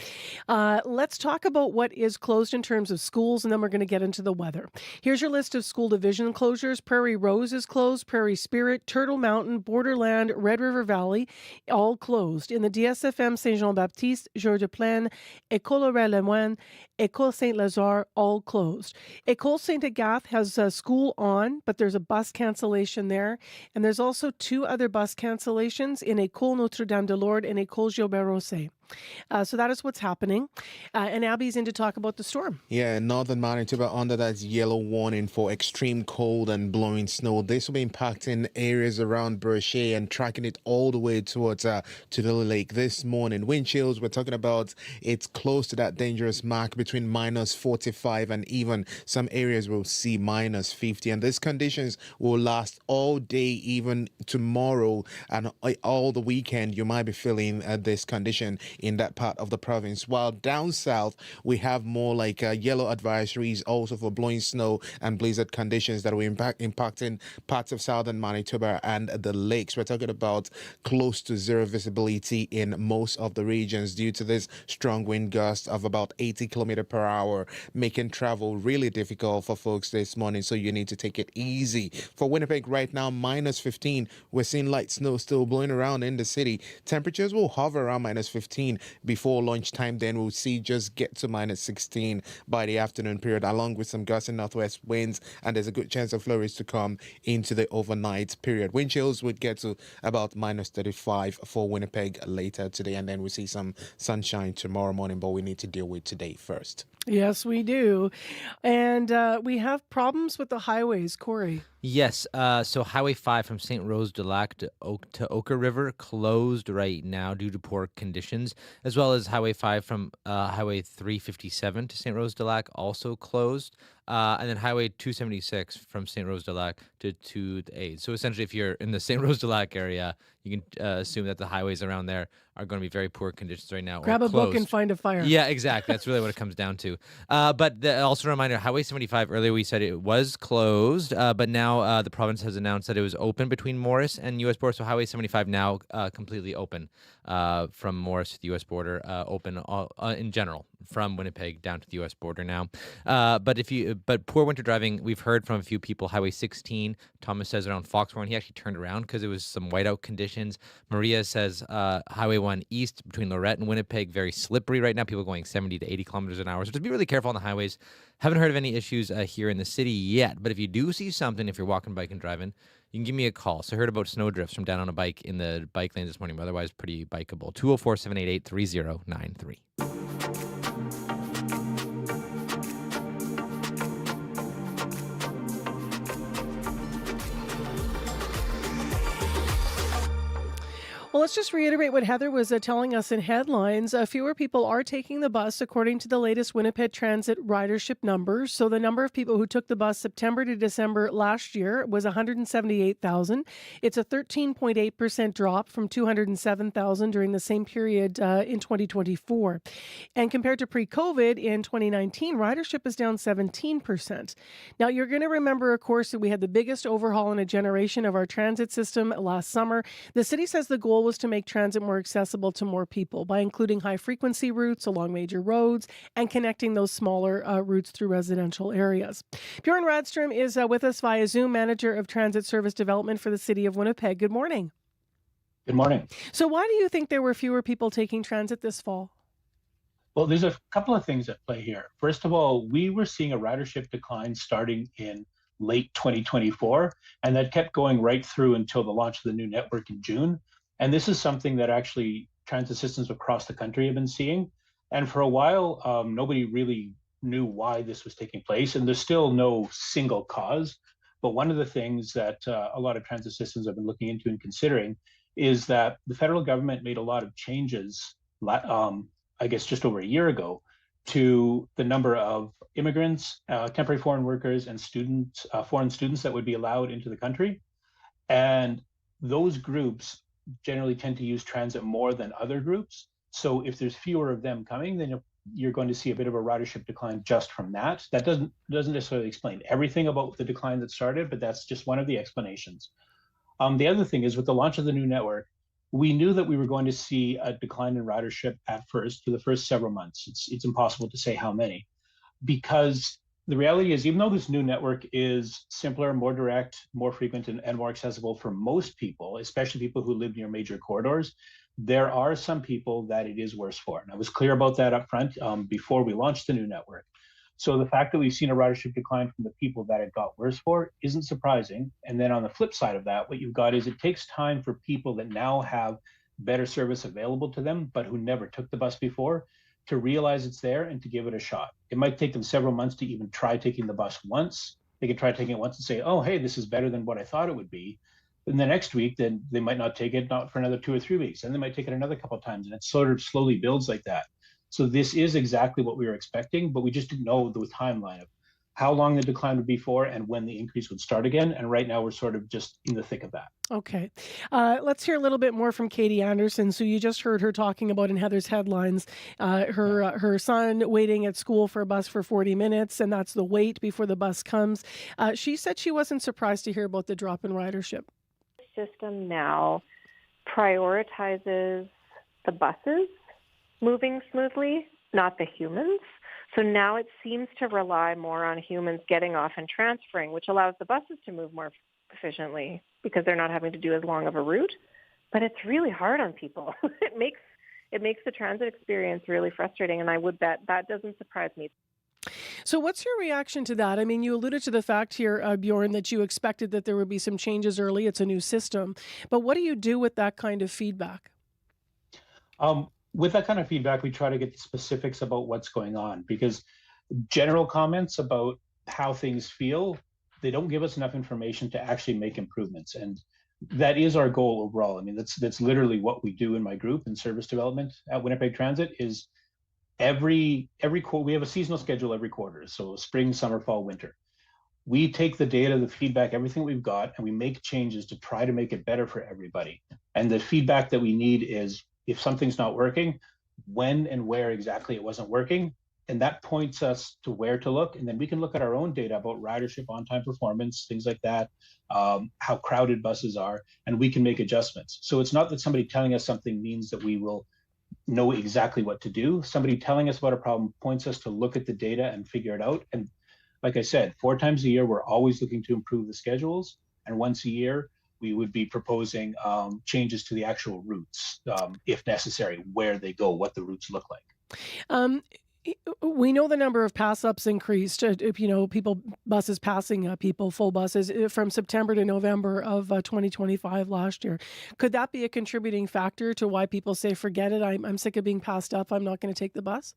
Let's talk about what is closed in terms of schools, and then we're going to get into the weather. Here's your list of school division closures. Prairie Rose is closed, Prairie Spirit, Turtle Mountain, Borderland, Red River Valley, all closed. In the DSFM, Saint-Jean-Baptiste, Georges-de-Plaine, École Aurèle-Lemoine, École Saint-Lazare, all closed. École Saint-Agathe has school on, but there's a bus cancellation there. And there's also two other bus cancellations in École Notre-Dame-de-Lourdes and École Gilbert-Rousset. So that is what's happening. And Abby's in to talk about the storm. Yeah, northern Manitoba under that yellow warning for extreme cold and blowing snow. This will be impacting areas around Brochet and tracking it all the way towards Tudela Lake this morning. Wind chills, we're talking about, it's close to that dangerous mark between minus 45 and even some areas will see minus 50. And these conditions will last all day, even tomorrow and all the weekend. You might be feeling this condition in that part of the province. While down south, we have more like yellow advisories also for blowing snow and blizzard conditions that will impacting parts of southern Manitoba and the lakes. We're talking about close to zero visibility in most of the regions due to this strong wind gust of about 80 kilometers per hour, making travel really difficult for folks this morning. So you need to take it easy. For Winnipeg right now, minus 15. We're seeing light snow still blowing around in the city. Temperatures will hover around minus 15 before lunchtime. Then we'll see just get to minus 16 by the afternoon period, along with some gusty northwest winds, and there's a good chance of flurries to come into the overnight period. Wind chills would get to about minus 35 for Winnipeg later today, and then we see some sunshine tomorrow morning, but we need to deal with today first. Yes, we do. And we have problems with the highways, Corey. Yes, so Highway 5 from St. Rose de Lac to Oka River closed right now due to poor conditions, as well as Highway 5 from Highway 357 to St. Rose de Lac also closed, and then Highway 276 from St. Rose de Lac to the Aid. So essentially, if you're in the St. Rose de Lac area, you can assume that the highways around there are going to be very poor conditions right now. Grab a book and find a fire. Yeah, exactly. That's really what it comes down to. But also a reminder, Highway 75, earlier we said it was closed, but now the province has announced that it was open between Morris and U.S. border. So Highway 75 now completely open from Morris to the U.S. border, open in general from Winnipeg down to the U.S. border now. But poor winter driving, we've heard from a few people. Highway 16, Thomas says around Foxmore, he actually turned around because it was some whiteout conditions. Maria says Highway 1 east between Lorette and Winnipeg, very slippery right now. People going 70 to 80 kilometers an hour. So just be really careful on the highways. Haven't heard of any issues here in the city yet. But if you do see something, if you're walking, bike, and driving, you can give me a call. So I heard about snow drifts from down on a bike in the bike lanes this morning, but otherwise pretty bikeable. 204-788-3093. Well, let's just reiterate what Heather was telling us in headlines. Fewer people are taking the bus, according to the latest Winnipeg Transit ridership numbers. So the number of people who took the bus September to December last year was 178,000. It's a 13.8% drop from 207,000 during the same period in 2024. And compared to pre-COVID in 2019, ridership is down 17%. Now, you're going to remember, of course, that we had the biggest overhaul in a generation of our transit system last summer. The city says the goal goal was to make transit more accessible to more people by including high-frequency routes along major roads and connecting those smaller routes through residential areas. Bjorn Radstrom is with us via Zoom, Manager of Transit Service Development for the City of Winnipeg. Good morning. Good morning. So why do you think there were fewer people taking transit this fall? Well, there's a couple of things at play here. First of all, we were seeing a ridership decline starting in late 2024, and that kept going right through until the launch of the new network in June. And this is something that actually transit systems across the country have been seeing. And for a while, nobody really knew why this was taking place, and there's still no single cause. But one of the things that a lot of transit systems have been looking into and considering is that the federal government made a lot of changes, I guess just over a year ago, to the number of immigrants, temporary foreign workers, and students, foreign students that would be allowed into the country. And those groups generally tend to use transit more than other groups. So if there's fewer of them coming, then you're going to see a bit of a ridership decline just from that. That doesn't necessarily explain everything about the decline that started, but that's just one of the explanations. The other thing is, with the launch of the new network, we knew that we were going to see a decline in ridership at first for the first several months. It's impossible to say how many, because the reality is, even though this new network is simpler, more direct, more frequent, and more accessible for most people, especially people who live near major corridors, there are some people that it is worse for. And I was clear about that up front before we launched the new network. So the fact that we've seen a ridership decline from the people that it got worse for isn't surprising. And then on the flip side of that, what you've got is it takes time for people that now have better service available to them, but who never took the bus before, to realize it's there and to give it a shot. It might take them several months to even try taking the bus once. They could try taking it once and say, oh, hey, this is better than what I thought it would be. And the next week, then they might not take it, not for another 2 or 3 weeks. And they might take it another couple of times. And it sort of slowly builds like that. So this is exactly what we were expecting, but we just didn't know the timeline of how long the decline would be for and when the increase would start again. And right now we're sort of just in the thick of that. Okay. Let's hear a little bit more from Katie Anderson. So you just heard her talking about in Heather's headlines, her son waiting at school for a bus for 40 minutes, and that's the wait before the bus comes. She said she wasn't surprised to hear about the drop in ridership. The system now prioritizes the buses moving smoothly, not the humans. So now it seems to rely more on humans getting off and transferring, which allows the buses to move more efficiently because they're not having to do as long of a route. But it's really hard on people. It makes the transit experience really frustrating, and I would bet that doesn't surprise me. So what's your reaction to that? I mean, you alluded to the fact here, Bjorn, that you expected that there would be some changes early. It's a new system. But what do you do with that kind of feedback? With that kind of feedback, we try to get the specifics about what's going on, because general comments about how things feel, they don't give us enough information to actually make improvements. And that is our goal overall. I mean, that's literally what we do in my group in service development at Winnipeg Transit. Is we have a seasonal schedule every quarter. So spring, summer, fall, winter. We take the data, the feedback, everything we've got, and we make changes to try to make it better for everybody. And the feedback that we need is, if something's not working, when and where exactly it wasn't working. And that points us to where to look. And then we can look at our own data about ridership, on-time performance, things like that, how crowded buses are, and we can make adjustments. So it's not that somebody telling us something means that we will know exactly what to do. Somebody telling us about a problem points us to look at the data and figure it out. And like I said, 4 times a year, we're always looking to improve the schedules. And once a year, we would be proposing changes to the actual routes, if necessary, where they go, what the routes look like. We know the number of pass-ups increased, buses passing people, full buses, from September to November of 2025 last year. Could that be a contributing factor to why people say, forget it, I'm sick of being passed up, I'm not going to take the bus?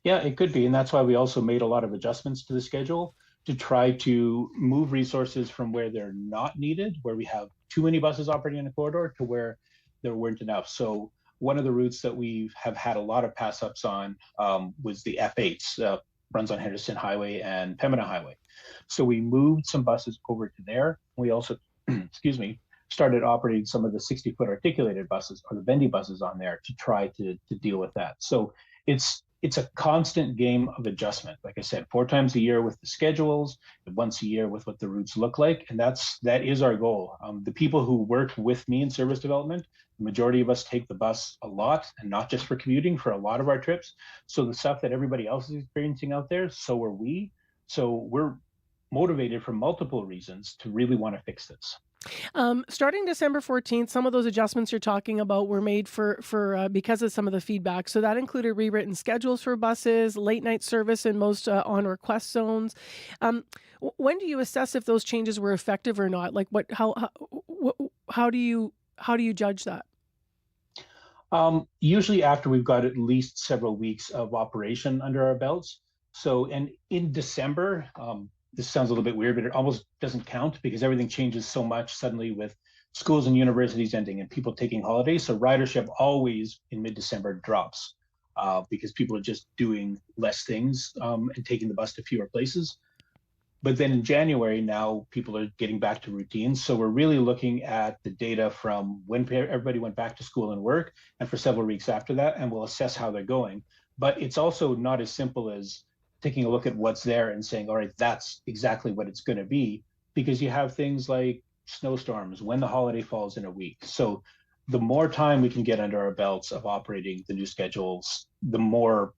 Yeah, it could be. And that's why we also made a lot of adjustments to the schedule to try to move resources from where they're not needed, where we have too many buses operating in a corridor, to where there weren't enough. So one of the routes that we have had a lot of pass-ups on was the F8, runs on Henderson Highway and Pembina Highway. So we moved some buses over to there. We also, started operating some of the 60-foot articulated buses, or the bendy buses, on there to try to deal with that. So it's it's a constant game of adjustment. Like I said, 4 times a year with the schedules, and once a year with what the routes look like. And that is our goal. The people who work with me in service development, the majority of us take the bus a lot, and not just for commuting, for a lot of our trips. So the stuff that everybody else is experiencing out there, so are we. So we're motivated for multiple reasons to really want to fix this. Starting December 14th, some of those adjustments you're talking about were made for because of some of the feedback. So that included rewritten schedules for buses, late night service in most on request zones. When do you assess if those changes were effective or not? Like how do you judge that? Usually after we've got at least several weeks of operation under our belts. So, and in December, this sounds a little bit weird, but it almost doesn't count because everything changes so much suddenly with schools and universities ending and people taking holidays. So ridership always in mid-December drops because people are just doing less things and taking the bus to fewer places. But then in January, now people are getting back to routines. So we're really looking at the data from when everybody went back to school and work and for several weeks after that, and we'll assess how they're going. But it's also not as simple as taking a look at what's there and saying, all right, that's exactly what it's going to be, because you have things like snowstorms, when the holiday falls in a week. So the more time we can get under our belts of operating the new schedules, the more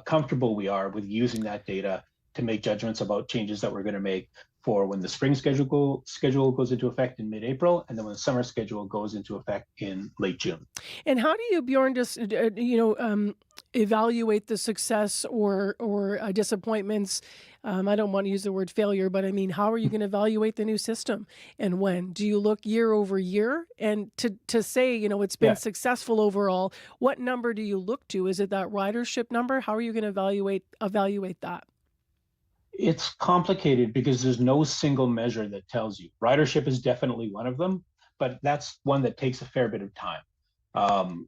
comfortable we are with using that data to make judgments about changes that we're going to make for when the spring schedule goes into effect in mid-April, and then when the summer schedule goes into effect in late June. And how do you, Bjorn, just evaluate the success or disappointments? I don't want to use the word failure, but I mean, how are you going to evaluate the new system, and when? Do you look year over year? And to say, it's been successful overall, what number do you look to? Is it that ridership number? How are you going to evaluate that? It's complicated because there's no single measure that tells you. Ridership is definitely one of them, but that's one that takes a fair bit of time.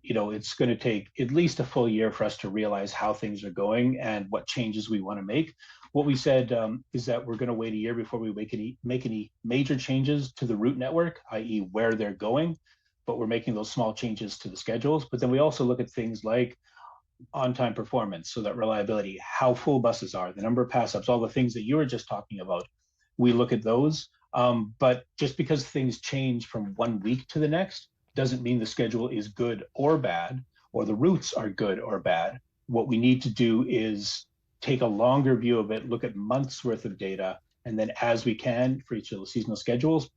It's going to take at least a full year for us to realize how things are going and what changes we want to make. What we said is that we're going to wait a year before we make any major changes to the route network, i.e. where they're going, but we're making those small changes to the schedules. But then we also look at things like on-time performance, so that reliability, how full buses are, the number of pass-ups, all the things that you were just talking about. We look at those, but just because things change from one week to the next doesn't mean the schedule is good or bad, or the routes are good or bad. What we need to do is take a longer view of it, look at months worth of data, and then as we can for each of the seasonal schedules,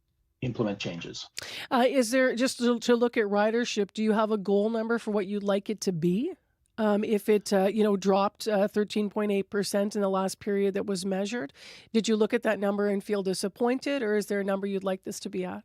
implement changes. Is there, just to look at ridership, do you have a goal number for what you'd like it to be? If it, dropped 13.8% in the last period that was measured, did you look at that number and feel disappointed, or is there a number you'd like this to be at?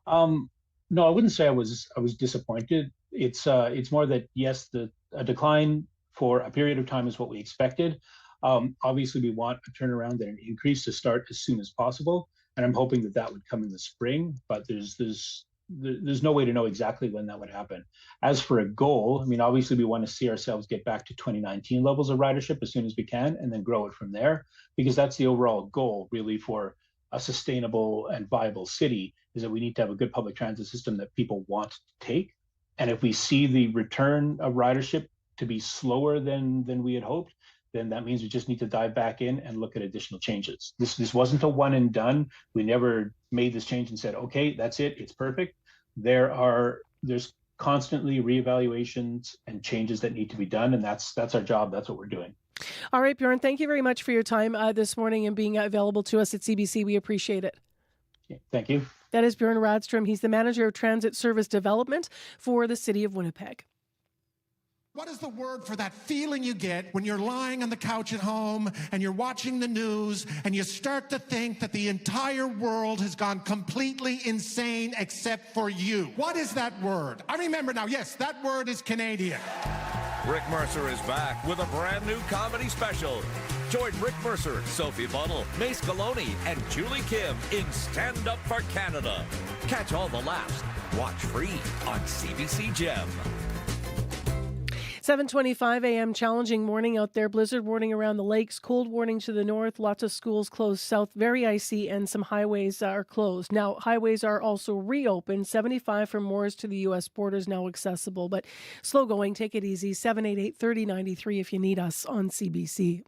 No, I wouldn't say I was disappointed. It's more that yes, a decline for a period of time is what we expected. Obviously, we want a turnaround and an increase to start as soon as possible, and I'm hoping that would come in the spring. But there's no way to know exactly when that would happen. As for a goal, I mean, obviously we want to see ourselves get back to 2019 levels of ridership as soon as we can, and then grow it from there, because that's the overall goal really for a sustainable and viable city, is that we need to have a good public transit system that people want to take. And if we see the return of ridership to be slower than we had hoped, then that means we just need to dive back in and look at additional changes. This wasn't a one and done. We never made this change and said, okay, that's it, it's perfect. There's constantly reevaluations and changes that need to be done, and that's our job. That's what we're doing. All right, Bjorn, thank you very much for your time this morning and being available to us at CBC. We appreciate it. Okay, thank you. That is Bjorn Radstrom. He's the Manager of Transit Service Development for the City of Winnipeg. What is the word for that feeling you get when you're lying on the couch at home and you're watching the news and you start to think that the entire world has gone completely insane except for you? What is that word? I remember now. Yes, that word is Canadian. Rick Mercer is back with a brand new comedy special. Join Rick Mercer, Sophie Buttle, Mace Galone, and Julie Kim in Stand Up for Canada. Catch all the laughs. Watch free on CBC Gem. 7:25 a.m. Challenging morning out there. Blizzard warning around the lakes. Cold warning to the north. Lots of schools closed south. Very icy, and some highways are closed. Now, highways are also reopened. 75 from Moores to the U.S. border is now accessible, but slow going. Take it easy. 788-3093 if you need us on CBC.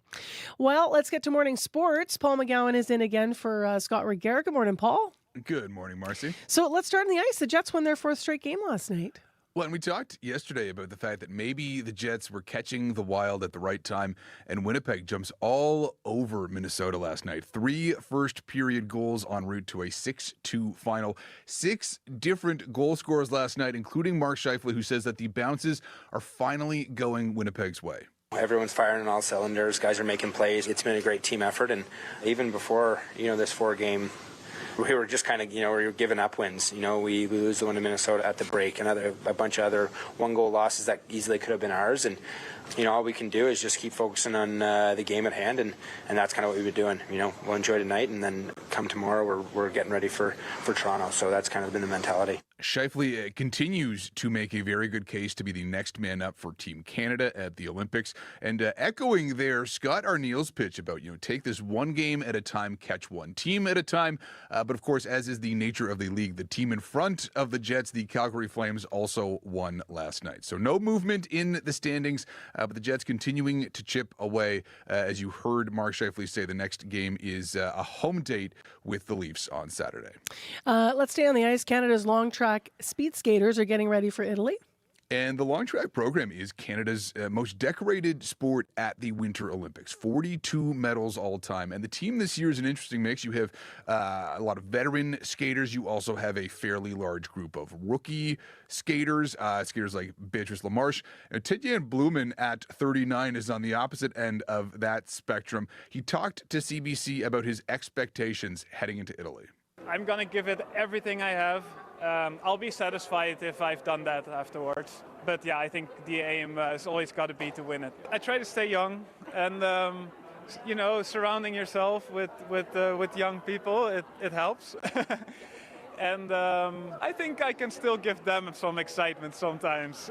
Well, let's get to morning sports. Paul McGowan is in again for Scott Regehr. Good morning, Paul. Good morning, Marcy. So let's start on the ice. The Jets won their fourth straight game last night. Well, and we talked yesterday about the fact that maybe the Jets were catching the Wild at the right time, and Winnipeg jumps all over Minnesota last night. 3 first-period goals en route to a 6-2 final. 6 different goal scorers last night, including Mark Scheifele, who says that the bounces are finally going Winnipeg's way. Everyone's firing on all cylinders. Guys are making plays. It's been a great team effort, and even before, this 4-game, we were just kind of, we were giving up wins. We lose the one to Minnesota at the break, and a bunch of other 1-goal losses that easily could have been ours. And, all we can do is just keep focusing on the game at hand, and that's kind of what we've been doing. We'll enjoy tonight, and then come tomorrow, we're getting ready for Toronto. So that's kind of been the mentality. Scheifele continues to make a very good case to be the next man up for Team Canada at the Olympics. And echoing there, Scott Arniel's pitch about, take this one game at a time, catch one team at a time. But of course, as is the nature of the league, the team in front of the Jets, the Calgary Flames, also won last night. So no movement in the standings, but the Jets continuing to chip away. As you heard Mark Scheifele say, the next game is a home date with the Leafs on Saturday. Let's stay on the ice. Canada's long track speed skaters are getting ready for Italy. And the long track program is Canada's most decorated sport at the Winter Olympics. 42 medals all time. And the team this year is an interesting mix. You have a lot of veteran skaters. You also have a fairly large group of rookie skaters, skaters like Beatrice LaMarche. Tidjan Blumen at 39 is on the opposite end of that spectrum. He talked to CBC about his expectations heading into Italy. I'm going to give it everything I have. I'll be satisfied if I've done that afterwards. But yeah, I think the aim has always got to be to win it. I try to stay young, and surrounding yourself with young people, it helps. And I think I can still give them some excitement sometimes.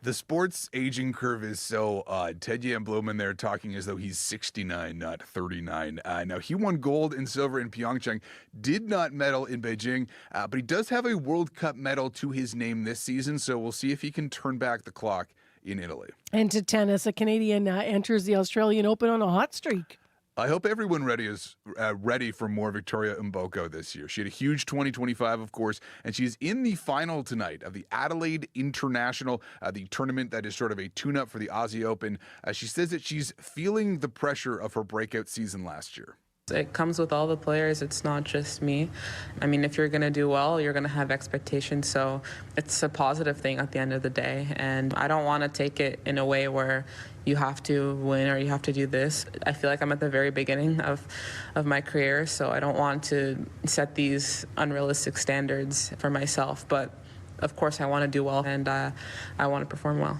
The sports aging curve is so odd. Tidjan Blumen there talking as though he's 69, not 39. Now, he won gold and silver in Pyeongchang, did not medal in Beijing, but he does have a World Cup medal to his name this season, so we'll see if he can turn back the clock in Italy. And to tennis, a Canadian enters the Australian Open on a hot streak. I hope everyone is ready for more Victoria Mboko this year. She had a huge 2025, of course, and she's in the final tonight of the Adelaide International, the tournament that is sort of a tune-up for the Aussie Open. She says that she's feeling the pressure of her breakout season last year. It comes with all the players. It's not just me. I mean, if you're going to do well, you're going to have expectations. So it's a positive thing at the end of the day. And I don't want to take it in a way where you have to win or you have to do this. I feel like I'm at the very beginning of my career, so I don't want to set these unrealistic standards for myself. But of course, I want to do well, and I want to perform well.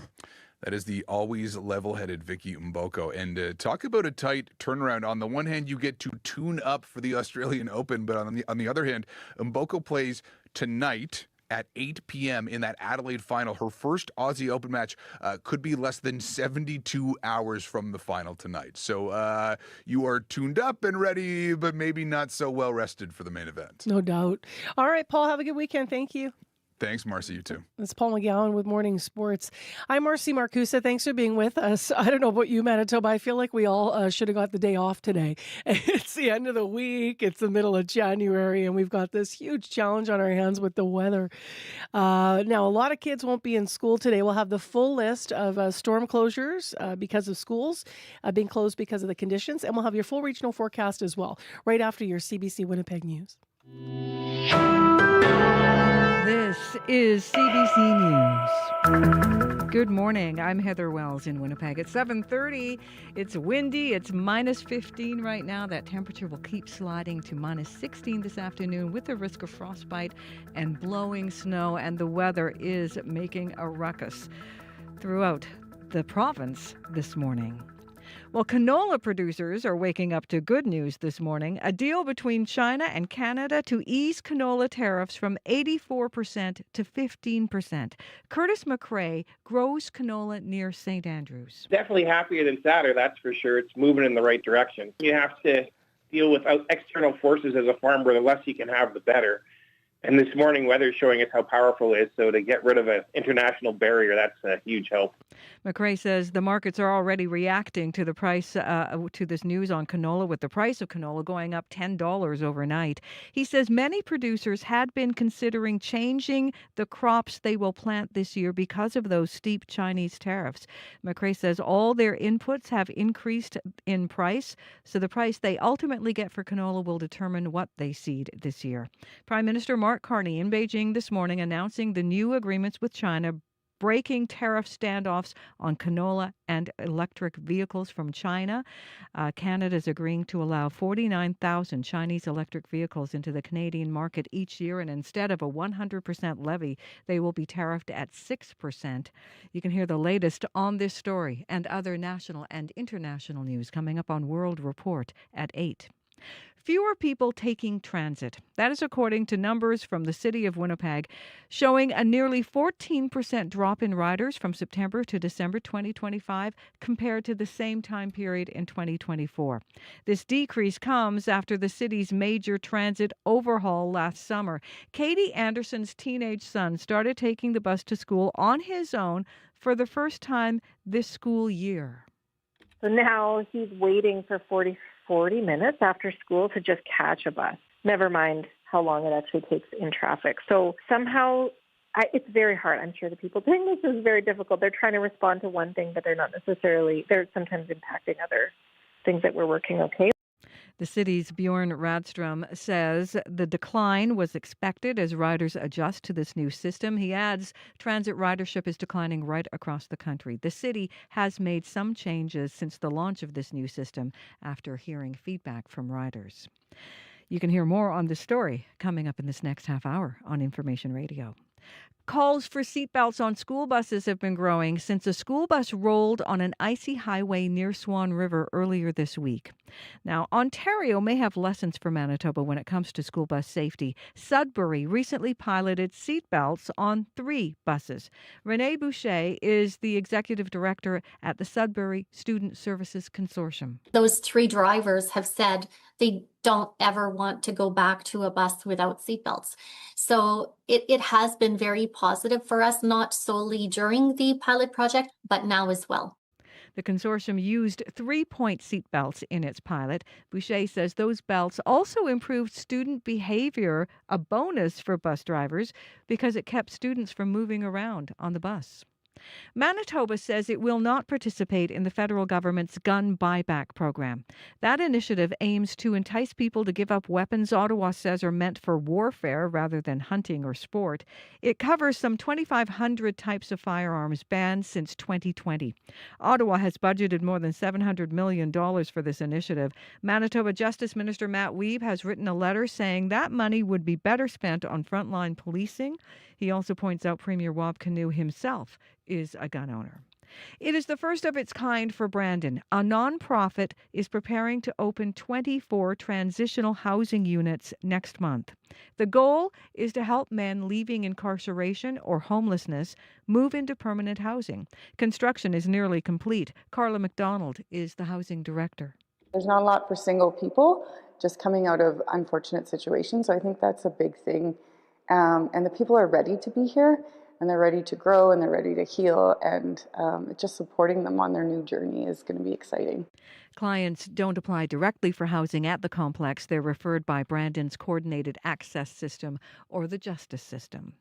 That is the always level-headed Vicky Mboko. And talk about a tight turnaround. On the one hand, you get to tune up for the Australian Open, but on the other hand, Mboko plays tonight at 8 p.m. in that Adelaide final. Her first Aussie Open match could be less than 72 hours from the final tonight. So you are tuned up and ready, but maybe not so well rested for the main event. No doubt. All right, Paul, have a good weekend. Thank you. Thanks, Marcy. You too. It's Paul McGowan with Morning Sports. I'm Marcy Marcusa. Thanks for being with us. I don't know about you, Manitoba. I feel like we all should have got the day off today. It's the end of the week. It's the middle of January, and we've got this huge challenge on our hands with the weather. Now, a lot of kids won't be in school today. We'll have the full list of storm closures because of schools being closed because of the conditions, and we'll have your full regional forecast as well, right after your CBC Winnipeg News. This is CBC News. Good morning. I'm Heather Wells in Winnipeg. It's 7:30. It's windy. It's minus 15 right now. That temperature will keep sliding to minus 16 this afternoon with the risk of frostbite and blowing snow. And the weather is making a ruckus throughout the province this morning. Well, canola producers are waking up to good news this morning. A deal between China and Canada to ease canola tariffs from 84% to 15%. Curtis McRae grows canola near St. Andrews. Definitely happier than sadder, that's for sure. It's moving in the right direction. You have to deal with external forces as a farmer. The less you can have, the better. And this morning, weather's showing us how powerful it is. So to get rid of an international barrier, that's a huge help. McRae says the markets are already reacting to the price, to this news on canola, with the price of canola going up $10 overnight. He says many producers had been considering changing the crops they will plant this year because of those steep Chinese tariffs. McRae says all their inputs have increased in price, so the price they ultimately get for canola will determine what they seed this year. Prime Minister Mark Carney in Beijing this morning announcing the new agreements with China, breaking tariff standoffs on canola and electric vehicles from China. Canada is agreeing to allow 49,000 Chinese electric vehicles into the Canadian market each year, and instead of a 100% levy, they will be tariffed at 6%. You can hear the latest on this story and other national and international news coming up on World Report at 8. Fewer people taking transit. That is according to numbers from the city of Winnipeg, showing a nearly 14% drop in riders from September to December 2025 compared to the same time period in 2024. This decrease comes after the city's major transit overhaul last summer. Katie Anderson's teenage son started taking the bus to school on his own for the first time this school year. So now he's waiting for 40 minutes after school to just catch a bus, never mind how long it actually takes in traffic. So somehow it's very hard. I'm sure the people doing this is very difficult. They're trying to respond to one thing, but they're sometimes impacting other things that we're working okay. The city's Bjorn Radstrom says the decline was expected as riders adjust to this new system. He adds transit ridership is declining right across the country. The city has made some changes since the launch of this new system after hearing feedback from riders. You can hear more on this story coming up in this next half hour on Information Radio. Calls for seatbelts on school buses have been growing since a school bus rolled on an icy highway near Swan River earlier this week. Now, Ontario may have lessons for Manitoba when it comes to school bus safety. Sudbury recently piloted seatbelts on 3 buses. Renee Boucher is the executive director at the Sudbury Student Services Consortium. Those 3 drivers have said they don't ever want to go back to a bus without seatbelts. So it has been very positive for us, not solely during the pilot project, but now as well. The consortium used 3-point seatbelts in its pilot. Boucher says those belts also improved student behavior, a bonus for bus drivers, because it kept students from moving around on the bus. Manitoba says it will not participate in the federal government's gun buyback program. That initiative aims to entice people to give up weapons Ottawa says are meant for warfare rather than hunting or sport. It covers some 2,500 types of firearms banned since 2020. Ottawa has budgeted more than $700 million for this initiative. Manitoba Justice Minister Matt Wiebe has written a letter saying that money would be better spent on frontline policing. He also points out Premier Wab Kinew himself is a gun owner. It is the first of its kind for Brandon. A nonprofit is preparing to open 24 transitional housing units next month. The goal is to help men leaving incarceration or homelessness move into permanent housing. Construction is nearly complete. Carla McDonald is the housing director. There's not a lot for single people just coming out of unfortunate situations, so I think that's a big thing. And the people are ready to be here, and they're ready to grow, and they're ready to heal, and just supporting them on their new journey is going to be exciting. Clients don't apply directly for housing at the complex. They're referred by Brandon's Coordinated Access System or the Justice System.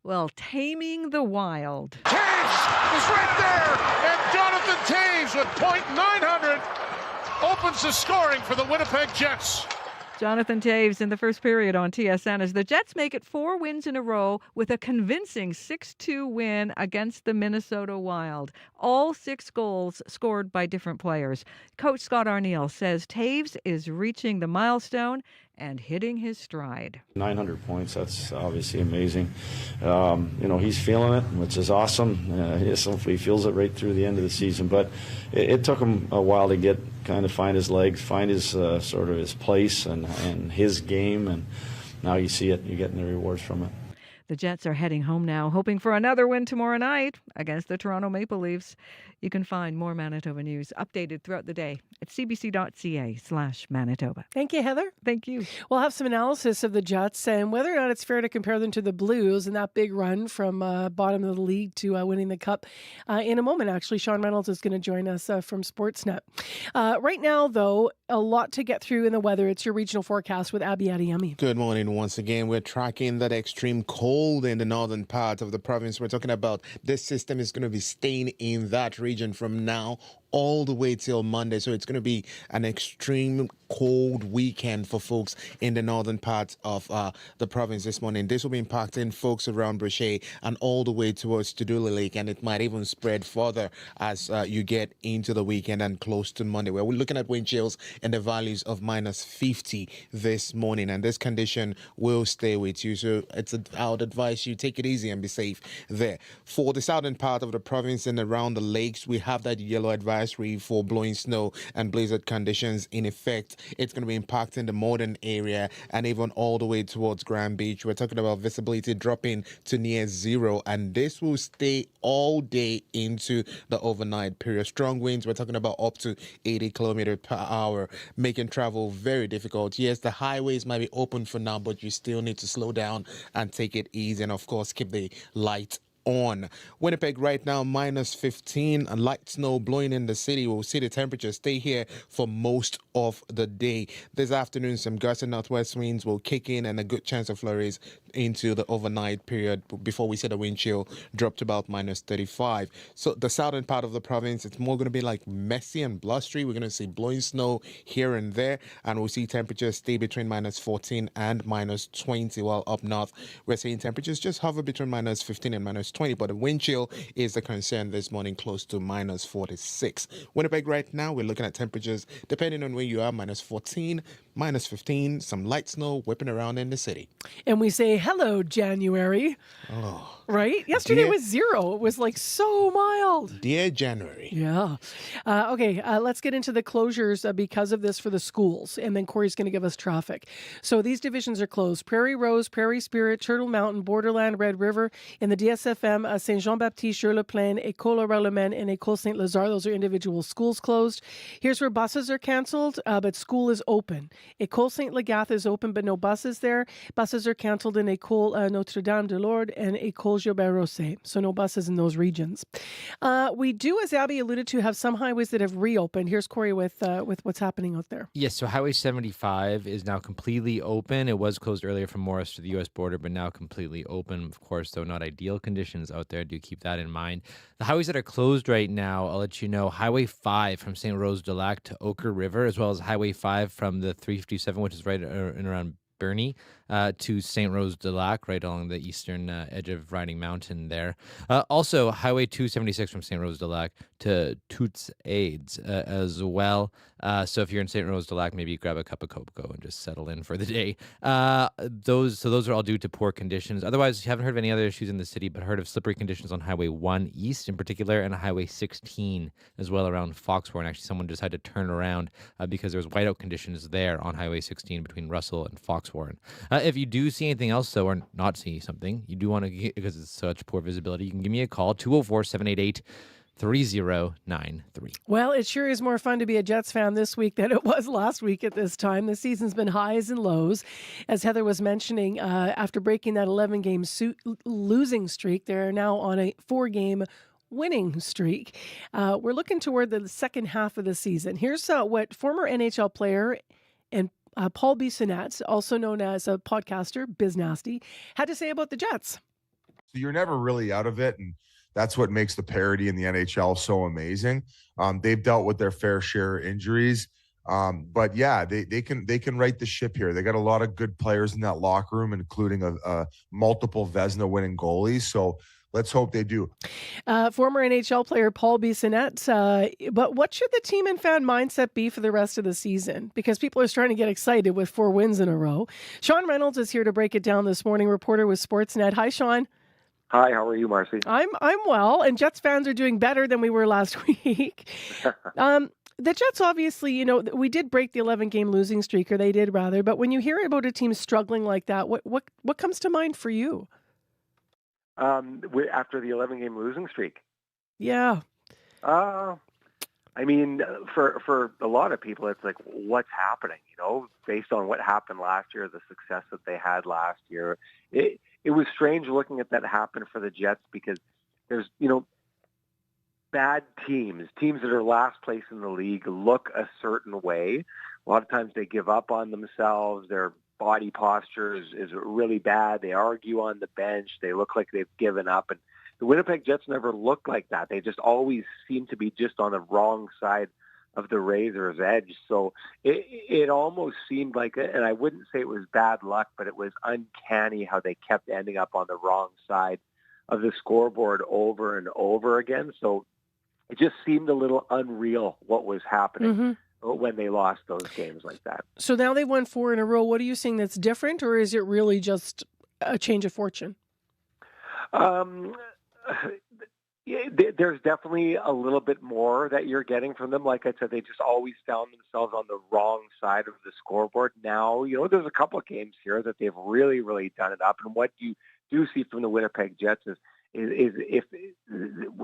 Well, taming the wild. Taves is right there, and Jonathan Taves with .900 opens the scoring for the Winnipeg Jets. Jonathan Taves in the first period on TSN as the Jets make it 4 wins in a row with a convincing 6-2 win against the Minnesota Wild. All 6 goals scored by different players. Coach Scott Arniel says Taves is reaching the milestone and hitting his stride. 900 points, that's obviously amazing. He's feeling it, which is awesome. Hopefully he feels it right through the end of the season. But it took him a while to find his legs, find his sort of his place and his game. And now you see it, you're getting the rewards from it. The Jets are heading home now, hoping for another win tomorrow night against the Toronto Maple Leafs. You can find more Manitoba news updated throughout the day at cbc.ca/Manitoba. Thank you, Heather. Thank you. We'll have some analysis of the Jets and whether or not it's fair to compare them to the Blues and that big run from bottom of the league to winning the Cup in a moment. Actually, Sean Reynolds is going to join us from Sportsnet. Right now, though, a lot to get through in the weather. It's your regional forecast with Abby Adiyemi. Good morning once again. We're tracking that extreme cold in the northern part of the province. We're talking about this system is going to be staying in that region from now all the way till Monday. So it's going to be an extreme cold weekend for folks in the northern part of the province this morning. This will be impacting folks around Brochet and all the way towards Tudula Lake, and it might even spread further as you get into the weekend and close to Monday, where we're looking at wind chills in the values of -50 this morning, and this condition will stay with you. So I would advise you take it easy and be safe there. For the southern part of the province and around the lakes, we have that yellow advisory for blowing snow and blizzard conditions in effect. It's going to be impacting the Morden area and even all the way towards Grand Beach. We're talking about visibility dropping to near zero, and this will stay all day into the overnight period. Strong winds, we're talking about up to 80 kilometers per hour, making travel very difficult. Yes, the highways might be open for now, but you still need to slow down and take it easy, and of course keep the light on. Winnipeg right now -15, and light snow blowing in the city. We'll see the temperature stay here for most of the day. This afternoon, some gusty northwest winds will kick in and a good chance of flurries into the overnight period before we see the wind chill drop to about -35. So the southern part of the province, it's more going to be like messy and blustery. We're going to see blowing snow here and there, and we'll see temperatures stay between -14 and -20, while up north we're seeing temperatures just hover between -15 and -20, but the wind chill is the concern this morning, close to -46. Winnipeg right now, we're looking at temperatures, depending on where you are, -14, -15, some light snow whipping around in the city. And we say, hello, January. Oh. Right? Yesterday was 0. It was like so mild. Dear January. Yeah. Okay, let's get into the closures because of this for the schools. And then Corey's going to give us traffic. So these divisions are closed. Prairie Rose, Prairie Spirit, Turtle Mountain, Borderland, Red River. In the DSFM, Saint-Jean-Baptiste, Sur-le-Plain, École Laurent-Le-Maine, and École Saint-Lazare. Those are individual schools closed. Here's where buses are canceled, but school is open. École Saint-Lagathe is open, but no buses there. Buses are canceled in École Notre-Dame de Lourdes and École Gilbert-Rosset, so no buses in those regions. We do, as Abby alluded to, have some highways that have reopened. Here's Corey with what's happening out there. Yes, so Highway 75 is now completely open. It was closed earlier from Morris to the U.S. border, but now completely open. Of course, though not ideal conditions out there. Do keep that in mind. The highways that are closed right now, I'll let you know, Highway 5 from St. Rose-de-Lac to Ochre River, as well as Highway 5 from the 357, which is right in around Burnie, to St. Rose-de-Lac, right along the eastern edge of Riding Mountain there. Also, Highway 276 from St. Rose-de-Lac to Toots Aids as well. So if you're in St. Rose-de-Lac, maybe grab a cup of cocoa and just settle in for the day. Those are all due to poor conditions. Otherwise, you haven't heard of any other issues in the city, but heard of slippery conditions on Highway 1 East in particular, and Highway 16 as well around Foxhorn. Actually, someone decided to turn around because there was whiteout conditions there on Highway 16 between Russell and Foxhorn. If you do see anything else, though, or not see something, you do want to, because it's such poor visibility, you can give me a call, 204-788-3093. Well, it sure is more fun to be a Jets fan this week than it was last week at this time. The season's been highs and lows. As Heather was mentioning, after breaking that 11-game losing streak, they're now on a 4-game winning streak. We're looking toward the second half of the season. Here's what former NHL player and Paul Bissonnette, also known as a podcaster, Biz Nasty, had to say about the Jets. So you're never really out of it, and that's what makes the parity in the NHL so amazing. They've dealt with their fair share of injuries, but yeah, they can right the ship here. They got a lot of good players in that locker room, including a multiple Vezina winning goalies. So let's hope they do. Former NHL player Paul Bissonnette. But what should the team and fan mindset be for the rest of the season? Because people are starting to get excited with 4 wins in a row. Sean Reynolds is here to break it down this morning, reporter with Sportsnet. Hi, Sean. Hi, how are you, Marcy? I'm well, and Jets fans are doing better than we were last week. The Jets, obviously, we did break the 11-game losing streak, or they did rather. But when you hear about a team struggling like that, what comes to mind for you? After the 11-game losing streak. Yeah. I mean, for a lot of people, it's like, what's happening? Based on what happened last year, the success that they had last year, it was strange looking at that happen for the Jets because there's, bad teams that are last place in the league look a certain way. A lot of times they give up on themselves. Their body posture is really bad. They argue on the bench. They look like they've given up. And the Winnipeg Jets never look like that. They just always seem to be just on the wrong side of the razor's edge. So it almost seemed like, and I wouldn't say it was bad luck, but it was uncanny how they kept ending up on the wrong side of the scoreboard over and over again. So it just seemed a little unreal what was happening when they lost those games like that. So now they won 4 in a row. What are you seeing that's different, or is it really just a change of fortune? There's definitely a little bit more that you're getting from them. Like I said, they just always found themselves on the wrong side of the scoreboard. Now, there's a couple of games here that they've really, really done it up. And what you do see from the Winnipeg Jets is if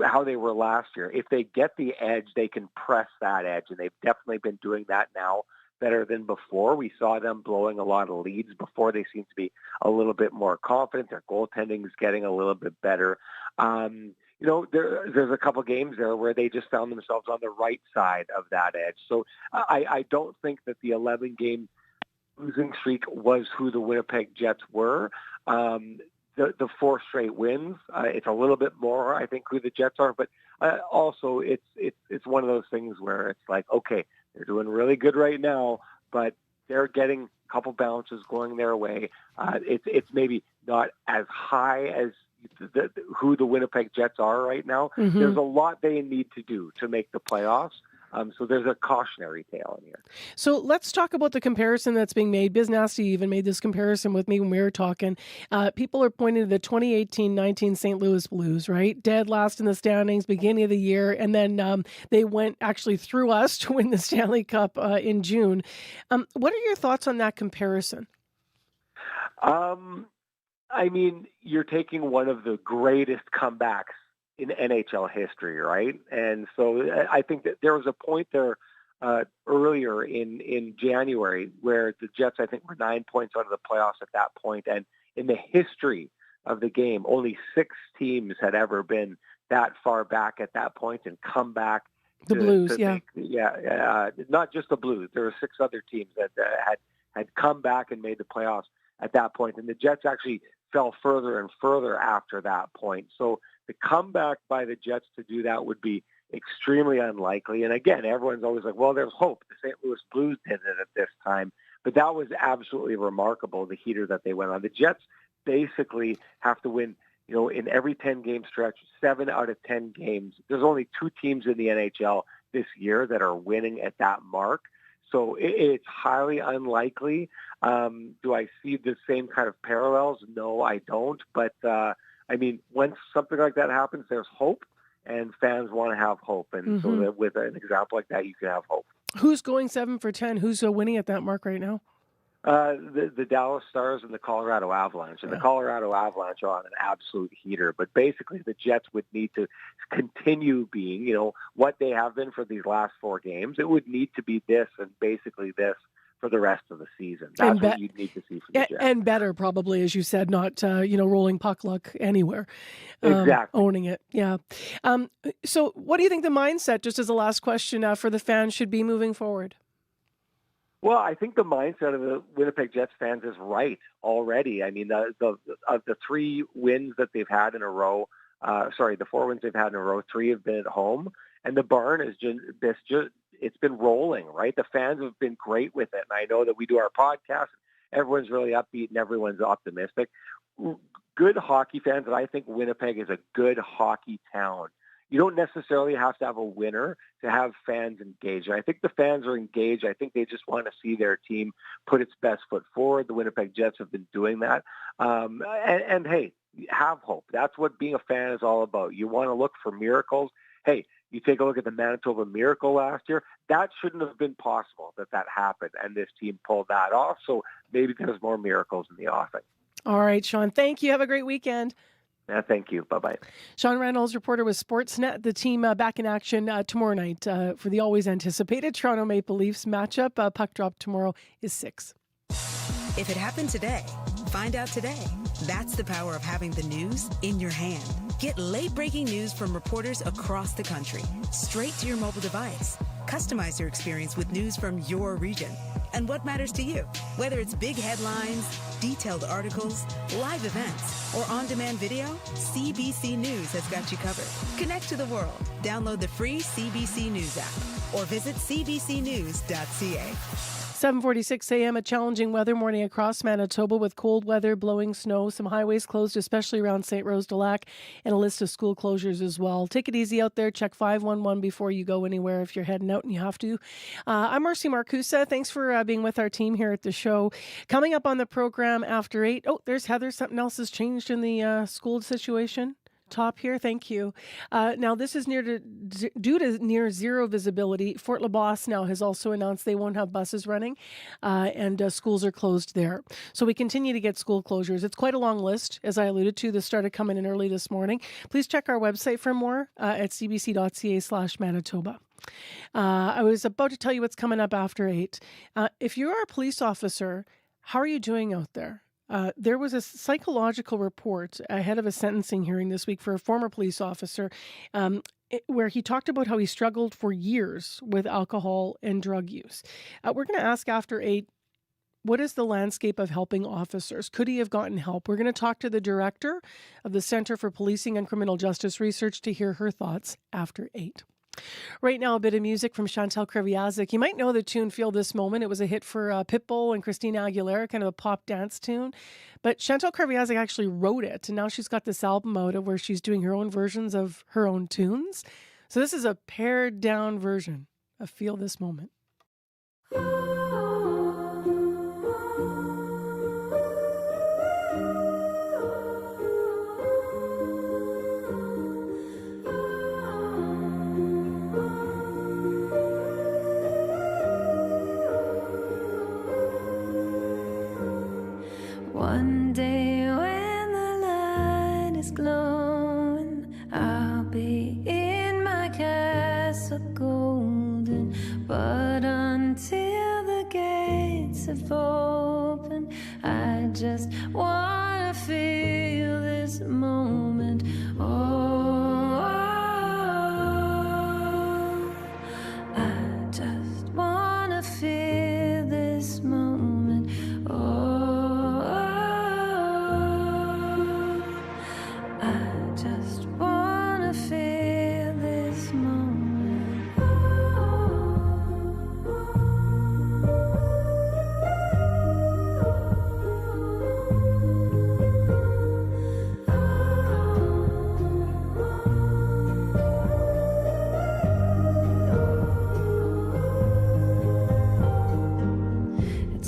how they were last year. If they get the edge, they can press that edge, and they've definitely been doing that now better than before. We saw them blowing a lot of leads before. They seem to be a little bit more confident. Their goaltending is getting a little bit better. There's a couple games there where they just found themselves on the right side of that edge. So I don't think that the 11-game losing streak was who the Winnipeg Jets were. The 4 straight wins, it's a little bit more, I think, who the Jets are. But also, it's one of those things where it's like, okay, they're doing really good right now, but they're getting a couple bounces going their way. It's maybe not as high as who the Winnipeg Jets are right now. Mm-hmm. There's a lot they need to do to make the playoffs. So there's a cautionary tale in here. So let's talk about the comparison that's being made. Biz Nasty even made this comparison with me when we were talking. People are pointing to the 2018-19 St. Louis Blues, right? Dead last in the standings, beginning of the year. And then they went actually through us to win the Stanley Cup in June. What are your thoughts on that comparison? I mean, you're taking one of the greatest comebacks in NHL history, right? And so I think that there was a point there earlier in January where the Jets, I think, were 9 points out of the playoffs at that point. And in the history of the game, only 6 teams had ever been that far back at that point and come back. The Blues, yeah. Not just the Blues. There were 6 other teams that had come back and made the playoffs at that point. And the Jets actually fell further and further after that point. So the comeback by the Jets to do that would be extremely unlikely. And again, everyone's always like, well, there's hope. The St. Louis Blues did it at this time. But that was absolutely remarkable, the heater that they went on. The Jets basically have to win, in every 10-game stretch, 7 out of 10 games. There's only 2 teams in the NHL this year that are winning at that mark. So it's highly unlikely. Do I see the same kind of parallels? No, I don't. But, once something like that happens, there's hope, and fans want to have hope. And so that with an example like that, you can have hope. Who's going 7 for 10? Who's winning at that mark right now? The Dallas Stars and the Colorado Avalanche. And the Colorado Avalanche are on an absolute heater. But basically, the Jets would need to continue being, what they have been for these last 4 games. It would need to be this and basically this for the rest of the season. That's what you'd need to see from the Jets. And better, probably, as you said, not, rolling puck luck anywhere. Exactly. Owning it, yeah. So what do you think the mindset, just as a last question, for the fans should be moving forward? Well, I think the mindset of the Winnipeg Jets fans is right already. I mean, of the 3 wins that they've had in a row, the 4 wins they've had in a row, 3 have been at home. And the barn is it's been rolling, right? The fans have been great with it. And I know that we do our podcast, everyone's really upbeat and everyone's optimistic. good hockey fans, and I think Winnipeg is a good hockey town. You don't necessarily have to have a winner to have fans engaged. And I think the fans are engaged. I think they just want to see their team put its best foot forward. The Winnipeg Jets have been doing that. And hey, have hope. That's what being a fan is all about. You want to look for miracles. Hey, you take a look at the Manitoba Miracle last year. That shouldn't have been possible that happened, and this team pulled that off. So maybe there's more miracles in the offing. All right, Sean. Thank you. Have a great weekend. Yeah, thank you. Bye-bye. Sean Reynolds, reporter with Sportsnet. The team back in action tomorrow night for the always anticipated Toronto Maple Leafs matchup. Puck drop tomorrow is 6. If it happened today, find out today. That's the power of having the news in your hand. Get late-breaking news from reporters across the country, straight to your mobile device. Customize your experience with news from your region and what matters to you. Whether it's big headlines, detailed articles, live events, or on-demand video, CBC News has got you covered. Connect to the world. Download the free CBC News app or visit cbcnews.ca. 7:46 a.m. A challenging weather morning across Manitoba with cold weather, blowing snow, some highways closed, especially around St. Rose-de-Lac, and a list of school closures as well. Take it easy out there. Check 511 before you go anywhere if you're heading out and you have to. I'm Marcy Marcusa. Thanks for being with our team here at the show. Coming up on the program after 8. Oh, there's Heather. Something else has changed in the school situation. Top here, thank you. Now, this is due to near zero visibility. Fort LaBosse now has also announced they won't have buses running, and schools are closed there. So we continue to get school closures. It's quite a long list, as I alluded to. This started coming in early this morning. Please check our website for more at cbc.ca/Manitoba. I was about to tell you what's coming up after 8. If you're a police officer, how are you doing out there? There was a psychological report ahead of a sentencing hearing this week for a former police officer where he talked about how he struggled for years with alcohol and drug use. We're going to ask after 8, what is the landscape of helping officers? Could he have gotten help? We're going to talk to the director of the Center for Policing and Criminal Justice Research to hear her thoughts after 8. Right now, a bit of music from Chantal Kreviazuk. You might know the tune Feel This Moment. It was a hit for Pitbull and Christina Aguilera, kind of a pop dance tune. But Chantal Kreviazuk actually wrote it, and now she's got this album out where she's doing her own versions of her own tunes. So this is a pared down version of Feel This Moment. One day when the light is glowing, I'll be in my castle golden. But until the gates have opened, I just wanna feel this moment. Oh, I just wanna feel this moment. Oh,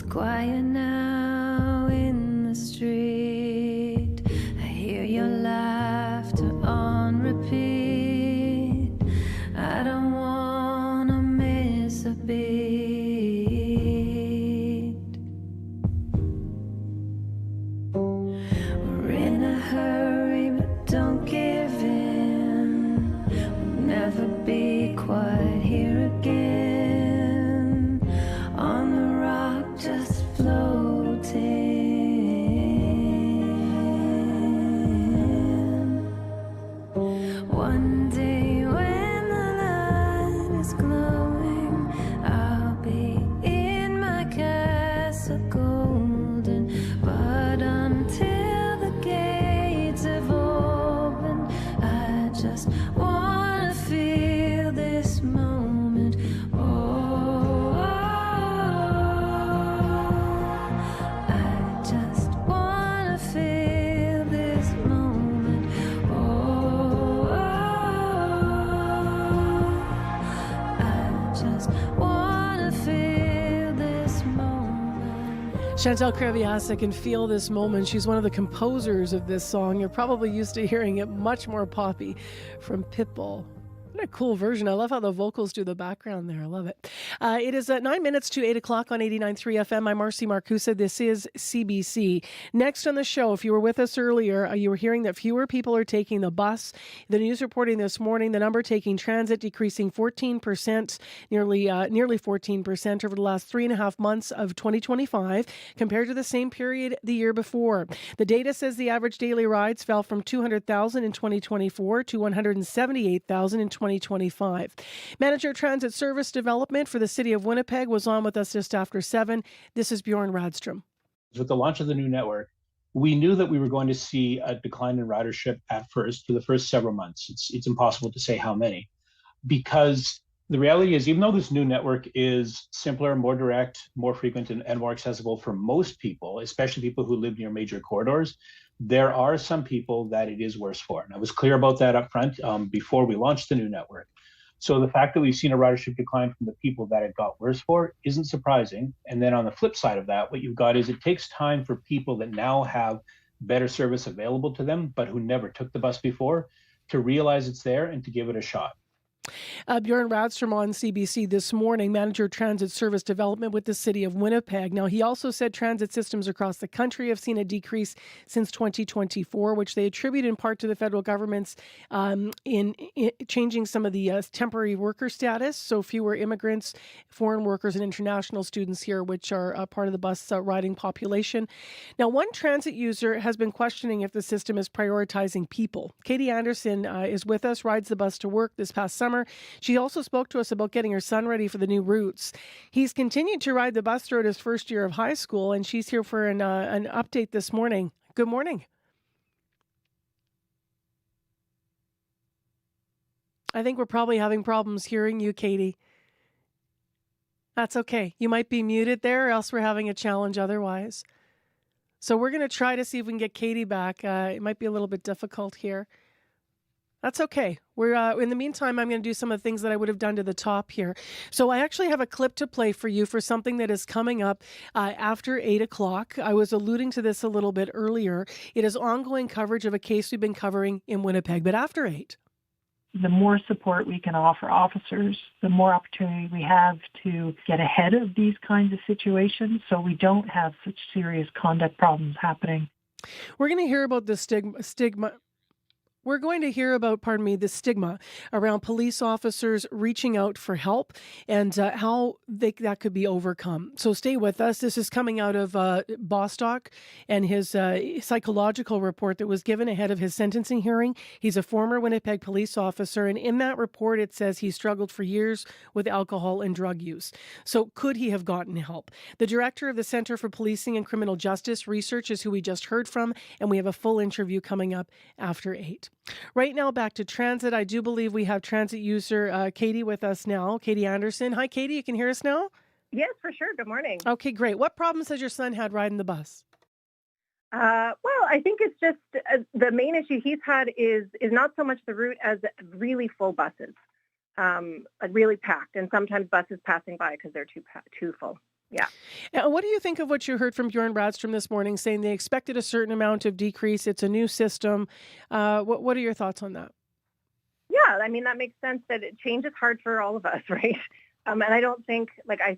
quiet now in the street. I hear your laughter on repeat. I don't wanna miss a beat. We're in a hurry, but don't give in. We'll never be quite here again. On the rock, just floating. One day when the light is glowing, I'll be in my castle golden. But until the gates have opened, I just wanna feel this moment. Oh, I just wanna feel this Chantal Creviasa can feel this moment. She's one of the composers of this song. You're probably used to hearing it much more poppy from Pitbull. What a cool version. I love how the vocals do the background there. I love it. It is 9 minutes to 8 o'clock on 89.3 FM. I'm Marcy Marcusa. This is CBC. Next on the show, if you were with us earlier, you were hearing that fewer people are taking the bus. The news reporting this morning, the number taking transit decreasing 14%, nearly 14% over the last 3.5 months of 2025 compared to the same period the year before. The data says the average daily rides fell from 200,000 in 2024 to 178,000 in 2025. Manager Transit Service Development for the City of Winnipeg was on with us just after 7. This is Bjorn Radstrom. With the launch of the new network, we knew that we were going to see a decline in ridership at first for the first several months. It's impossible to say how many, because the reality is, even though this new network is simpler, more direct, more frequent, and more accessible for most people, especially people who live near major corridors, there are some people that it is worse for. And I was clear about that up front before we launched the new network. So the fact that we've seen a ridership decline from the people that it got worse for isn't surprising. And then on the flip side of that, what you've got is it takes time for people that now have better service available to them, but who never took the bus before, to realize it's there and to give it a shot. Bjorn Radstrom on CBC this morning, Manager Transit Service Development with the City of Winnipeg. Now, he also said transit systems across the country have seen a decrease since 2024, which they attribute in part to the federal government's in changing some of the temporary worker status. So fewer immigrants, foreign workers, and international students here, which are a part of the bus riding population. Now, one transit user has been questioning if the system is prioritizing people. Katie Anderson is with us, rides the bus to work this past summer. She also spoke to us about getting her son ready for the new routes. He's continued to ride the bus throughout his first year of high school, and she's here for an update this morning. Good morning. I think we're probably having problems hearing you, Katie. That's okay. You might be muted there, or else we're having a challenge otherwise. So we're going to try to see if we can get Katie back. It might be a little bit difficult here. That's okay. We're in the meantime, I'm going to do some of the things that I would have done to the top here. So I actually have a clip to play for you for something that is coming up after 8 o'clock. I was alluding to this a little bit earlier. It is ongoing coverage of a case we've been covering in Winnipeg, but after 8. The more support we can offer officers, the more opportunity we have to get ahead of these kinds of situations so we don't have such serious conduct problems happening. We're going to hear about the stigma. We're going to hear about, the stigma around police officers reaching out for help and how that could be overcome. So stay with us. This is coming out of Bostock and his psychological report that was given ahead of his sentencing hearing. He's a former Winnipeg police officer, and in that report it says he struggled for years with alcohol and drug use. So could he have gotten help? The director of the Centre for Policing and Criminal Justice Research is who we just heard from, and we have a full interview coming up after 8. Right now, back to transit. I do believe we have transit user Katie with us now. Katie Anderson. Hi, Katie. You can hear us now? Yes, for sure. Good morning. Okay, great. What problems has your son had riding the bus? Well, I think it's just the main issue he's had is not so much the route as really full buses, really packed, and sometimes buses passing by because they're too full. Yeah. And what do you think of what you heard from Bjorn Radstrom this morning, saying they expected a certain amount of decrease? It's a new system. What are your thoughts on that? Yeah, I mean, that makes sense that change is hard for all of us, right? And I don't think, as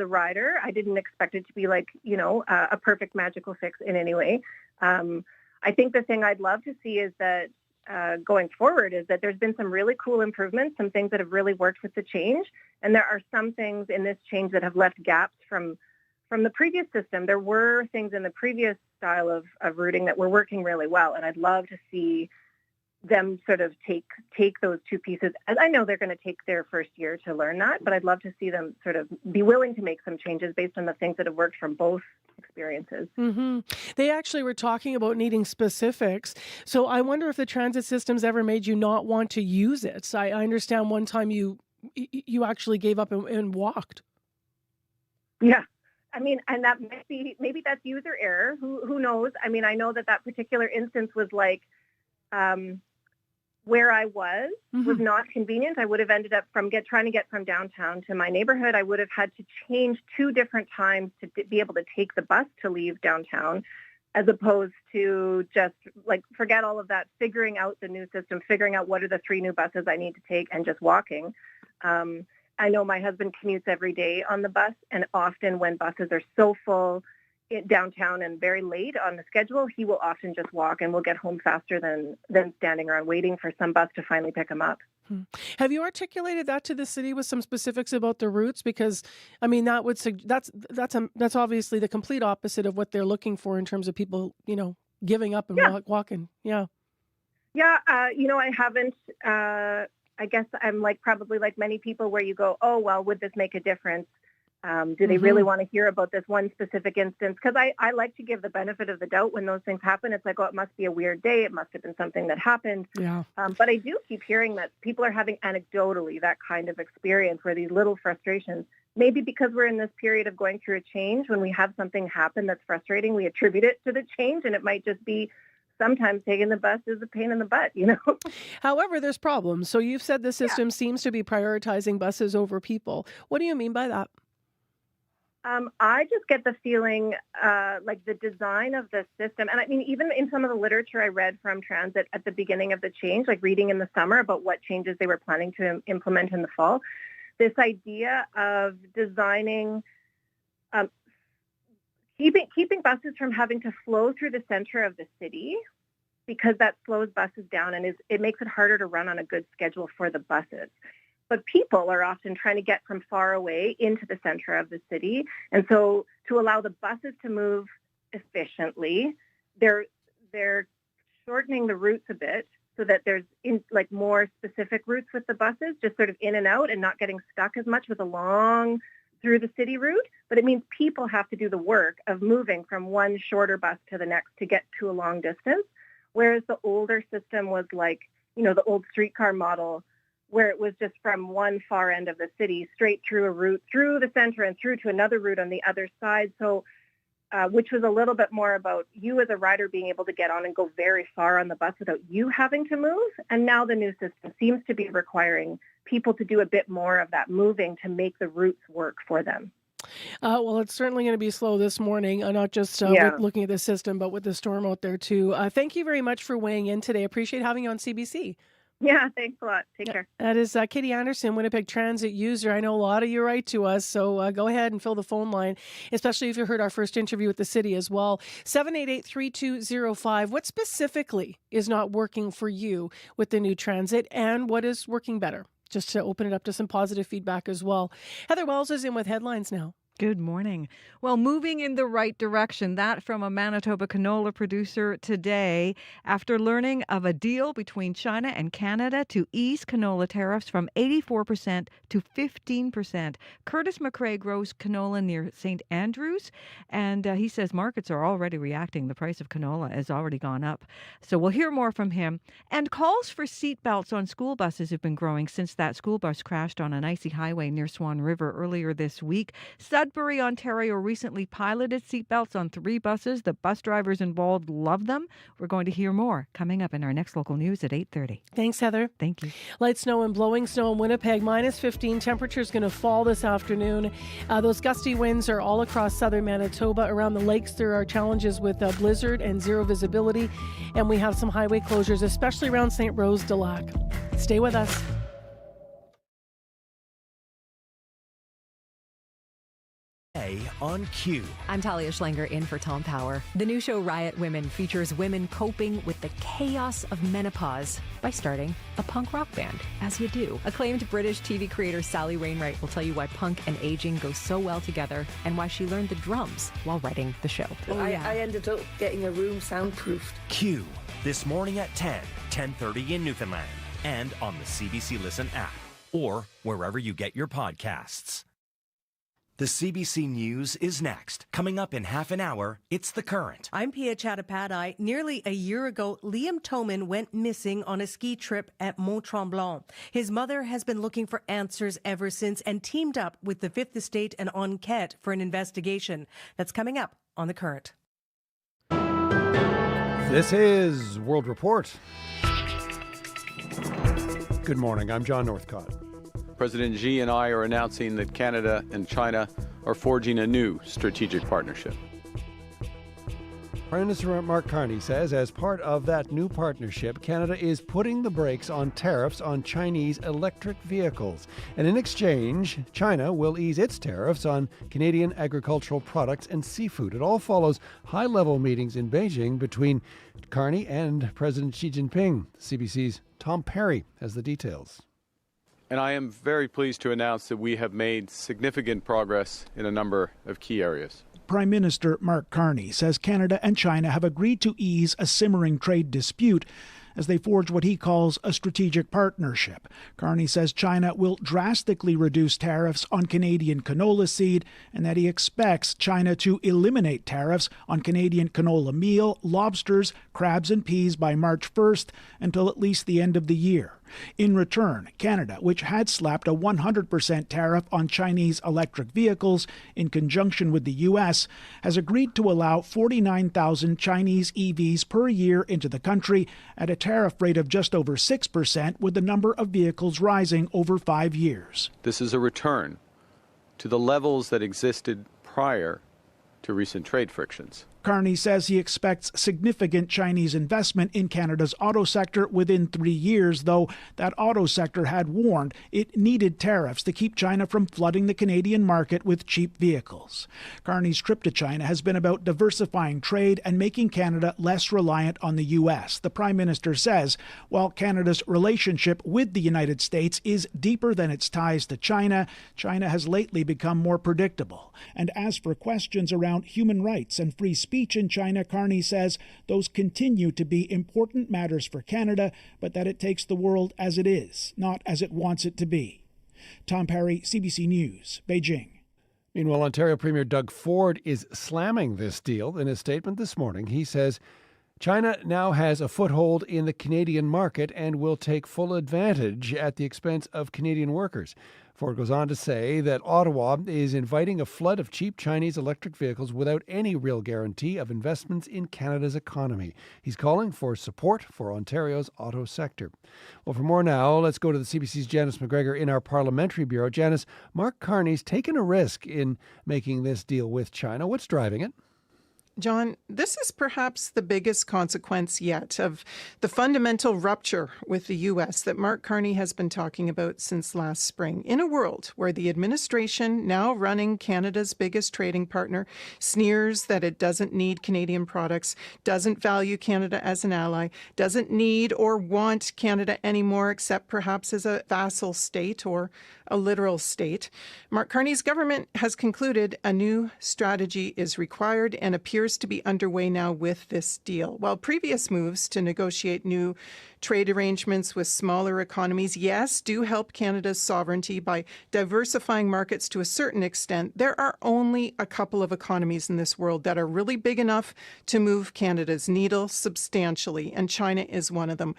a rider, I didn't expect it to be a perfect magical fix in any way. I think the thing I'd love to see is that going forward is that there's been some really cool improvements, some things that have really worked with the change. And there are some things in this change that have left gaps from the previous system. There were things in the previous style of routing that were working really well. And I'd love to see them sort of take those two pieces. As I know they're going to take their first year to learn that, but I'd love to see them sort of be willing to make some changes based on the things that have worked from both experiences. Mm-hmm. They actually were talking about needing specifics. So I wonder if the transit system's ever made you not want to use it. So I understand one time you actually gave up and walked. Yeah. I mean, and that might be, maybe that's user error. Who knows? I mean, I know that particular instance was where I was not convenient. I would have ended up trying to get from downtown to my neighborhood. I would have had to change 2 different times to be able to take the bus to leave downtown, as opposed to just forget all of that, figuring out the new system, figuring out what are the 3 new buses I need to take, and just walking. I know my husband commutes every day on the bus, and often when buses are so full downtown and very late on the schedule, he will often just walk and will get home faster than standing around waiting for some bus to finally pick him up. Have you articulated that to the city with some specifics about the routes? Because I mean, that's obviously the complete opposite of what they're looking for in terms of people, giving up and walking. Yeah. Yeah. I haven't. I guess I'm probably like many people, where you go, oh well, would this make a difference? Do they really want to hear about this one specific instance? Because I like to give the benefit of the doubt when those things happen. It's like, oh, it must be a weird day. It must have been something that happened. Yeah. But I do keep hearing that people are having anecdotally that kind of experience, where these little frustrations, maybe because we're in this period of going through a change, when we have something happen that's frustrating, we attribute it to the change, and it might just be sometimes taking the bus is a pain in the butt, However, there's problems. So you've said the system seems to be prioritizing buses over people. What do you mean by that? I just get the feeling the design of the system, and I mean, even in some of the literature I read from transit at the beginning of the change, reading in the summer about what changes they were planning to implement in the fall, this idea of designing, keeping buses from having to flow through the center of the city, because that slows buses down and it makes it harder to run on a good schedule for the buses. But people are often trying to get from far away into the center of the city. And so to allow the buses to move efficiently, they're shortening the routes a bit so that there's more specific routes with the buses, just sort of in and out, and not getting stuck as much with a long through the city route. But it means people have to do the work of moving from one shorter bus to the next to get to a long distance. Whereas the older system was the old streetcar model, where it was just from one far end of the city straight through a route through the center and through to another route on the other side. So, which was a little bit more about you as a rider being able to get on and go very far on the bus without you having to move. And now the new system seems to be requiring people to do a bit more of that moving to make the routes work for them. Well, it's certainly going to be slow this morning, not just with looking at the system, but with the storm out there too. Thank you very much for weighing in today. Appreciate having you on CBC. Yeah, thanks a lot. Take care. That is Katie Anderson, Winnipeg Transit user. I know a lot of you write to us, so go ahead and fill the phone line, especially if you heard our first interview with the city as well. 788-3205. What specifically is not working for you with the new transit, and what is working better? Just to open it up to some positive feedback as well. Heather Wells is in with headlines now. Good morning. Well, moving in the right direction, that from a Manitoba canola producer today, after learning of a deal between China and Canada to ease canola tariffs from 84% to 15%. Curtis McRae grows canola near St. Andrews, and he says markets are already reacting. The price of canola has already gone up. So we'll hear more from him. And calls for seatbelts on school buses have been growing since that school bus crashed on an icy highway near Swan River earlier this week. Sudbury, Ontario recently piloted seatbelts on 3 buses. The bus drivers involved love them. We're going to hear more coming up in our next local news at 8:30. Thanks, Heather. Thank you. Light snow and blowing snow in Winnipeg, -15. Temperature's going to fall this afternoon. Those gusty winds are all across southern Manitoba. Around the lakes, there are challenges with blizzard and zero visibility. And we have some highway closures, especially around St. Rose de Lac. Stay with us. On Q. I'm Talia Schlanger in for Tom Power. The new show Riot Women features women coping with the chaos of menopause by starting a punk rock band, as you do. Acclaimed British TV creator Sally Wainwright will tell you why punk and aging go so well together and why she learned the drums while writing the show. I ended up getting a room soundproofed. Q. This morning at 10:30 in Newfoundland, and on the CBC Listen app, or wherever you get your podcasts. The CBC News is next. Coming up in half an hour, it's The Current. I'm Pia Chattopadhyay. Nearly a year ago, Liam Toman went missing on a ski trip at Mont Tremblant. His mother has been looking for answers ever since and teamed up with the Fifth Estate and Enquête for an investigation. That's coming up on The Current. This is World Report. Good morning. I'm John Northcott. President Xi and I are announcing that Canada and China are forging a new strategic partnership. Prime Minister Mark Carney says as part of that new partnership, Canada is putting the brakes on tariffs on Chinese electric vehicles. And in exchange, China will ease its tariffs on Canadian agricultural products and seafood. It all follows high-level meetings in Beijing between Carney and President Xi Jinping. CBC's Tom Perry has the details. And I am very pleased to announce that we have made significant progress in a number of key areas. Prime Minister Mark Carney says Canada and China have agreed to ease a simmering trade dispute as they forge what he calls a strategic partnership. Carney says China will drastically reduce tariffs on Canadian canola seed and that he expects China to eliminate tariffs on Canadian canola meal, lobsters, crabs and peas by March 1st until at least the end of the year. In return, Canada, which had slapped a 100% tariff on Chinese electric vehicles in conjunction with the U.S., has agreed to allow 49,000 Chinese EVs per year into the country at a tariff rate of just over 6%, with the number of vehicles rising over 5 years. This is a return to the levels that existed prior to recent trade frictions. Carney says he expects significant Chinese investment in Canada's auto sector within 3 years, though that auto sector had warned it needed tariffs to keep China from flooding the Canadian market with cheap vehicles. Carney's trip to China has been about diversifying trade and making Canada less reliant on the U.S. The Prime Minister says while Canada's relationship with the United States is deeper than its ties to China, China has lately become more predictable. And as for questions around human rights and free speech in China, Carney says those continue to be important matters for Canada, but that it takes the world as it is, not as it wants it to be. Tom Perry, CBC News, Beijing. Meanwhile, Ontario Premier Doug Ford is slamming this deal. In a statement this morning, he says China now has a foothold in the Canadian market and will take full advantage at the expense of Canadian workers. Ford goes on to say that Ottawa is inviting a flood of cheap Chinese electric vehicles without any real guarantee of investments in Canada's economy. He's calling for support for Ontario's auto sector. Well, for more now, let's go to the CBC's Janice McGregor in our Parliamentary Bureau. Janice, Mark Carney's taken a risk in making this deal with China. What's driving it? John, this is perhaps the biggest consequence yet of the fundamental rupture with the U.S. that Mark Carney has been talking about since last spring. In a world where the administration, now running Canada's biggest trading partner, sneers that it doesn't need Canadian products, doesn't value Canada as an ally, doesn't need or want Canada anymore except perhaps as a vassal state or a literal state, Mark Carney's government has concluded a new strategy is required and appears to be underway now with this deal. While previous moves to negotiate new trade arrangements with smaller economies, yes, do help Canada's sovereignty by diversifying markets to a certain extent, there are only a couple of economies in this world that are really big enough to move Canada's needle substantially, and China is one of them.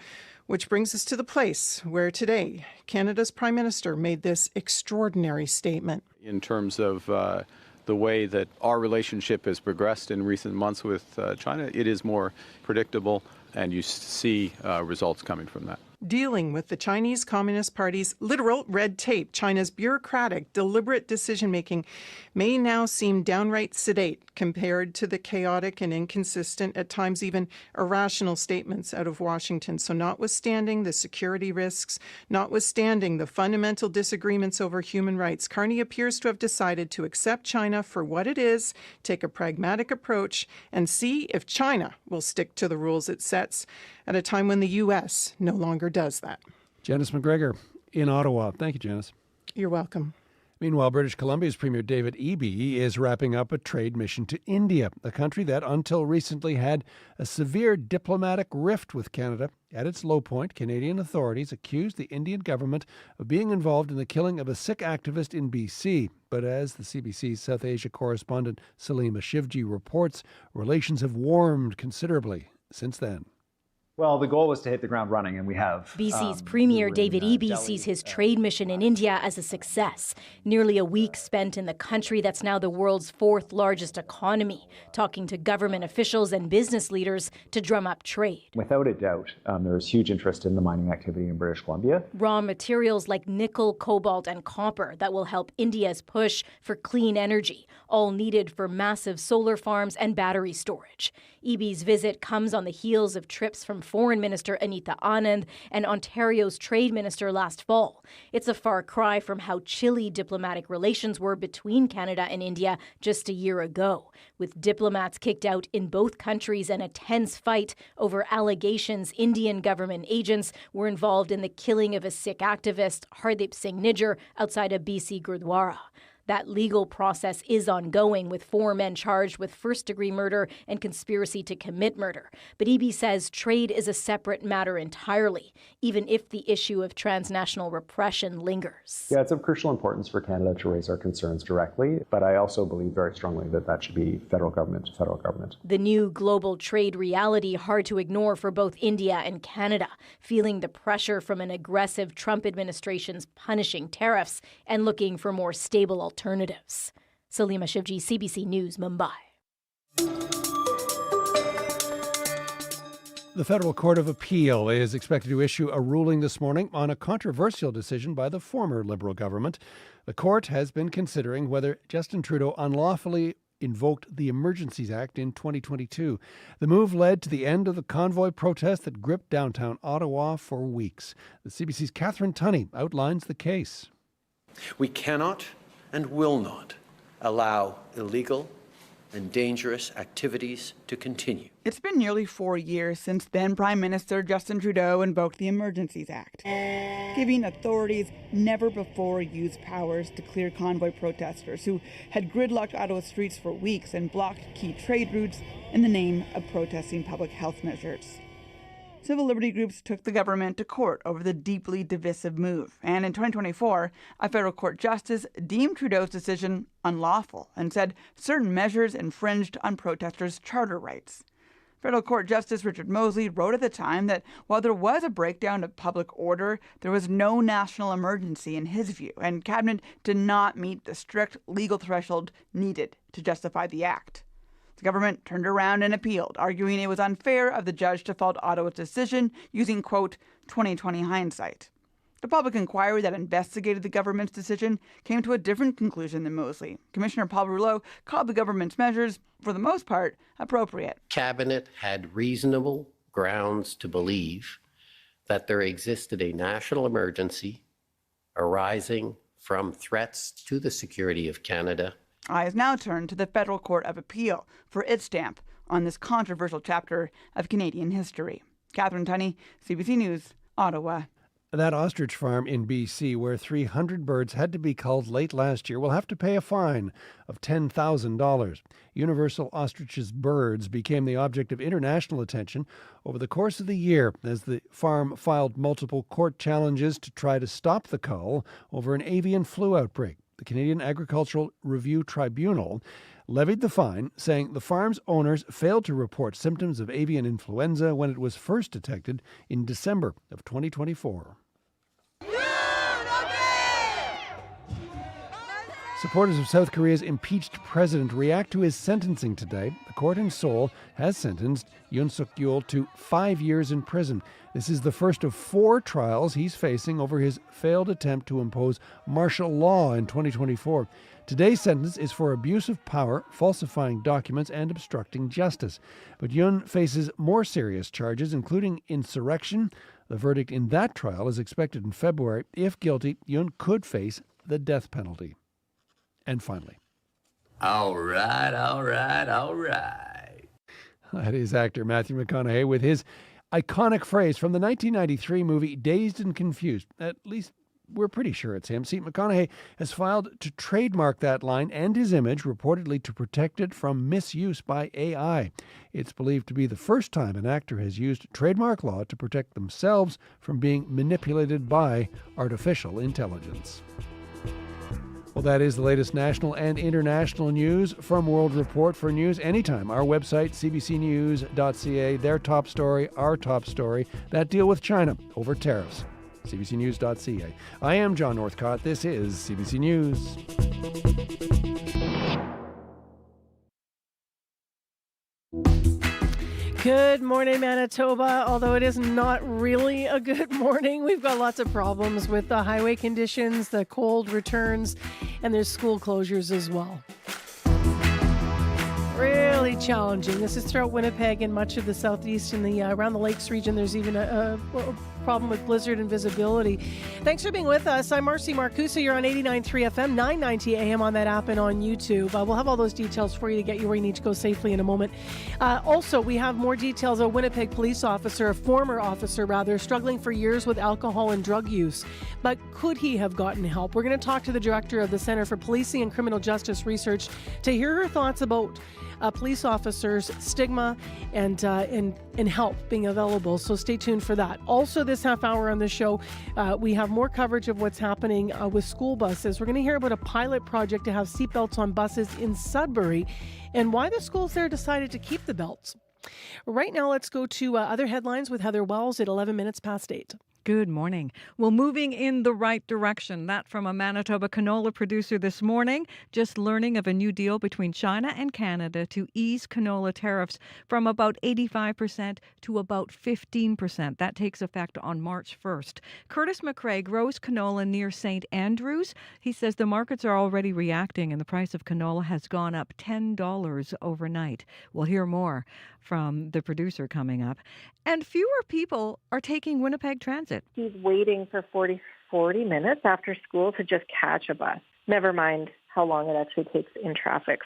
Which brings us to the place where today Canada's Prime Minister made this extraordinary statement. In terms of the way that our relationship has progressed in recent months with China, it is more predictable, and you see results coming from that. Dealing with the Chinese Communist Party's literal red tape, China's bureaucratic, deliberate decision-making may now seem downright sedate compared to the chaotic and inconsistent, at times even irrational statements out of Washington. So notwithstanding the security risks, notwithstanding the fundamental disagreements over human rights, Carney appears to have decided to accept China for what it is, take a pragmatic approach, and see if China will stick to the rules it sets at a time when the U.S. no longer does that. Janice McGregor in Ottawa. Thank you, Janice. You're welcome. Meanwhile, British Columbia's Premier David Eby is wrapping up a trade mission to India, a country that until recently had a severe diplomatic rift with Canada. At its low point, Canadian authorities accused the Indian government of being involved in the killing of a Sikh activist in BC. But as the CBC's South Asia correspondent Salima Shivji reports, relations have warmed considerably since then. Well, the goal was to hit the ground running, and we have. BC's Premier David Eby sees his trade mission in India as a success. Nearly a week spent in the country that's now the world's fourth largest economy, talking to government officials and business leaders to drum up trade. Without a doubt, there is huge interest in the mining activity in British Columbia. Raw materials like nickel, cobalt, and copper that will help India's push for clean energy, all needed for massive solar farms and battery storage. Eby's visit comes on the heels of trips from Foreign Minister Anita Anand and Ontario's Trade Minister last fall. It's a far cry from how chilly diplomatic relations were between Canada and India just a year ago, with diplomats kicked out in both countries and a tense fight over allegations Indian government agents were involved in the killing of a Sikh activist, Hardeep Singh Nijjar, outside a BC Gurdwara. That legal process is ongoing, with 4 men charged with first-degree murder and conspiracy to commit murder. But Eby says trade is a separate matter entirely, even if the issue of transnational repression lingers. Yeah, it's of crucial importance for Canada to raise our concerns directly, but I also believe very strongly that that should be federal government to federal government. The new global trade reality hard to ignore for both India and Canada, feeling the pressure from an aggressive Trump administration's punishing tariffs and looking for more stable alternatives. Salima Shivji, CBC News, Mumbai. The Federal Court of Appeal is expected to issue a ruling this morning on a controversial decision by the former Liberal government. The court has been considering whether Justin Trudeau unlawfully invoked the Emergencies Act in 2022. The move led to the end of the convoy protest that gripped downtown Ottawa for weeks. The CBC's Catherine Tunney outlines the case. We cannot and will not allow illegal and dangerous activities to continue. It's been nearly 4 years since then Prime Minister Justin Trudeau invoked the Emergencies Act, giving authorities never-before-used powers to clear convoy protesters who had gridlocked Ottawa streets for weeks and blocked key trade routes in the name of protesting public health measures. Civil liberty groups took the government to court over the deeply divisive move. And in 2024, a federal court justice deemed Trudeau's decision unlawful and said certain measures infringed on protesters' charter rights. Federal Court Justice Richard Mosley wrote at the time that while there was a breakdown of public order, there was no national emergency in his view, and Cabinet did not meet the strict legal threshold needed to justify the act. The government turned around and appealed, arguing it was unfair of the judge to fault Ottawa's decision using, quote, 2020 hindsight. The public inquiry that investigated the government's decision came to a different conclusion than Mosley. Commissioner Paul Rouleau called the government's measures, for the most part, appropriate. Cabinet had reasonable grounds to believe that there existed a national emergency arising from threats to the security of Canada. Eyes now turn to the Federal Court of Appeal for its stamp on this controversial chapter of Canadian history. Catherine Tunney, CBC News, Ottawa. That ostrich farm in BC, where 300 birds had to be culled late last year, will have to pay a fine of $10,000. Universal Ostrich's birds became the object of international attention over the course of the year as the farm filed multiple court challenges to try to stop the cull over an avian flu outbreak. The Canadian Agricultural Review Tribunal levied the fine, saying the farm's owners failed to report symptoms of avian influenza when it was first detected in December of 2024. Supporters of South Korea's impeached president react to his sentencing today. The court in Seoul has sentenced Yoon Suk-yeol to 5 years in prison. This is the first of 4 trials he's facing over his failed attempt to impose martial law in 2024. Today's sentence is for abuse of power, falsifying documents, and obstructing justice. But Yoon faces more serious charges, including insurrection. The verdict in that trial is expected in February. If guilty, Yoon could face the death penalty. And finally. All right. That is actor Matthew McConaughey with his iconic phrase from the 1993 movie Dazed and Confused. At least we're pretty sure it's him. See, McConaughey has filed to trademark that line and his image, reportedly to protect it from misuse by AI. It's believed to be the first time an actor has used trademark law to protect themselves from being manipulated by artificial intelligence. Well, that is the latest national and international news from World Report. For news anytime, our website, cbcnews.ca, their top story, our top story, that deal with China over tariffs. cbcnews.ca. I am John Northcott. This is CBC News. Good morning, Manitoba. Although it is not really a good morning, we've got lots of problems with the highway conditions, the cold returns, and there's school closures as well. Really challenging. This is throughout Winnipeg and much of the southeast and the around the Lakes region. There's even a problem with blizzard and visibility. Thanks for being with us. I'm RC Marcusa. You're on 89.3 FM, 990 AM on that app and on YouTube. We'll have all those details for you to get you where you need to go safely in a moment. Also, we have more details. A Winnipeg police officer, a former officer rather, struggling for years with alcohol and drug use. But could he have gotten help? We're going to talk to the director of the Centre for Policing and Criminal Justice Research to hear her thoughts about police officers' stigma and help being available. So stay tuned for that. Also, this half hour on the show, we have more coverage of what's happening with school buses. We're going to hear about a pilot project to have seatbelts on buses in Sudbury and why the schools there decided to keep the belts. Right now, let's go to other headlines with Heather Wells at 11 minutes past 8. Good morning. Well, moving in the right direction. That from a Manitoba canola producer this morning, just learning of a new deal between China and Canada to ease canola tariffs from about 85% to about 15%. That takes effect on March 1st. Curtis McRae grows canola near St. Andrews. He says the markets are already reacting and the price of canola has gone up $10 overnight. We'll hear more from the producer coming up. And fewer people are taking Winnipeg Transit. He's waiting for 40 minutes after school to just catch a bus. Never mind how long it actually takes in traffic.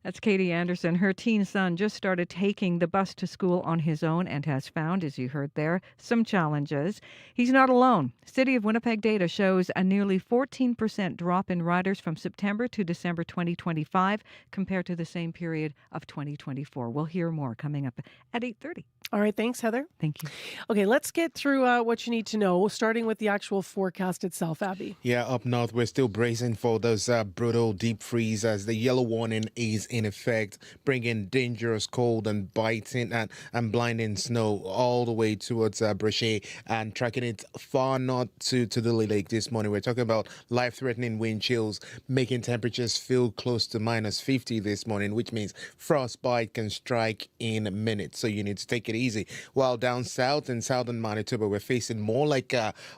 That's Katie Anderson. Her teen son just started taking the bus to school on his own and has found, as you heard there, some challenges. He's not alone. City of Winnipeg data shows a nearly 14% drop in riders from September to December 2025 compared to the same period of 2024. We'll hear more coming up at 8:30. All right. Thanks, Heather. Thank you. Okay, let's get through what you need to know, starting with the actual forecast itself, Abby. Yeah, up north, we're still bracing for those brutal deep freeze as the yellow warning is in effect, bringing dangerous cold and biting and blinding snow all the way towards Brochet and tracking it far north to the Lake this morning. We're talking about life-threatening wind chills, making temperatures feel close to minus 50 this morning, which means frostbite can strike in minutes. So you need to take it easy. While down south in southern Manitoba, we're facing more like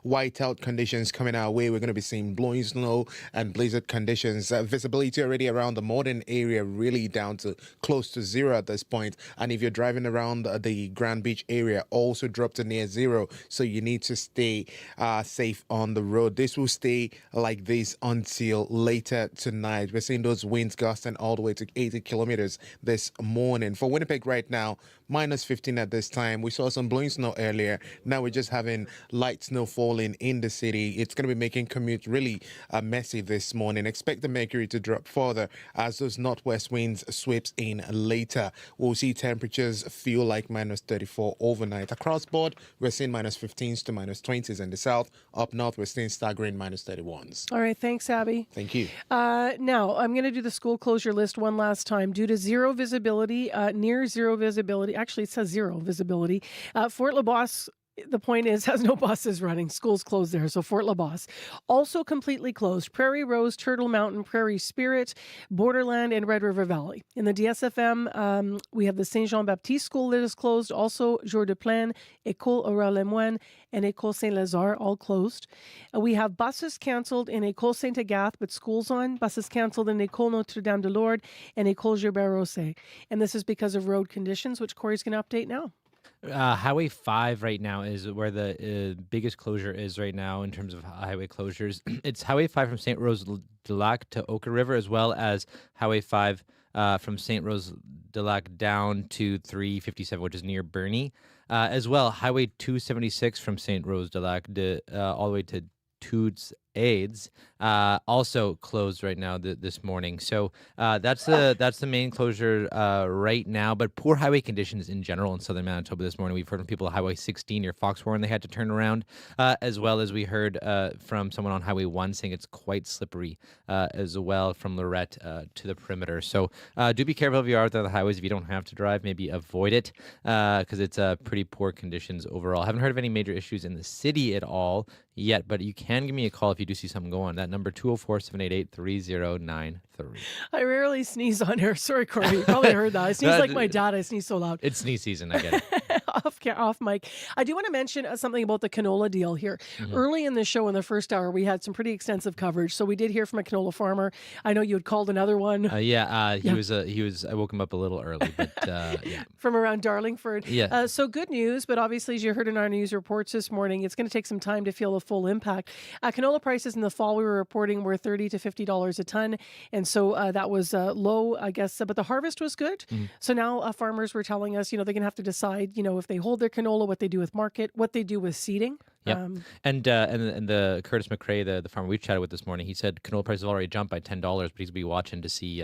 whiteout conditions coming our way. We're going to be seeing blowing snow and blizzard conditions. Visibility already around the Morden area really down to close to zero at this point. And if you're driving around the Grand Beach area, also dropped to near zero. So you need to stay safe on the road. This will stay like this until later tonight. We're seeing those winds gusting all the way to 80 kilometers this morning. For Winnipeg right now, minus 15 at this time. We saw some blowing snow earlier. Now we're just having light snow falling in the city. It's going to be making commute really messy this morning. Expect the mercury to drop further as those northwest winds sweeps in later. We'll see temperatures feel like minus 34 overnight. Across board, we're seeing minus 15s to minus 20s in the south. Up north, we're seeing staggering minus 31s. All right. Thanks, Abby. Thank you. Now, I'm going to do the school closure list one last time. Due to zero visibility, near zero visibility, actually it says zero visibility, Fort LaBosse, the point is, has no buses running. School's closed there, so Fort LaBosse. Also completely closed, Prairie Rose, Turtle Mountain, Prairie Spirit, Borderland, and Red River Valley. In the DSFM, we have the Saint Jean-Baptiste School that is closed, also Jour de Plaine, École Aurore-Lemoine, and École Saint-Lazare, all closed. We have buses canceled in École Saint-Agathe, but schools on. Buses canceled in École Notre-Dame de Lourdes and École Gilbert-Rousset. And this is because of road conditions, which Corey's going to update now. Highway 5 right now is where the biggest closure is right now in terms of highway closures. It's Highway 5 from St. Rose de Lac to Oka River, as well as Highway 5 from St. Rose de Lac down to 357, which is near Burnie. As well, Highway 276 from St. Rose de Lac all the way to Tudes AIDS, also closed right now this morning. So that's the main closure right now. But poor highway conditions in general in southern Manitoba this morning. We've heard from people on Highway 16 near Foxhorn they had to turn around, as well as we heard from someone on Highway 1 saying it's quite slippery as well from Lorette to the perimeter. So do be careful if you are out there on the highways. If you don't have to drive, maybe avoid it because it's pretty poor conditions overall. Haven't heard of any major issues in the city at all yet, but you can give me a call if you do see something go on. That number 204-788-3093. I rarely sneeze on air. Sorry, Corey. You probably heard that. I sneeze like my dad. I sneeze so loud. It's sneeze season. I get it. Off mic. I do want to mention something about the canola deal here. Early in the show, in the first hour, we had some pretty extensive coverage. So we did hear from a canola farmer. I know you had called another one. He was. I woke him up a little early, but yeah. From around Darlingford. Yeah. So good news, but obviously, as you heard in our news reports this morning, it's going to take some time to feel the full impact. Canola prices in the fall we were reporting were $30 to $50 a ton, and so that was low, I guess. But the harvest was good. So now farmers were telling us, they're going to have to decide, if they hold their canola, what they do with market, what they do with seeding. Yep. And the Curtis McRae, the farmer we've chatted with this morning, he said canola prices have already jumped by $10, but he's going to be watching to see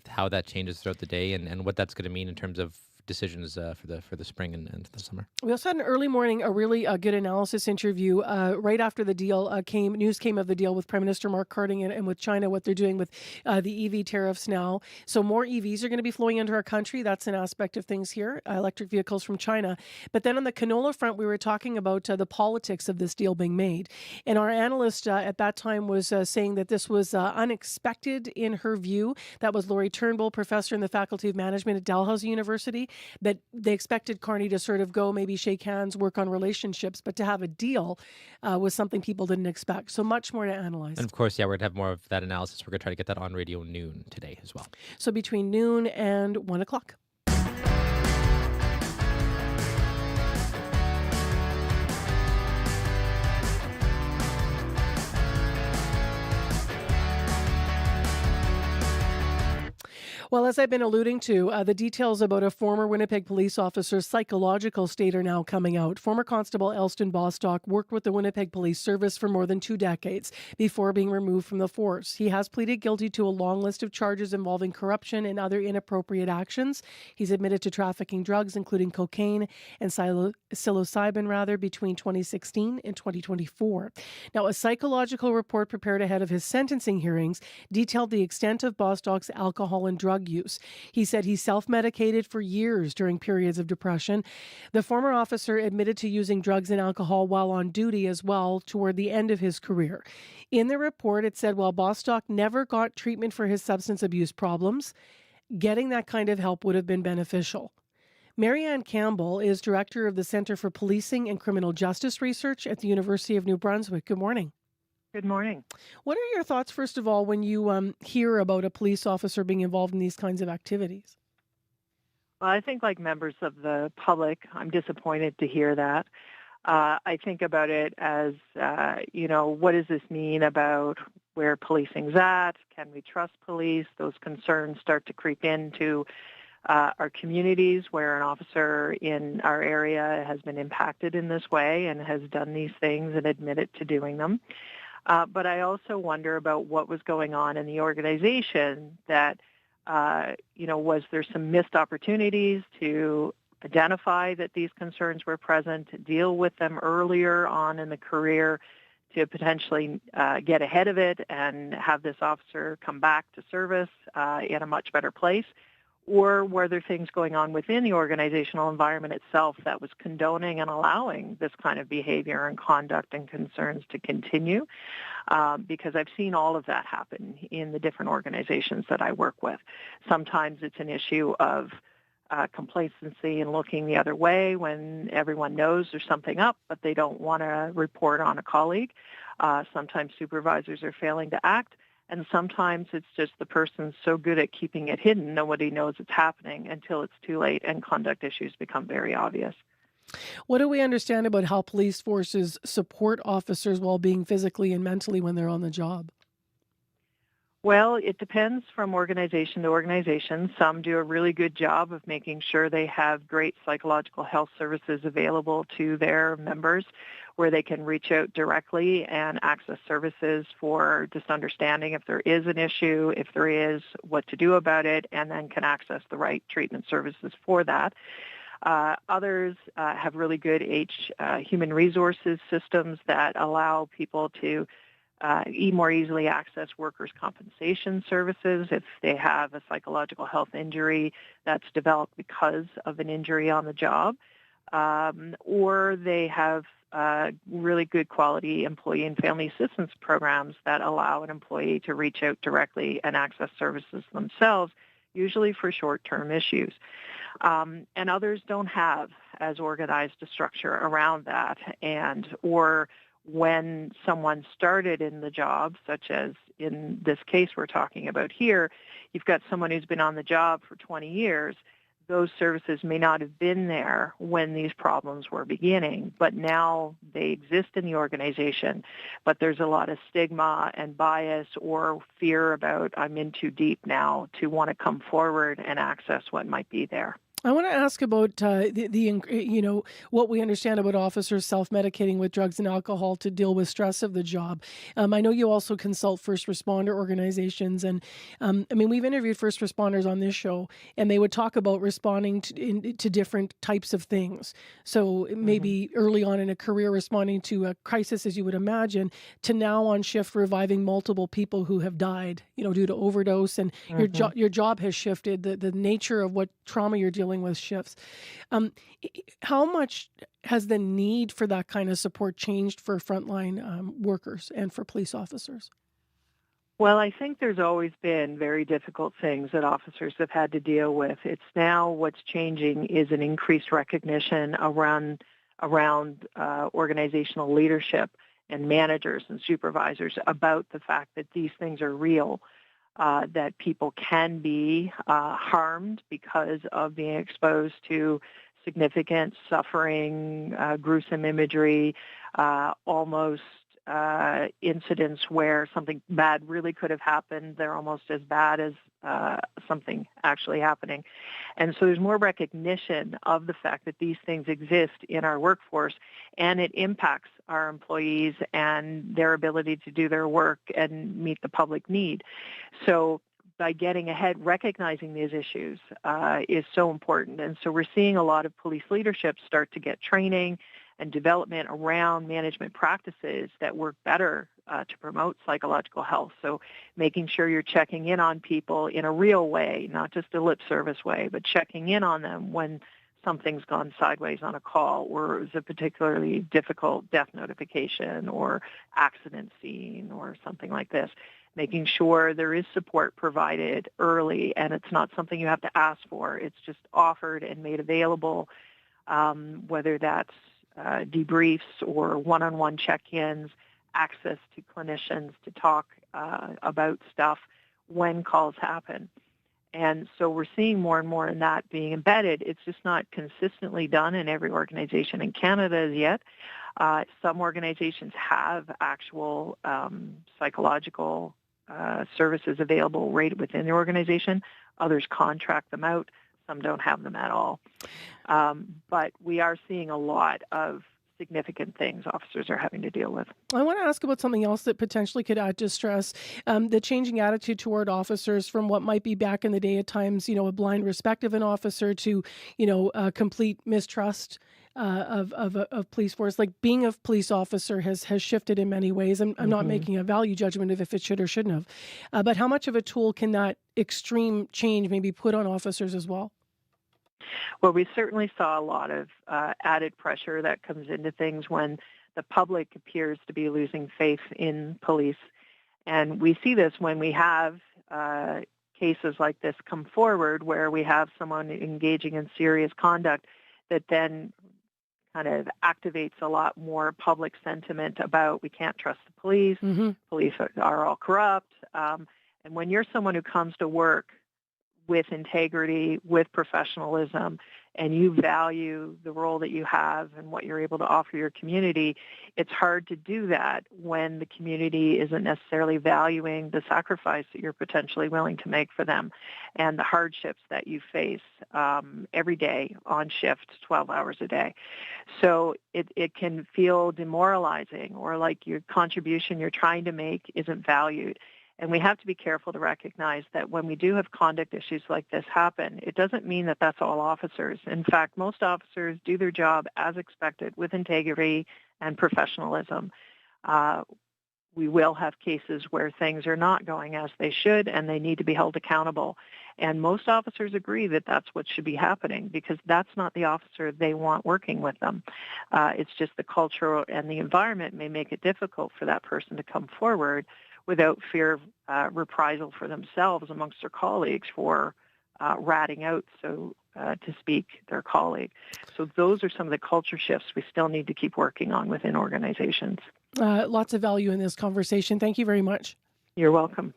how that changes throughout the day and what that's going to mean in terms of decisions for the spring and the summer. We also had an early morning, a really good analysis interview right after the deal news came of the deal with Prime Minister Mark Carney and with China, what they're doing with the EV tariffs now. So more EVs are going to be flowing into our country. That's an aspect of things here, electric vehicles from China. But then on the canola front, we were talking about the politics of this deal being made. And our analyst at that time was saying that this was unexpected in her view. That was Laurie Turnbull, professor in the Faculty of Management at Dalhousie University, that they expected Carney to sort of go, maybe shake hands, work on relationships, but to have a deal was something people didn't expect. So much more to analyze. And of course, we're going to have more of that analysis. We're going to try to get that on Radio Noon today as well. So between noon and 1 o'clock. Well, as I've been alluding to, the details about a former Winnipeg police officer's psychological state are now coming out. Former Constable Elston Bostock worked with the Winnipeg Police Service for more than 2 decades before being removed from the force. He has pleaded guilty to a long list of charges involving corruption and other inappropriate actions. He's admitted to trafficking drugs, including cocaine and psilocybin, between 2016 and 2024. Now, a psychological report prepared ahead of his sentencing hearings detailed the extent of Bostock's alcohol and drug use. He said he self-medicated for years during periods of depression. The former officer admitted to using drugs and alcohol while on duty as well toward the end of his career. In the report, it said while Bostock never got treatment for his substance abuse problems, getting that kind of help would have been beneficial. Marianne Campbell is director of the Center for Policing and Criminal Justice Research at the University of New Brunswick. Good morning. Good morning. What are your thoughts, first of all, when you hear about a police officer being involved in these kinds of activities? Well, I think like members of the public, I'm disappointed to hear that. I think about it as, what does this mean about where policing's at? Can we trust police? Those concerns start to creep into our communities where an officer in our area has been impacted in this way and has done these things and admitted to doing them. But I also wonder about what was going on in the organization that, was there some missed opportunities to identify that these concerns were present, to deal with them earlier on in the career, to potentially get ahead of it and have this officer come back to service in a much better place? Or were there things going on within the organizational environment itself that was condoning and allowing this kind of behavior and conduct and concerns to continue? Because I've seen all of that happen in the different organizations that I work with. Sometimes it's an issue of complacency and looking the other way when everyone knows there's something up, but they don't want to report on a colleague. Sometimes supervisors are failing to act. And sometimes it's just the person's so good at keeping it hidden, nobody knows it's happening until it's too late and conduct issues become very obvious. What do we understand about how police forces support officers' well-being physically and mentally when they're on the job? Well, it depends from organization to organization. Some do a really good job of making sure they have great psychological health services available to their members where they can reach out directly and access services for just understanding if there is an issue, if there is, what to do about it, and then can access the right treatment services for that. Others have really good human resources systems that allow people to more easily access workers' compensation services if they have a psychological health injury that's developed because of an injury on the job, or they have really good quality employee and family assistance programs that allow an employee to reach out directly and access services themselves, usually for short-term issues. And others don't have as organized a structure around that, or when someone started in the job, such as in this case we're talking about here, you've got someone who's been on the job for 20 years. Those services may not have been there when these problems were beginning, but now they exist in the organization. But there's a lot of stigma and bias or fear about I'm in too deep now to want to come forward and access what might be there. I want to ask about what we understand about officers self-medicating with drugs and alcohol to deal with stress of the job. I know you also consult first responder organizations, and we've interviewed first responders on this show, and they would talk about responding to different types of things. So maybe early on in a career responding to a crisis, as you would imagine, to now on shift reviving multiple people who have died, due to overdose, and your job has shifted. The nature of what trauma you're dealing with shifts. How much has the need for that kind of support changed for frontline workers and for police officers? Well, I think there's always been very difficult things that officers have had to deal with. It's now what's changing is an increased recognition around organizational leadership and managers and supervisors about the fact that these things are real. That people can be harmed because of being exposed to significant suffering, gruesome imagery, almost incidents where something bad really could have happened. They're almost as bad as something actually happening. And so there's more recognition of the fact that these things exist in our workforce, and it impacts our employees and their ability to do their work and meet the public need. So by getting ahead, recognizing these issues is so important. And so we're seeing a lot of police leadership start to get training and development around management practices that work better to promote psychological health. So making sure you're checking in on people in a real way, not just a lip service way, but checking in on them when something's gone sideways on a call, or it's a particularly difficult death notification or accident scene or something like this. Making sure there is support provided early, and it's not something you have to ask for. It's just offered and made available, whether that's debriefs or one-on-one check-ins, access to clinicians to talk about stuff when calls happen. And so we're seeing more and more in that being embedded. It's just not consistently done in every organization in Canada as yet. Some organizations have actual psychological services available right within the organization. Others contract them out. Some don't have them at all. But we are seeing a lot of significant things officers are having to deal with. I want to ask about something else that potentially could add to stress, the changing attitude toward officers from what might be back in the day at times, a blind respect of an officer to, a complete mistrust of police force. Like being a police officer has shifted in many ways. I'm not making a value judgment of if it should or shouldn't have. But how much of a tool can that extreme change maybe put on officers as well? Well, we certainly saw a lot of added pressure that comes into things when the public appears to be losing faith in police. And we see this when we have cases like this come forward where we have someone engaging in serious conduct that then kind of activates a lot more public sentiment about we can't trust the police, police are all corrupt. And when you're someone who comes to work with integrity, with professionalism, and you value the role that you have and what you're able to offer your community, it's hard to do that when the community isn't necessarily valuing the sacrifice that you're potentially willing to make for them and the hardships that you face every day on shift, 12 hours a day. So it can feel demoralizing, or like your contribution you're trying to make isn't valued. And we have to be careful to recognize that when we do have conduct issues like this happen, it doesn't mean that that's all officers. In fact, most officers do their job as expected with integrity and professionalism. We will have cases where things are not going as they should, and they need to be held accountable. And most officers agree that that's what should be happening, because that's not the officer they want working with them. It's just the culture and the environment may make it difficult for that person to come forward without fear of reprisal for themselves amongst their colleagues for ratting out, so to speak, their colleague. So those are some of the culture shifts we still need to keep working on within organizations. Lots of value in this conversation. Thank you very much. You're welcome.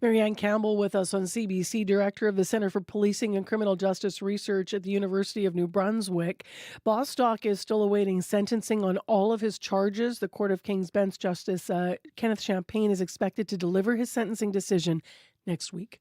Marianne Campbell with us on CBC, Director of the Center for Policing and Criminal Justice Research at the University of New Brunswick. Bostock is still awaiting sentencing on all of his charges. The Court of King's Bench Justice Kenneth Champagne is expected to deliver his sentencing decision next week.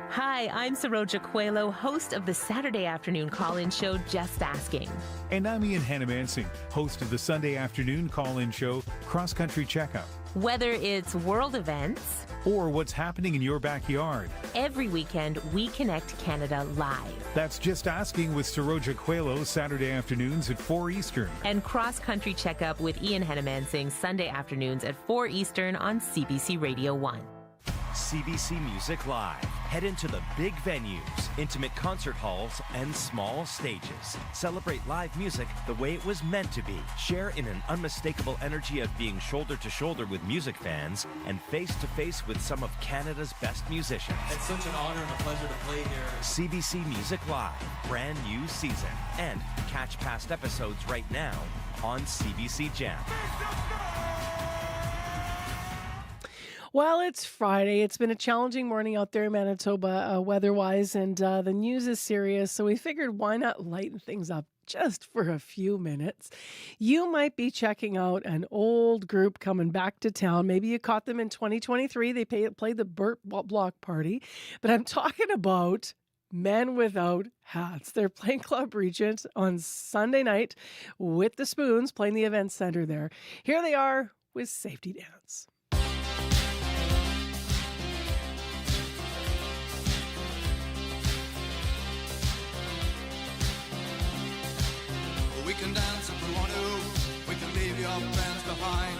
Hi, I'm Saroja Coelho, host of the Saturday afternoon call-in show, Just Asking. And I'm Ian Hannamansing, host of the Sunday afternoon call-in show, Cross Country Checkup. Whether it's world events or what's happening in your backyard, every weekend we connect Canada live. That's Just Asking with Saroja Coelho, Saturday afternoons at 4 Eastern. And Cross Country Checkup with Ian Hannamansing, Sunday afternoons at 4 Eastern on CBC Radio 1. CBC Music Live. Head into the big venues, intimate concert halls, and small stages. Celebrate live music the way it was meant to be. Share in an unmistakable energy of being shoulder to shoulder with music fans and face to face with some of Canada's best musicians. It's such an honor and a pleasure to play here. CBC Music Live, brand new season. And catch past episodes right now on CBC Jam. Well, it's Friday. It's been a challenging morning out there in Manitoba weather-wise, and the news is serious, so we figured why not lighten things up just for a few minutes. You might be checking out an old group coming back to town. Maybe you caught them in 2023. They played the Burt Block Party, but I'm talking about Men Without Hats. They're playing Club Regent on Sunday night with the Spoons, playing the event center there. Here they are with Safety Dance. We can dance if we want to, we can leave your friends behind,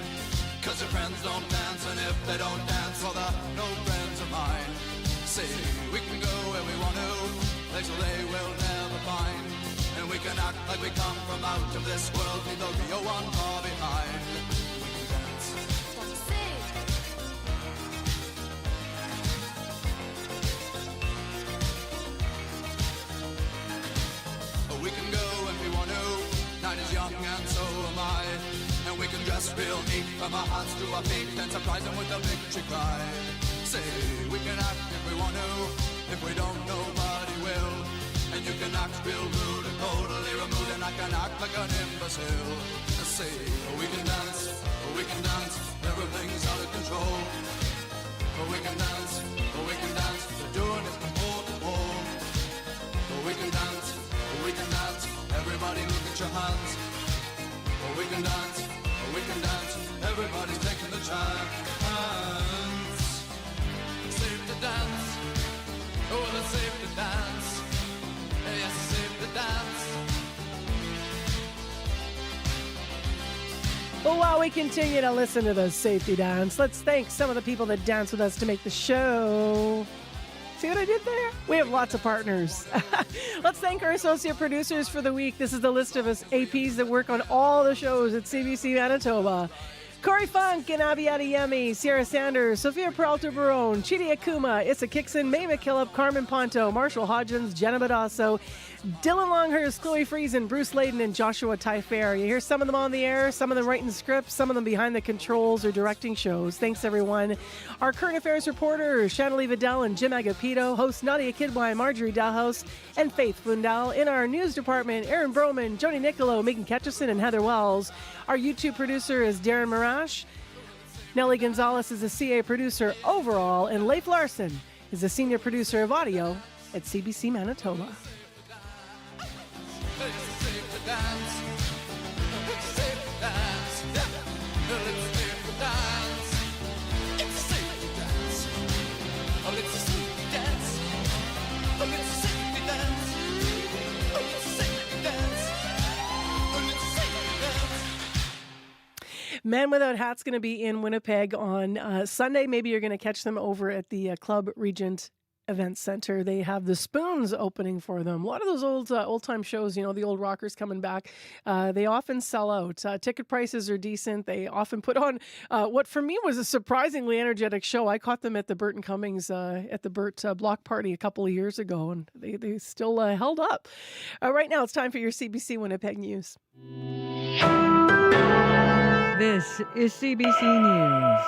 cause your friends don't dance, and if they don't dance, well they're no friends of mine. See, we can go where we want to, places they will never find, and we can act like we come from out of this world, leave the real one far behind. We can dance. We can go if we want to, night is young and so am I, and we can dress real neat from our hearts to our feet and surprise them with a victory cry. Say, we can act if we want to, if we don't nobody will, and you can act real rude and totally removed, and I can act like an imbecile. Say, we can dance, everything's out of control. We can dance, we're doing it from pole to pole. We can dance, everybody look at your hands. We can dance, everybody's taking the chance. Safe to dance, oh it's safe to dance. Yes, it's safe to dance. Well, while we continue to listen to the Safety Dance, let's thank some of the people that dance with us to make the show. See what I did there? We have lots of partners. Let's thank our associate producers for the week. This is the list of us APs that work on all the shows at CBC Manitoba. Corey Funk and Abby Adeyemi, Sierra Sanders, Sophia Peralta-Barone, Chidi Akuma, Issa Kixon, May McKillop, Carmen Ponto, Marshall Hodgins, Jenna Badasso, Dylan Longhurst, Chloe Friesen, Bruce Layden, and Joshua Tyfair. You hear some of them on the air, some of them writing scripts, some of them behind the controls or directing shows. Thanks, everyone. Our current affairs reporter, Shanley Vidal and Jim Agapito, hosts Nadia Kidwai, Marjorie Dalhouse, and Faith Flindell. In our news department, Aaron Broman, Joni Nicolo, Megan Ketchison, and Heather Wells. Our YouTube producer is Darren Marash. Nellie Gonzalez is a CA producer overall, and Leif Larson is a senior producer of audio at CBC Manitoba. Men Without Hats going to be in Winnipeg on Sunday. Maybe you're going to catch them over at the Club Regent Event Center. They have the Spoons opening for them. A lot of those old-time shows, you know, the old rockers coming back, they often sell out. Ticket prices are decent. They often put on what for me was a surprisingly energetic show. I caught them at the Burton Cummings, at the Burt Block Party a couple of years ago, and they still held up. Right now, it's time for your CBC Winnipeg News. This is CBC News.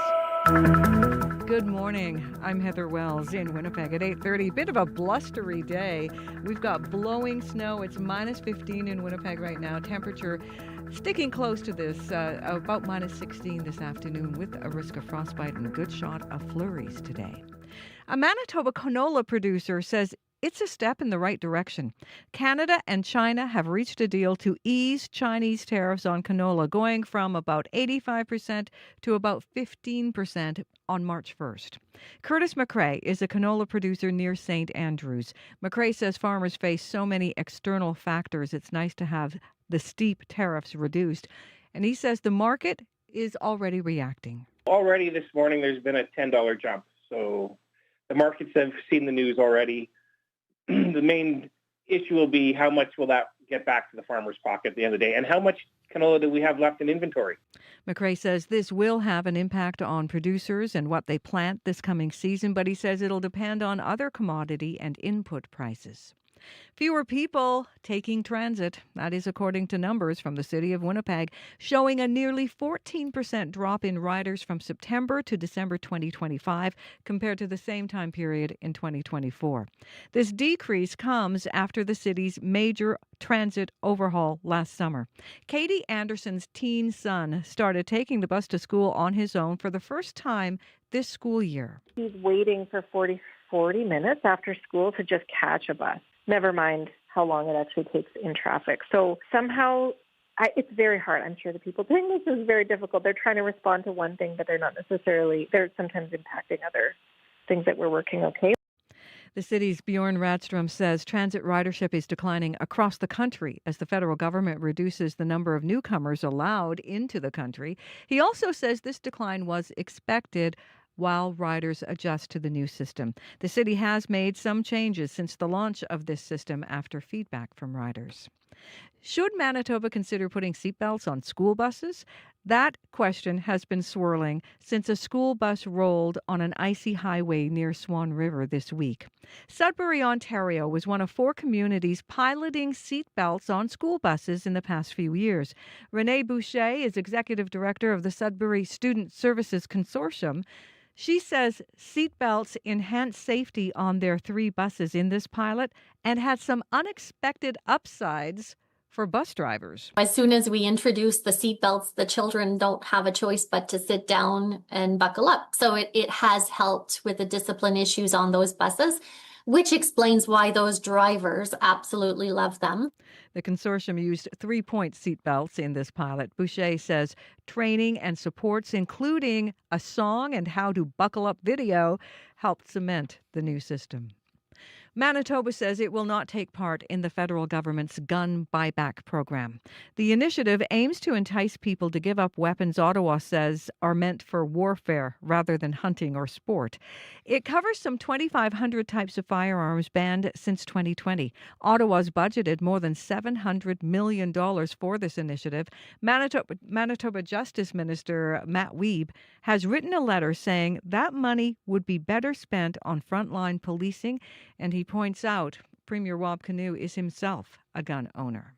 Good morning. I'm Heather Wells in Winnipeg at 8:30. Bit of a blustery day. We've got blowing snow. It's minus 15 in Winnipeg right now. Temperature sticking close to this, about minus 16 this afternoon with a risk of frostbite and a good shot of flurries today. A Manitoba canola producer says it's a step in the right direction. Canada and China have reached a deal to ease Chinese tariffs on canola, going from about 85% to about 15% on March 1st. Curtis McRae is a canola producer near St. Andrews. McRae says farmers face so many external factors, it's nice to have the steep tariffs reduced. And he says the market is already reacting. Already this morning, there's been a $10 jump. So the markets have seen the news already. The main issue will be how much will that get back to the farmer's pocket at the end of the day, and how much canola do we have left in inventory? McRae says this will have an impact on producers and what they plant this coming season, but he says it'll depend on other commodity and input prices. Fewer people taking transit. That is according to numbers from the city of Winnipeg, showing a nearly 14% drop in riders from September to December 2025 compared to the same time period in 2024. This decrease comes after the city's major transit overhaul last summer. Katie Anderson's teen son started taking the bus to school on his own for the first time this school year. He's waiting for 40 minutes after school to just catch a bus. Never mind how long it actually takes in traffic. So somehow it's very hard. I'm sure the people doing this is very difficult. They're trying to respond to one thing, but they're sometimes impacting other things that we're working okay. The city's Bjorn Radstrom says transit ridership is declining across the country as the federal government reduces the number of newcomers allowed into the country. He also says this decline was expected while riders adjust to the new system. The city has made some changes since the launch of this system after feedback from riders. Should Manitoba consider putting seatbelts on school buses? That question has been swirling since a school bus rolled on an icy highway near Swan River this week. Sudbury, Ontario was one of 4 communities piloting seatbelts on school buses in the past few years. Renee Boucher is executive director of the Sudbury Student Services Consortium. She says seatbelts enhance safety on their 3 buses in this pilot and had some unexpected upsides for bus drivers. As soon as we introduce the seatbelts, the children don't have a choice but to sit down and buckle up. So it has helped with the discipline issues on those buses, which explains why those drivers absolutely love them. The consortium used 3-point seatbelts in this pilot. Boucher says training and supports, including a song and how to buckle up video, helped cement the new system. Manitoba says it will not take part in the federal government's gun buyback program. The initiative aims to entice people to give up weapons Ottawa says are meant for warfare rather than hunting or sport. It covers some 2,500 types of firearms banned since 2020. Ottawa's budgeted more than $700 million for this initiative. Manitoba Justice Minister Matt Wiebe has written a letter saying that money would be better spent on frontline policing, and he points out Premier Rob Canoe is himself a gun owner.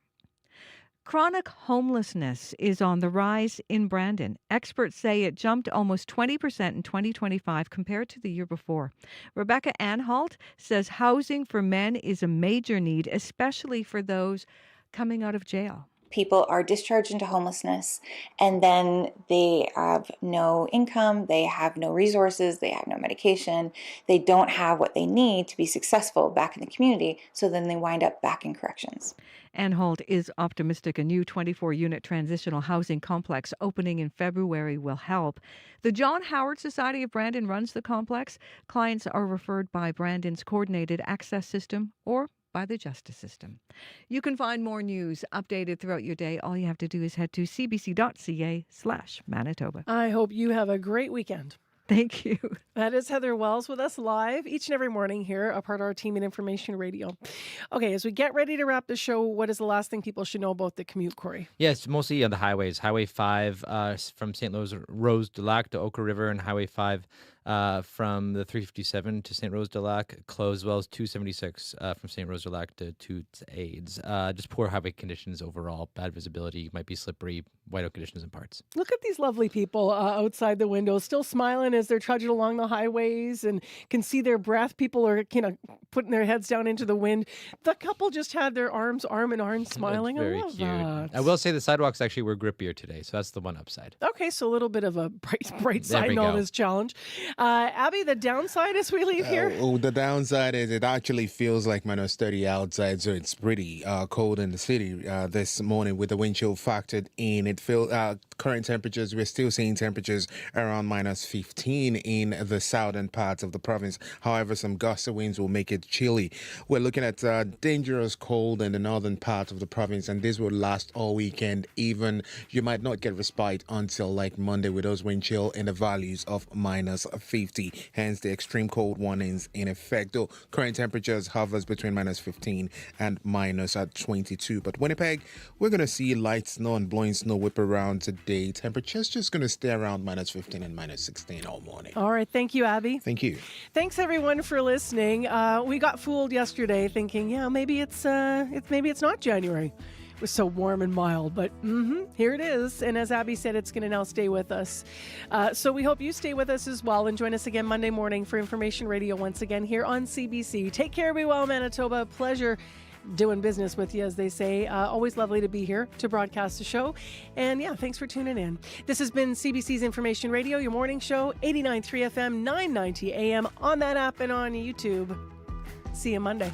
Chronic homelessness is on the rise in Brandon. Experts say it jumped almost 20% in 2025 compared to the year before. Rebecca Anhalt says housing for men is a major need, especially for those coming out of jail. People are discharged into homelessness and then they have no income, they have no resources, they have no medication, they don't have what they need to be successful back in the community, so then they wind up back in corrections. Anhalt is optimistic a new 24-unit transitional housing complex opening in February will help. The John Howard Society of Brandon runs the complex. Clients are referred by Brandon's coordinated access system or by the justice system. You can find more news updated throughout your day. All you have to do is head to cbc.ca/Manitoba. I hope you have a great weekend. Thank you. That is Heather Wells with us live each and every morning here, a part of our team at Information Radio. Okay, as we get ready to wrap the show, what is the last thing people should know about the commute, Corey? Yes, mostly on the highways. Highway 5 from St. Rose de Lac to Oka River, and Highway 5 from the 357 to St. Rose de Lac closed, as well as 276 from St. Rose de Lac to Toots Aids. Just poor highway conditions overall, bad visibility, might be slippery, whiteout conditions in parts. Look at these lovely people outside the windows, still smiling as they're trudging along the highways and can see their breath. People are putting their heads down into the wind. The couple just had their arms arm in arm smiling. That's very I love cute. that. I will say the sidewalks actually were grippier today, so that's the one upside. Okay, so a little bit of a bright There side we in all go. this challenge. Abby, the downside as we leave here? The downside is it actually feels like minus 30 outside, so it's pretty cold in the city this morning with the wind chill factored in. It feels current temperatures, we're still seeing temperatures around minus 15 in the southern parts of the province. However, some gusty winds will make it chilly. We're looking at dangerous cold in the northern part of the province, and this will last all weekend. Even you might not get respite until like Monday with those wind chill in the values of minus 50. Hence the extreme cold warnings in effect. Though current temperatures hovers between minus 15 and minus 22. But Winnipeg, we're going to see light snow and blowing snow whip around today. Temperatures just going to stay around minus 15 and minus 16 all morning. All right. Thank you, Abby. Thank you. Thanks, everyone, for listening. We got fooled yesterday thinking, maybe it's not January. It was so warm and mild, but here it is. And as Abby said, it's going to now stay with us. So we hope you stay with us as well and join us again Monday morning for Information Radio once again here on CBC. Take care, be well, Manitoba. Pleasure doing business with you, as they say. Always lovely to be here to broadcast the show. And thanks for tuning in. This has been CBC's Information Radio, your morning show, 89.3 FM, 990 AM, on that app and on YouTube. See you Monday.